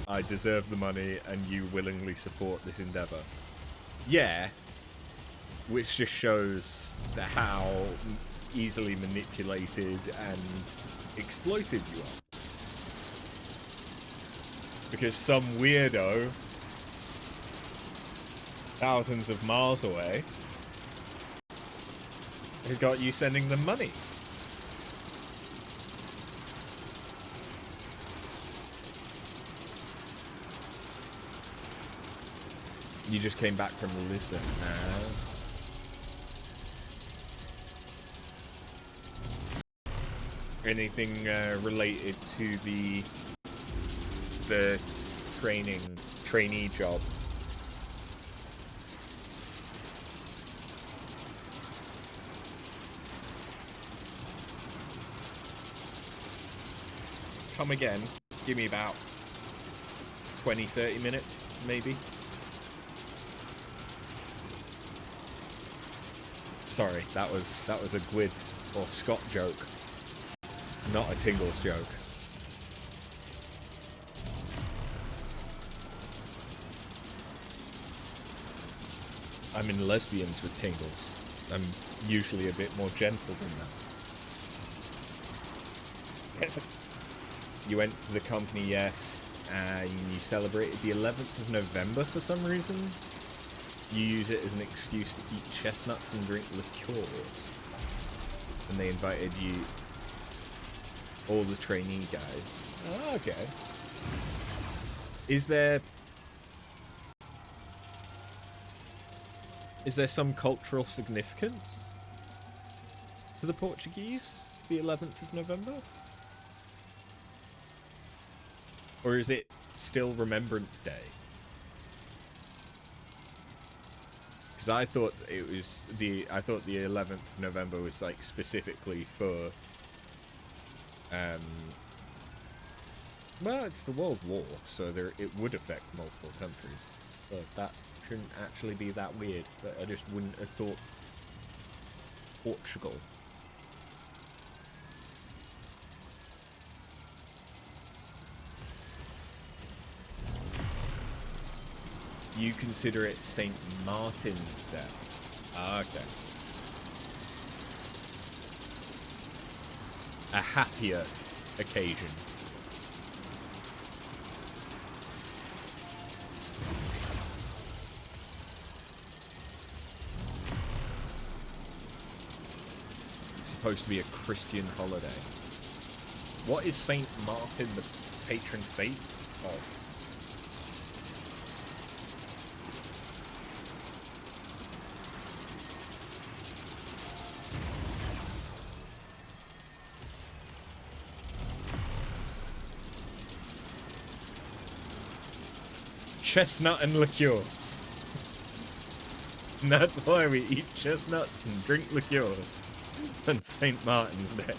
I deserve the money and you willingly support this endeavor. Yeah, which just shows how easily manipulated and exploited you are. Because some weirdo thousands of miles away has got you sending them money. You just came back from Lisbon. Anything related to the trainee job? Come again. Give me about 20-30 minutes, maybe. Sorry, that was a Gwyd or Scott joke, not a Tingles joke. I'm in lesbians with Tingles. I'm usually a bit more gentle than that. You went to the company, yes, and you celebrated the 11th of November for some reason. You use it as an excuse to eat chestnuts and drink liqueurs. And they invited you, all the trainee guys. Oh, okay. Is there some cultural significance to the Portuguese for the 11th of November? Or is it still Remembrance Day? Because I thought the 11th of November was like specifically for well, it's the World War, so it would affect multiple countries. But that shouldn't actually be that weird. But I just wouldn't have thought Portugal. You consider it St. Martin's Day. Ah, okay. A happier occasion. It's supposed to be a Christian holiday. What is St. Martin the patron saint of? chestnut and liqueurs. And that's why we eat chestnuts and drink liqueurs on St. Martin's Day.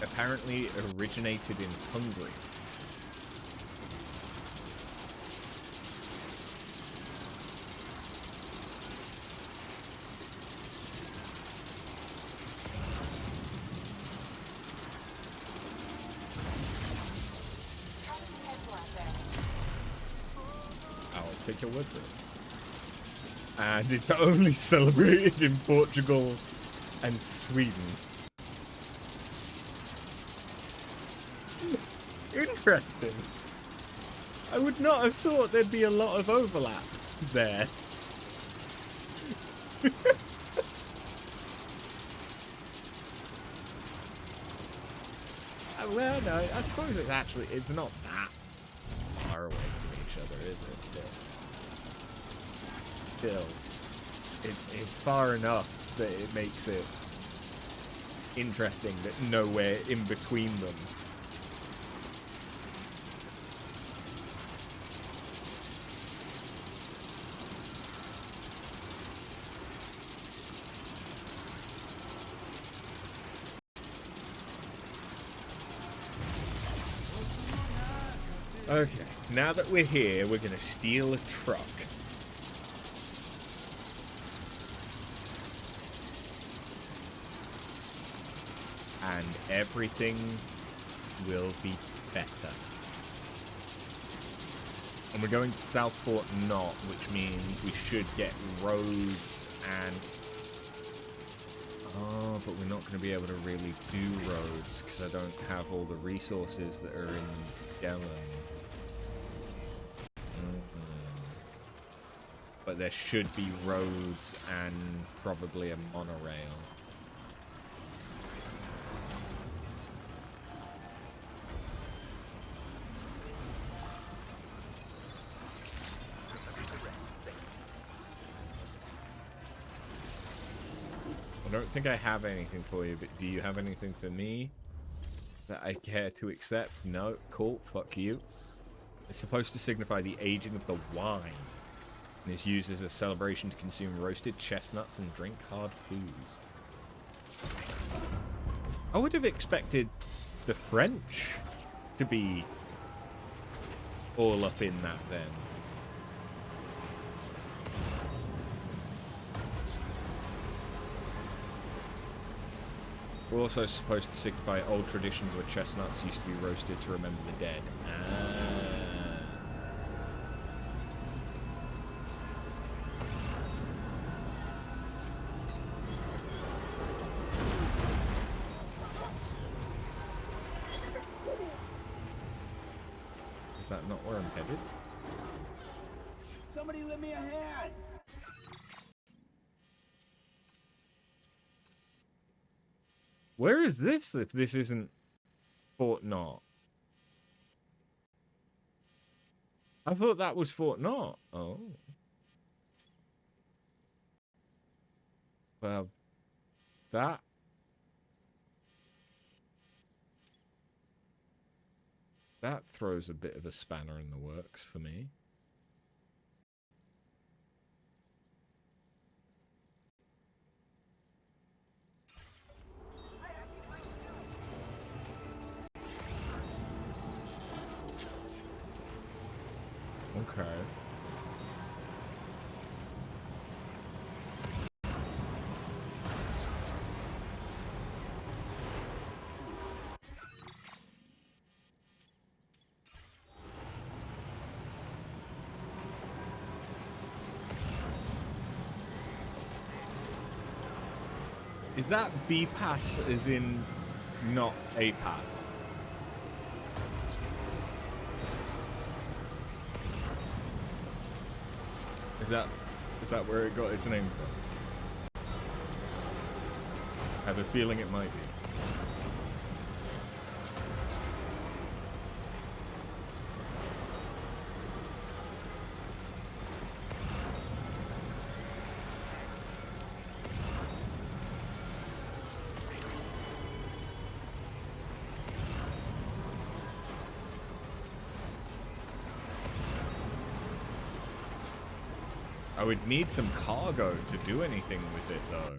Apparently originated in Hungary. I'll take your word for it. And it's only celebrated in Portugal and Sweden. Interesting. I would not have thought there'd be a lot of overlap there. Well, no, I suppose it's not that far away from each other, is it? Still, it's far enough that it makes it interesting that nowhere in between them. Okay, now that we're here, we're gonna steal a truck. And everything will be better. And we're going to Southport Knot, which means we should get roads and... Oh, but we're not going to be able to really do roads because I don't have all the resources that are in Gellon. But there should be roads and probably a monorail. I don't think I have anything for you, but do you have anything for me that I care to accept? No? Cool. Fuck you. It's supposed to signify the aging of the wine. And is used as a celebration to consume roasted chestnuts and drink hard booze. I would have expected the French to be all up in that then. We're also supposed to signify old traditions where chestnuts used to be roasted to remember the dead. Is that not where I'm headed? Somebody lend me a hand! Where is this if this isn't Fort Knot? I thought that was Fort Knot. Oh. Well, that throws a bit of a spanner in the works for me. Okay. Is that the pass as in not a pass? Is that where it got its name from? have a feeling it might be. I would need some cargo to do anything with it, though.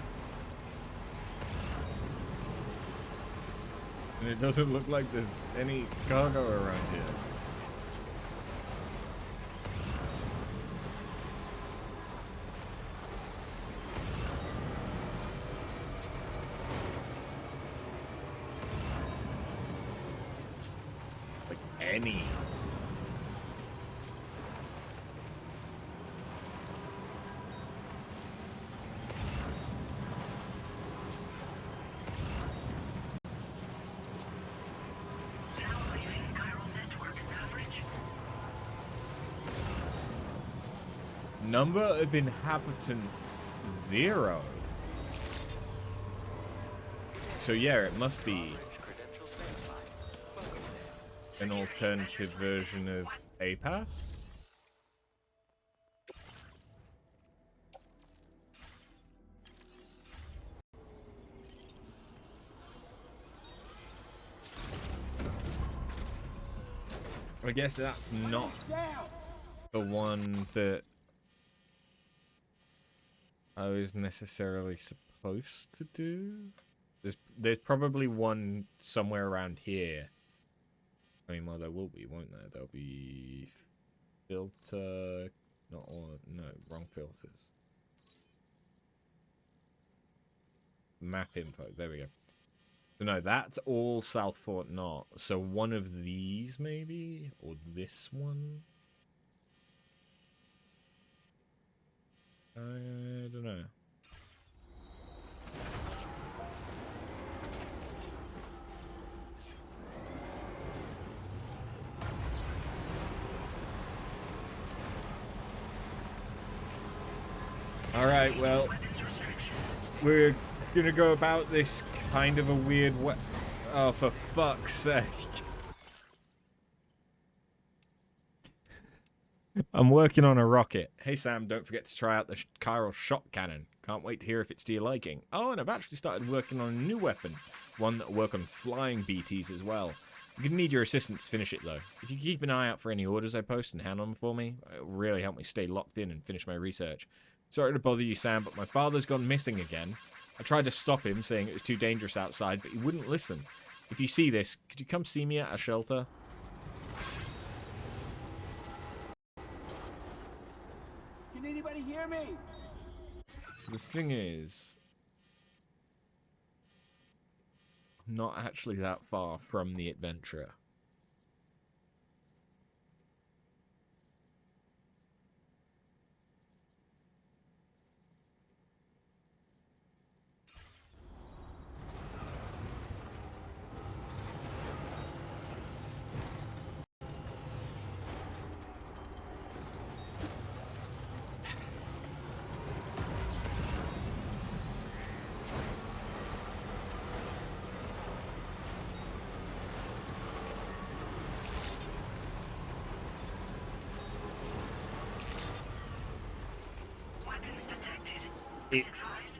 And it doesn't look like there's any cargo around here. Like any. Number of inhabitants 0. So yeah, it must be an alternative version of APAS. I guess that's not the one that I was necessarily supposed to do. There's probably one somewhere around here. I mean, well, there will be, won't there? There'll be filter, not all, no, wrong filters. Map info, there we go. So no, that's all South Fort Knot. So one of these maybe, or this one. I don't know. All right, well, we're gonna go about this kind of a weird way. Oh, for fuck's sake. I'm working on a rocket. Hey Sam, don't forget to try out the chiral shot cannon. Can't wait to hear if it's to your liking. Oh, and I've actually started working on a new weapon. One that'll work on flying BTs as well. I'm gonna need your assistance to finish it though. If you keep an eye out for any orders I post and handle them for me, it'll really help me stay locked in and finish my research. Sorry to bother you, Sam, but my father's gone missing again. I tried to stop him, saying it was too dangerous outside, but he wouldn't listen. If you see this, could you come see me at a shelter? Can anybody hear me? So the thing is, I'm not actually that far from the adventurer.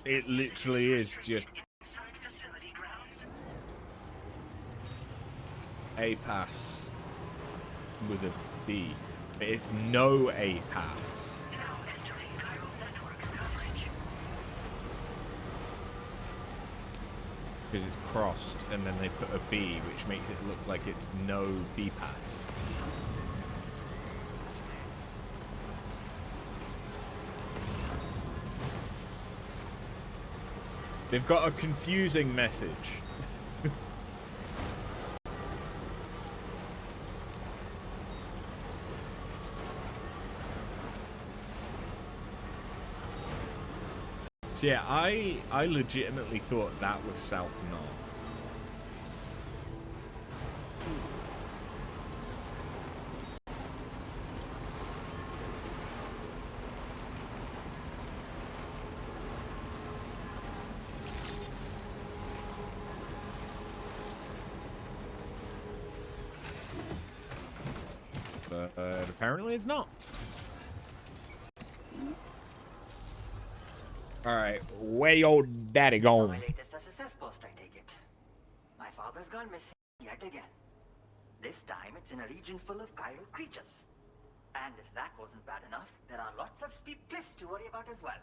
It literally is just a pass with a B. It's no A pass. Because it's crossed and then they put a B, which makes it look like it's no B pass. They've got a confusing message. So yeah, I legitimately thought that was South Knot. Apparently it's not. Alright, where your daddy gone? My latest SSS post, I take it. My father's gone missing yet again. This time it's in a region full of chiral creatures. And if that wasn't bad enough, there are lots of steep cliffs to worry about as well.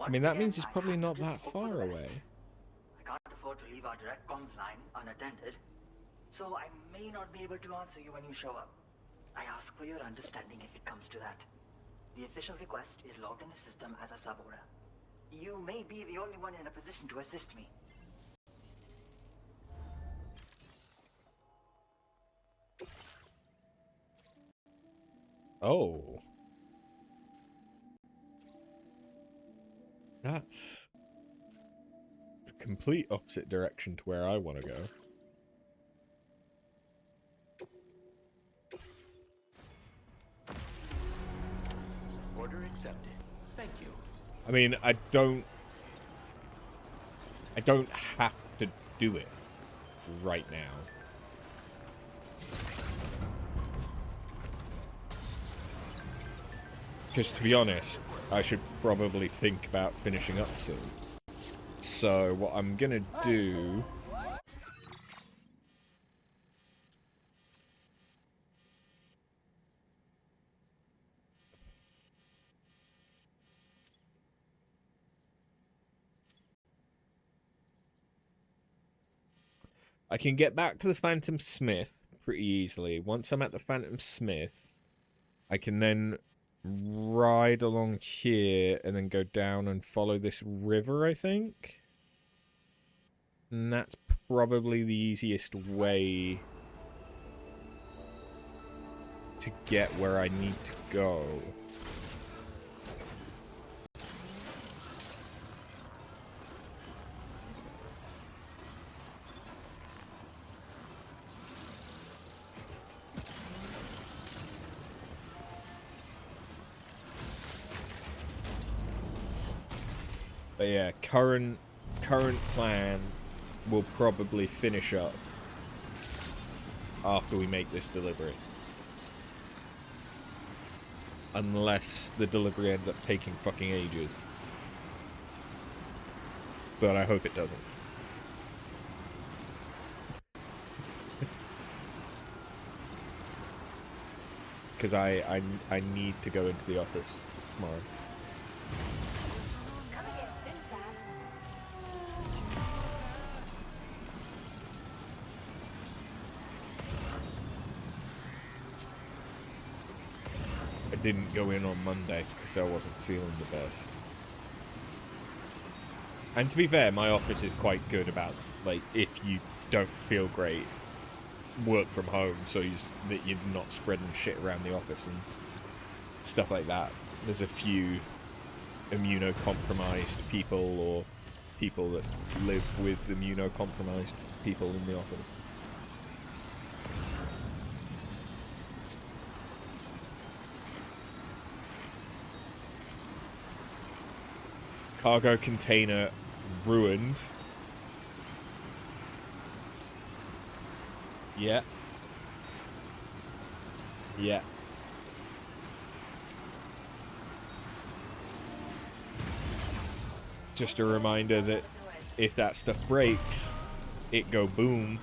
I mean, that means it's probably not that far away. I can't afford to leave our direct comms line unattended, so I may not be able to answer you when you show up. I ask for your understanding if it comes to that. The official request is logged in the system as a sub-order. You may be the only one in a position to assist me. Oh. That's the complete opposite direction to where I want to go. Order accepted. Thank you. I mean, I don't have to do it right now. Because to be honest, I should probably think about finishing up soon. So what I'm gonna do... I can get back to the Phantom Smith pretty easily. Once I'm at the Phantom Smith, I can then ride along here and then go down and follow this river, I think. And that's probably the easiest way to get where I need to go. But yeah, current plan will probably finish up after we make this delivery. Unless the delivery ends up taking fucking ages. But I hope it doesn't. Because I need to go into the office tomorrow. Didn't go in on Monday because I wasn't feeling the best. And to be fair, my office is quite good about, like, if you don't feel great, work from home so that you're not spreading shit around the office and stuff like that. There's a few immunocompromised people or people that live with immunocompromised people in the office. Cargo container ruined. Yeah. Yeah. Just a reminder that if that stuff breaks, it go boom.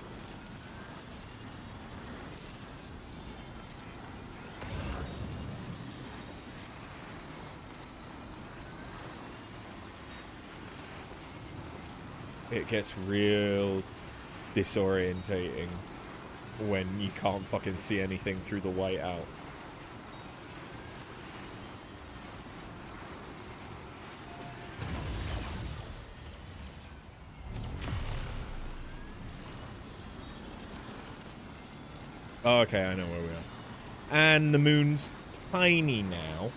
It gets real disorientating when you can't fucking see anything through the whiteout. Okay, I know where we are. And the moon's tiny now.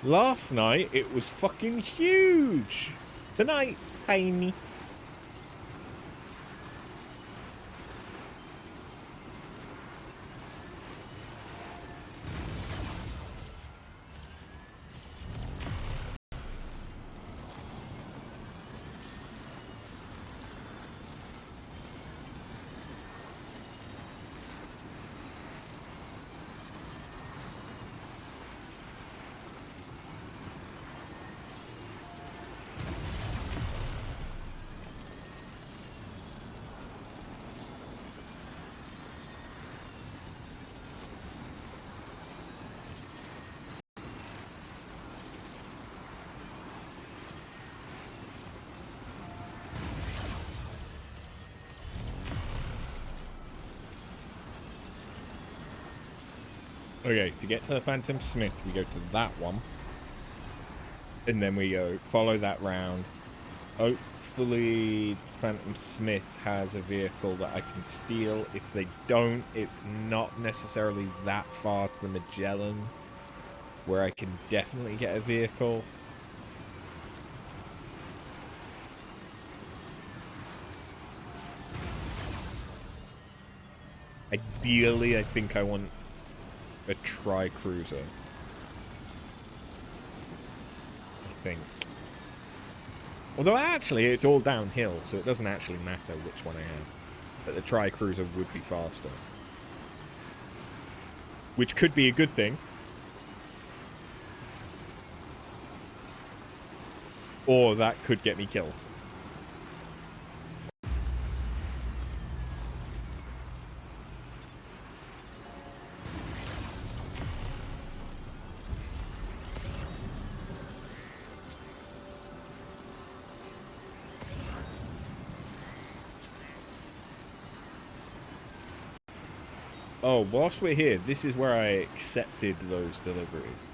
Last night, it was fucking huge. Tonight, tiny. Okay, to get to the Phantom Smith, we go to that one. And then we go follow that round. Hopefully, Phantom Smith has a vehicle that I can steal. If they don't, it's not necessarily that far to the Magellan, where I can definitely get a vehicle. Ideally, I think I want a tri-cruiser. I think. Although actually, it's all downhill, so it doesn't actually matter which one I have. But the tri-cruiser would be faster. Which could be a good thing. Or that could get me killed. Oh, whilst we're here, this is where I accepted those deliveries.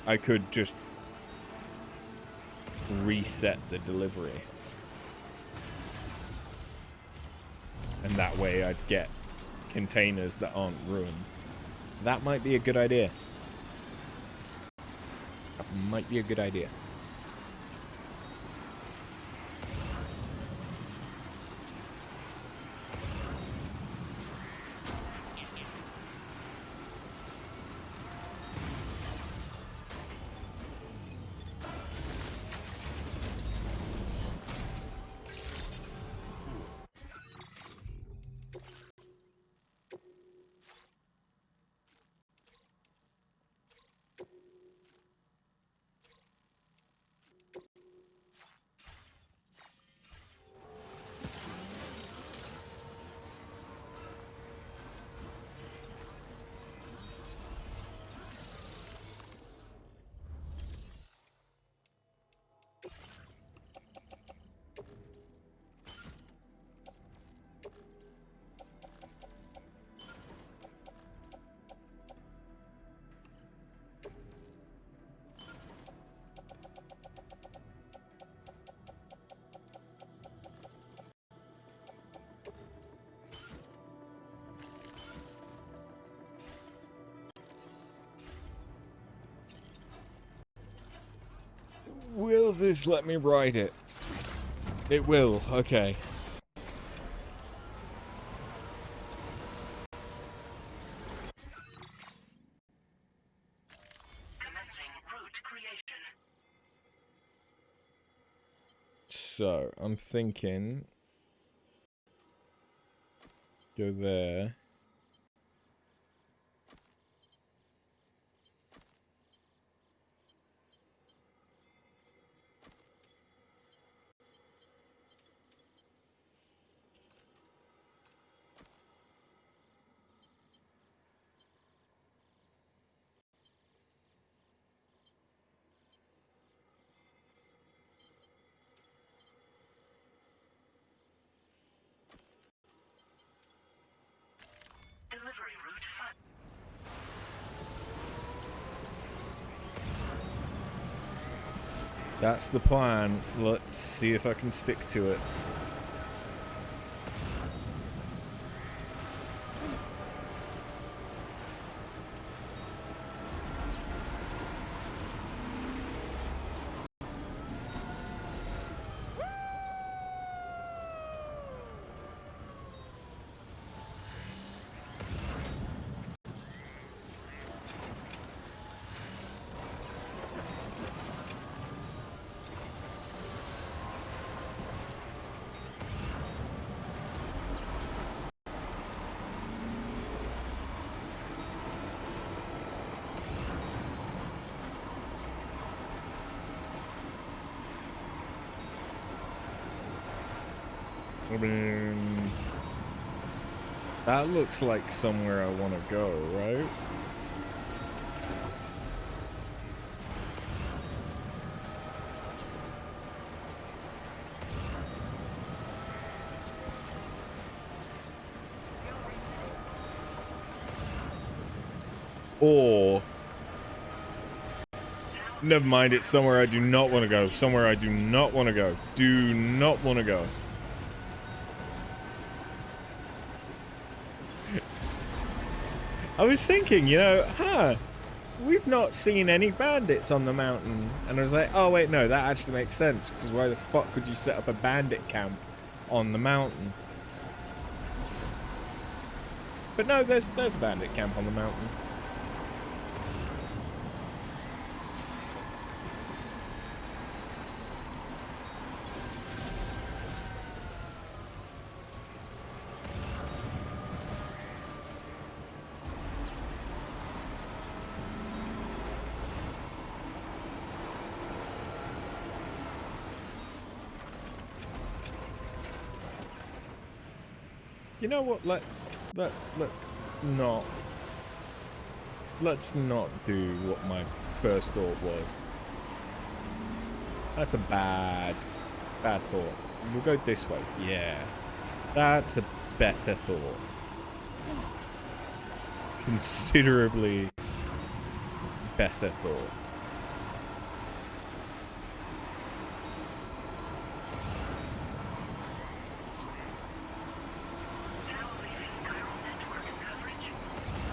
I could just reset the delivery. And that way I'd get containers that aren't ruined. That might be a good idea. That might be a good idea. Will this let me ride it? It will, okay. Commencing route creation. So, I'm thinking... Go there. Delivery route 5. That's the plan. Let's see if I can stick to it. That looks like somewhere I want to go, right? Or... Never mind, it's somewhere I do not want to go. Somewhere I do not want to go. Do not want to go. I was thinking, you know, we've not seen any bandits on the mountain. And I was like, oh wait, no, that actually makes sense. Because why the fuck could you set up a bandit camp on the mountain? But no, there's a bandit camp on the mountain. You know what? Let's not do what my first thought was. That's a bad thought. We'll go this way. Yeah, that's a better thought. Considerably better thought.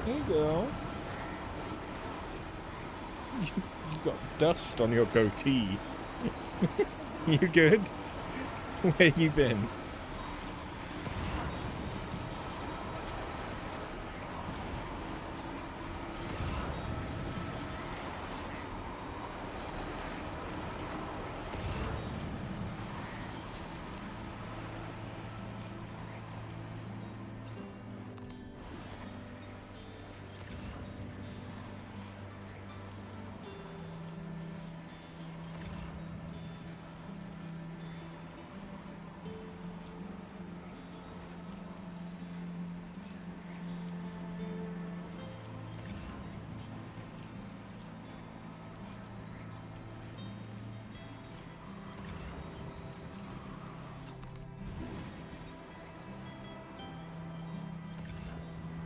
There you go. You got dust on your goatee. You good? Where you been?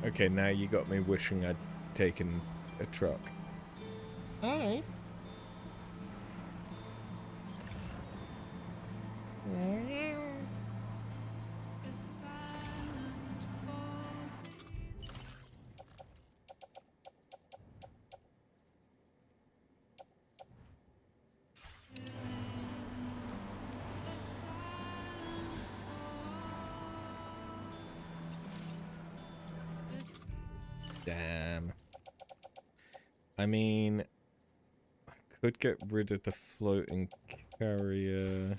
Okay, now you got me wishing I'd taken a truck. Hi. Damn. I mean, I could get rid of the floating carrier.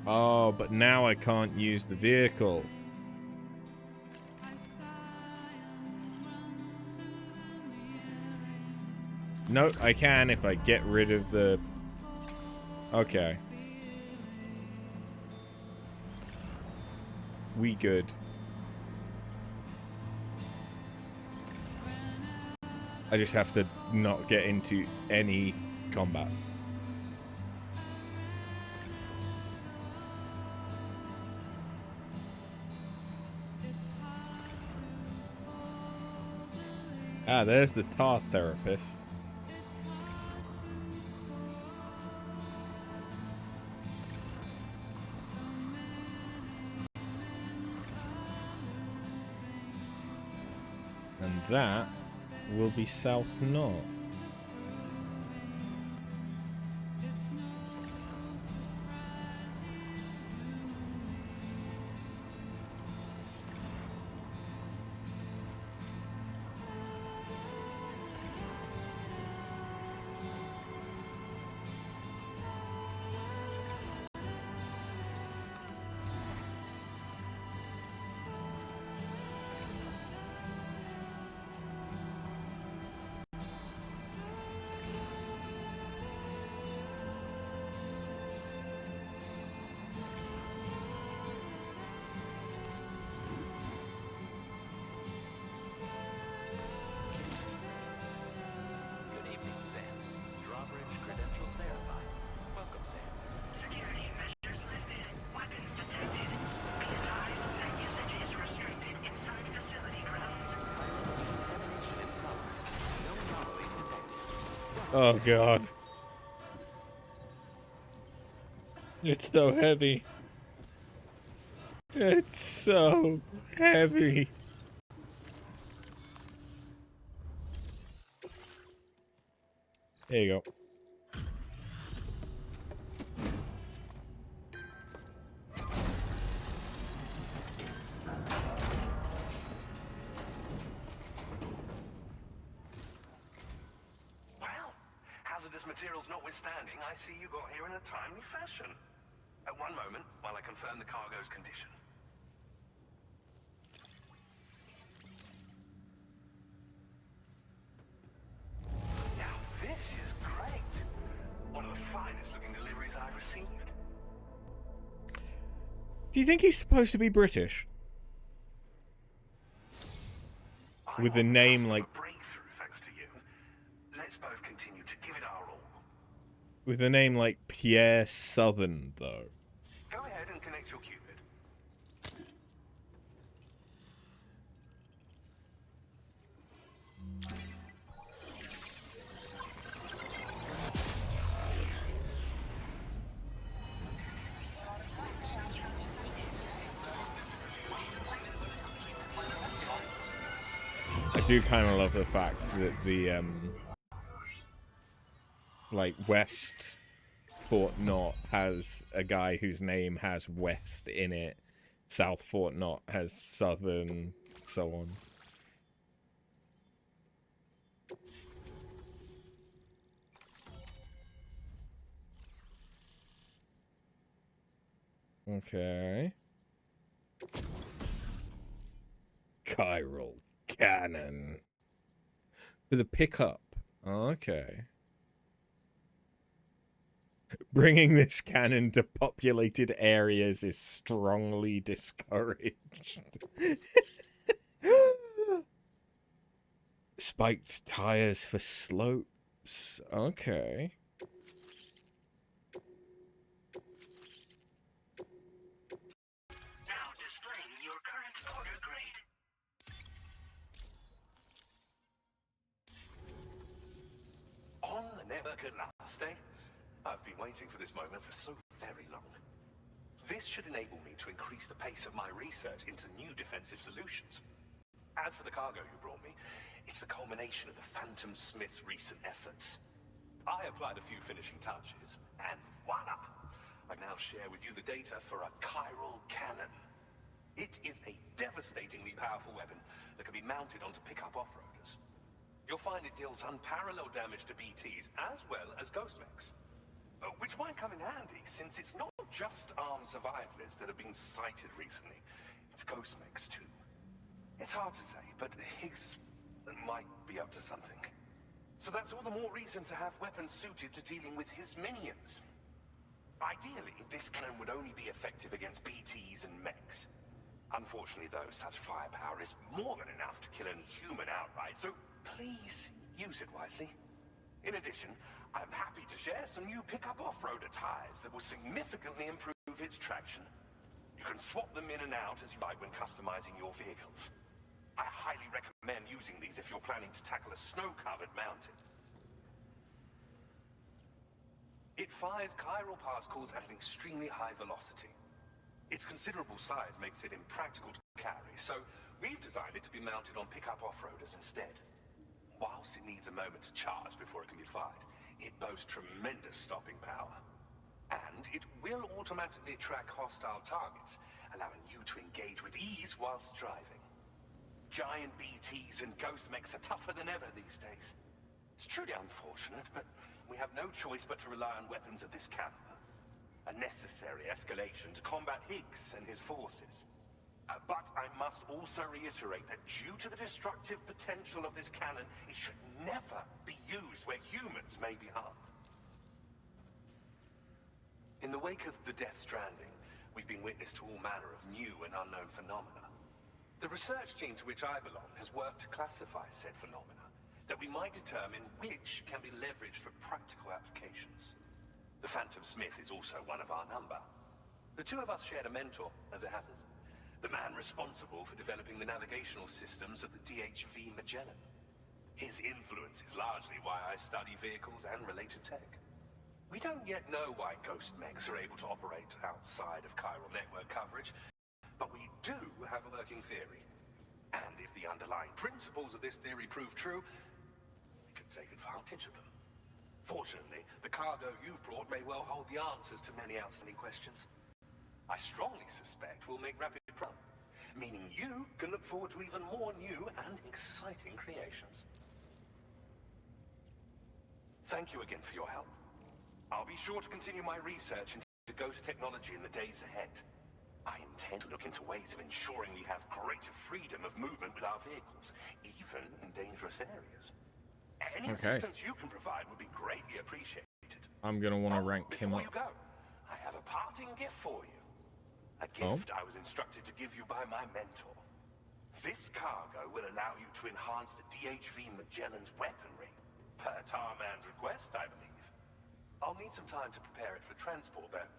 Oh, but now I can't use the vehicle. No, I can if I get rid of the... Okay. We good. I just have to not get into any combat. Ah, there's the tar therapist. And that will be South North. Oh god. It's so heavy. It's so heavy. There you go. Well, hazardous materials notwithstanding, I see you got here in a timely fashion. At one moment, while I confirm the cargo's condition. Now, this is great. One of the finest looking deliveries I've received. Do you think he's supposed to be British? With a name like... Let's both continue to give it our all. With a name like Pierre Southern, though. Go ahead and connect your Cupid. I do kind of love the fact that the, like, West Fort Knott has a guy whose name has West in it. South Fort Knott has Southern, so on. Okay. Chiral cannon. For the pickup. Okay. Bringing this cannon to populated areas is strongly discouraged. Spiked tires for slopes. Okay. Now displaying your current order grade. On the network at last, eh? I've been waiting for this moment for so very long. This should enable me to increase the pace of my research into new defensive solutions. As for the cargo you brought me, it's the culmination of the Phantom Smith's recent efforts. I applied a few finishing touches, and voila! I now share with you the data for a chiral cannon. It is a devastatingly powerful weapon that can be mounted onto pickup off-roaders. You'll find it deals unparalleled damage to BTs as well as ghost mechs. Which might come in handy, since it's not just armed survivalists that have been sighted recently. It's ghost mechs too. It's hard to say, but Higgs might be up to something. So that's all the more reason to have weapons suited to dealing with his minions. Ideally, this cannon would only be effective against BTs and mechs. Unfortunately, though, such firepower is more than enough to kill any human outright, so please use it wisely. In addition, I'm happy to share some new pickup off-roader tires that will significantly improve its traction. You can swap them in and out as you like when customizing your vehicles. I highly recommend using these if you're planning to tackle a snow-covered mountain. It fires chiral particles at an extremely high velocity. Its considerable size makes it impractical to carry, so we've designed it to be mounted on pickup off-roaders instead. Whilst it needs a moment to charge before it can be fired, it boasts tremendous stopping power. And it will automatically track hostile targets, allowing you to engage with ease whilst driving. Giant BTs and ghost mechs are tougher than ever these days. It's truly unfortunate, but we have no choice but to rely on weapons of this caliber. A necessary escalation to combat Higgs and his forces. But I must also reiterate that due to the destructive potential of this cannon, it should never be used where humans may be harmed. In the wake of the Death Stranding, we've been witness to all manner of new and unknown phenomena. The research team to which I belong has worked to classify said phenomena, that we might determine which can be leveraged for practical applications. The Phantom Smith is also one of our number. The two of us shared a mentor, as it happens. The man responsible for developing the navigational systems of the DHV Magellan. His influence is largely why I study vehicles and related tech. We don't yet know why ghost mechs are able to operate outside of chiral network coverage, but we do have a working theory. And if the underlying principles of this theory prove true, we could take advantage of them. Fortunately, the cargo you've brought may well hold the answers to many outstanding questions. I strongly suspect we'll make rapid progress, meaning you can look forward to even more new and exciting creations. Thank you again for your help. I'll be sure to continue my research into ghost technology in the days ahead. I intend to look into ways of ensuring we have greater freedom of movement with our vehicles, even in dangerous areas. Any assistance you can provide would be greatly appreciated. I'm gonna want to rank him up. Before you go, I have a parting gift for you. A gift I was instructed to give you by my mentor. This cargo will allow you to enhance the DHV Magellan's weaponry, per Tarman's request, I believe. I'll need some time to prepare it for transport, though.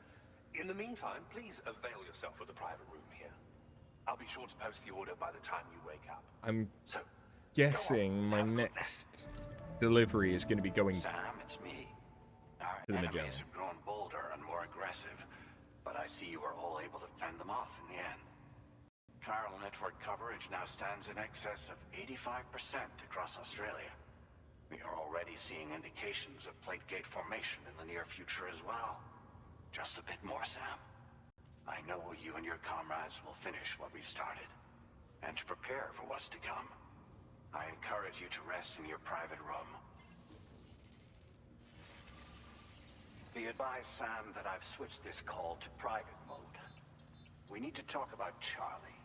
In the meantime, please avail yourself of the private room here. I'll be sure to post the order by the time you wake up. I'm guessing my next delivery is going to be going Sam, it's me. Our to the enemies Magellan. have grown bolder and more aggressive, but I see you were all able to fend them off in the end. Chiral network coverage now stands in excess of 85% across Australia. We are already seeing indications of plate gate formation in the near future as well. Just a bit more, Sam. I know you and your comrades will finish what we've started, and to prepare for what's to come. I encourage you to rest in your private room. Be advised, Sam, that I've switched this call to private mode. We need to talk about Charlie.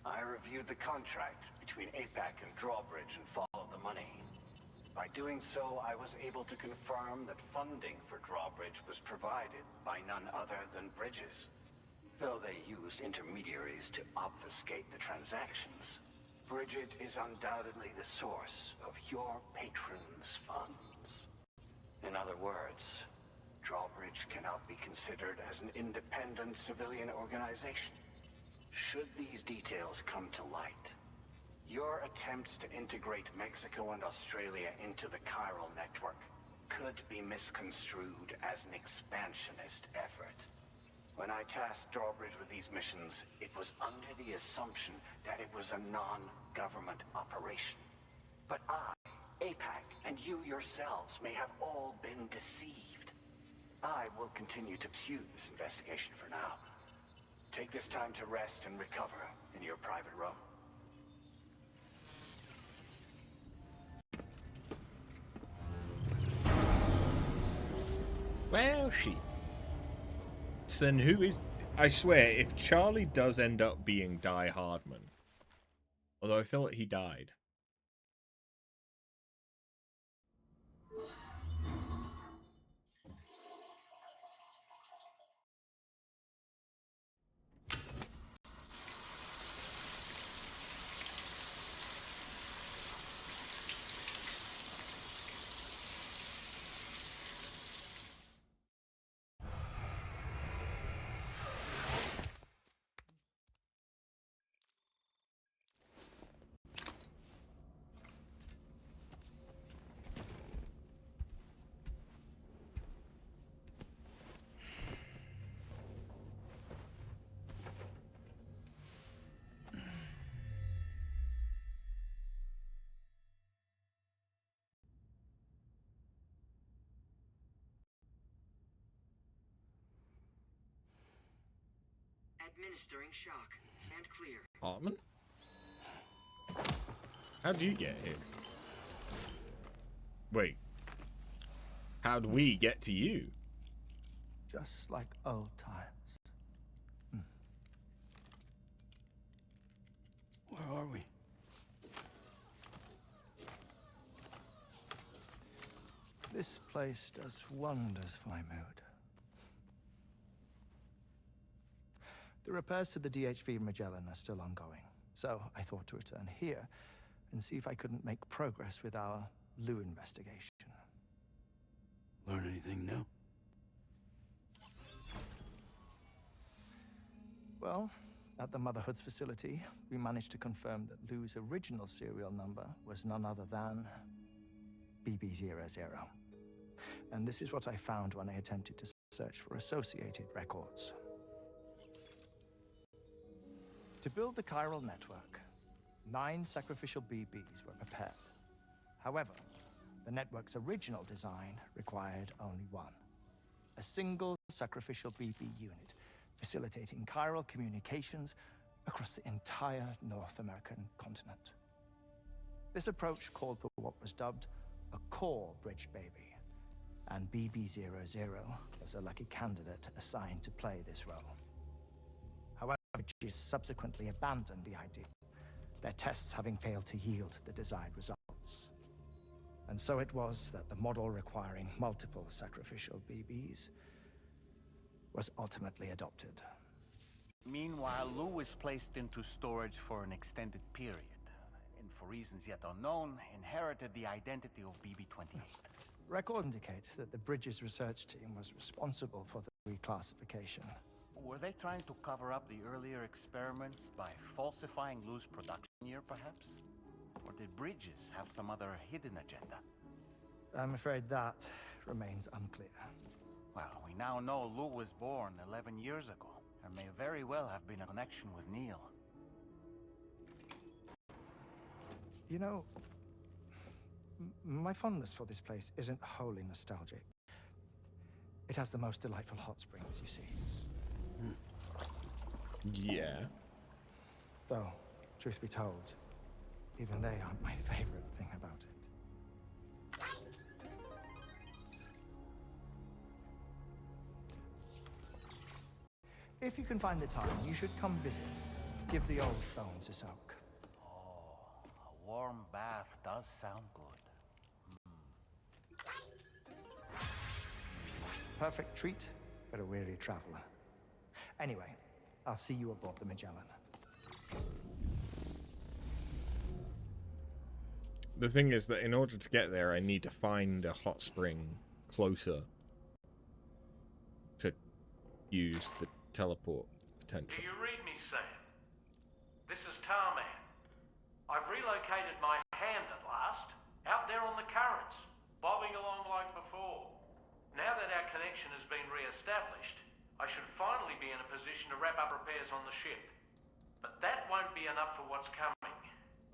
I reviewed the contract between APAC and Drawbridge and followed the money. By doing so, I was able to confirm that funding for Drawbridge was provided by none other than Bridges. Though they used intermediaries to obfuscate the transactions, Bridget is undoubtedly the source of your patron's funds. In other words, Drawbridge cannot be considered as an independent civilian organization. Should these details come to light, your attempts to integrate Mexico and Australia into the chiral network could be misconstrued as an expansionist effort. When I tasked Drawbridge with these missions, it was under the assumption that it was a non-government operation. But I, APAC, and you yourselves may have all been deceived. I will continue to pursue this investigation for now. Take this time to rest and recover in your private room. Well, she. So then who is... I swear, if Charlie does end up being Die Hardman, although I thought he died. Administering shock. Stand clear. Hartman? How'd you get here? Wait. How'd we get to you? Just like old times. Where are we? This place does wonders for my mood. The repairs to the DHV Magellan are still ongoing, so I thought to return here and see if I couldn't make progress with our Lou investigation. Learn anything new? Well, At the Motherhood's facility, we managed to confirm that Lou's original serial number was none other than BB00. And this is what I found when I attempted to search for associated records. To build the chiral network, 9 sacrificial BBs were prepared. However, the network's original design required only one. A single sacrificial BB unit, facilitating chiral communications across the entire North American continent. This approach called for what was dubbed a core bridge baby, and BB00 was a lucky candidate assigned to play this role. However, bridges subsequently abandoned the idea, their tests having failed to yield the desired results. And so it was that the model requiring multiple sacrificial BBs was ultimately adopted. Meanwhile, Lou was placed into storage for an extended period, and for reasons yet unknown, inherited the identity of BB-28. Records indicate that the Bridges research team was responsible for the reclassification. Were they trying to cover up the earlier experiments by falsifying Lou's production year, perhaps? Or did Bridges have some other hidden agenda? I'm afraid that remains unclear. Well, we now know Lou was born 11 years ago. There may very well have been a connection with Neil. You know, my fondness for this place isn't wholly nostalgic. It has the most delightful hot springs, you see. Yeah. Though, truth be told, even they aren't my favorite thing about it. If you can find the time, you should come visit. Give the old bones a soak. Oh, a warm bath does sound good. Perfect treat for a weary traveler. Anyway, I'll see you aboard the Magellan. The thing is that in order to get there, I need to find a hot spring closer to use the teleport potential. Do you read me, Sam? This is Tommie. I've relocated my hand at last, out there on the currents, bobbing along like before. Now that our connection has been re-established, I should finally be in a position to wrap up repairs on the ship. But that won't be enough for what's coming.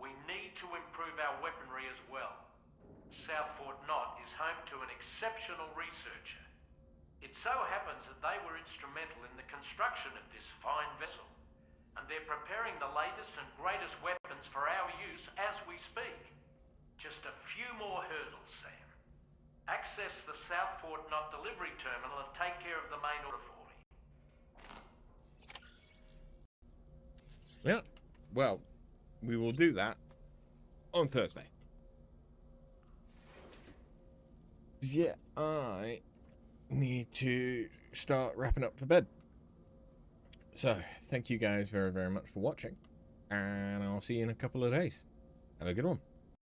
We need to improve our weaponry as well. South Fort Knot is home to an exceptional researcher. It so happens that they were instrumental in the construction of this fine vessel, and they're preparing the latest and greatest weapons for our use as we speak. Just a few more hurdles, Sam. Access the South Fort Knot delivery terminal and take care of the main order for me. Yeah, well, we will do that on Thursday. Yeah, I need to start wrapping up for bed. So, thank you guys very, very much for watching, and I'll see you in a couple of days. Have a good one.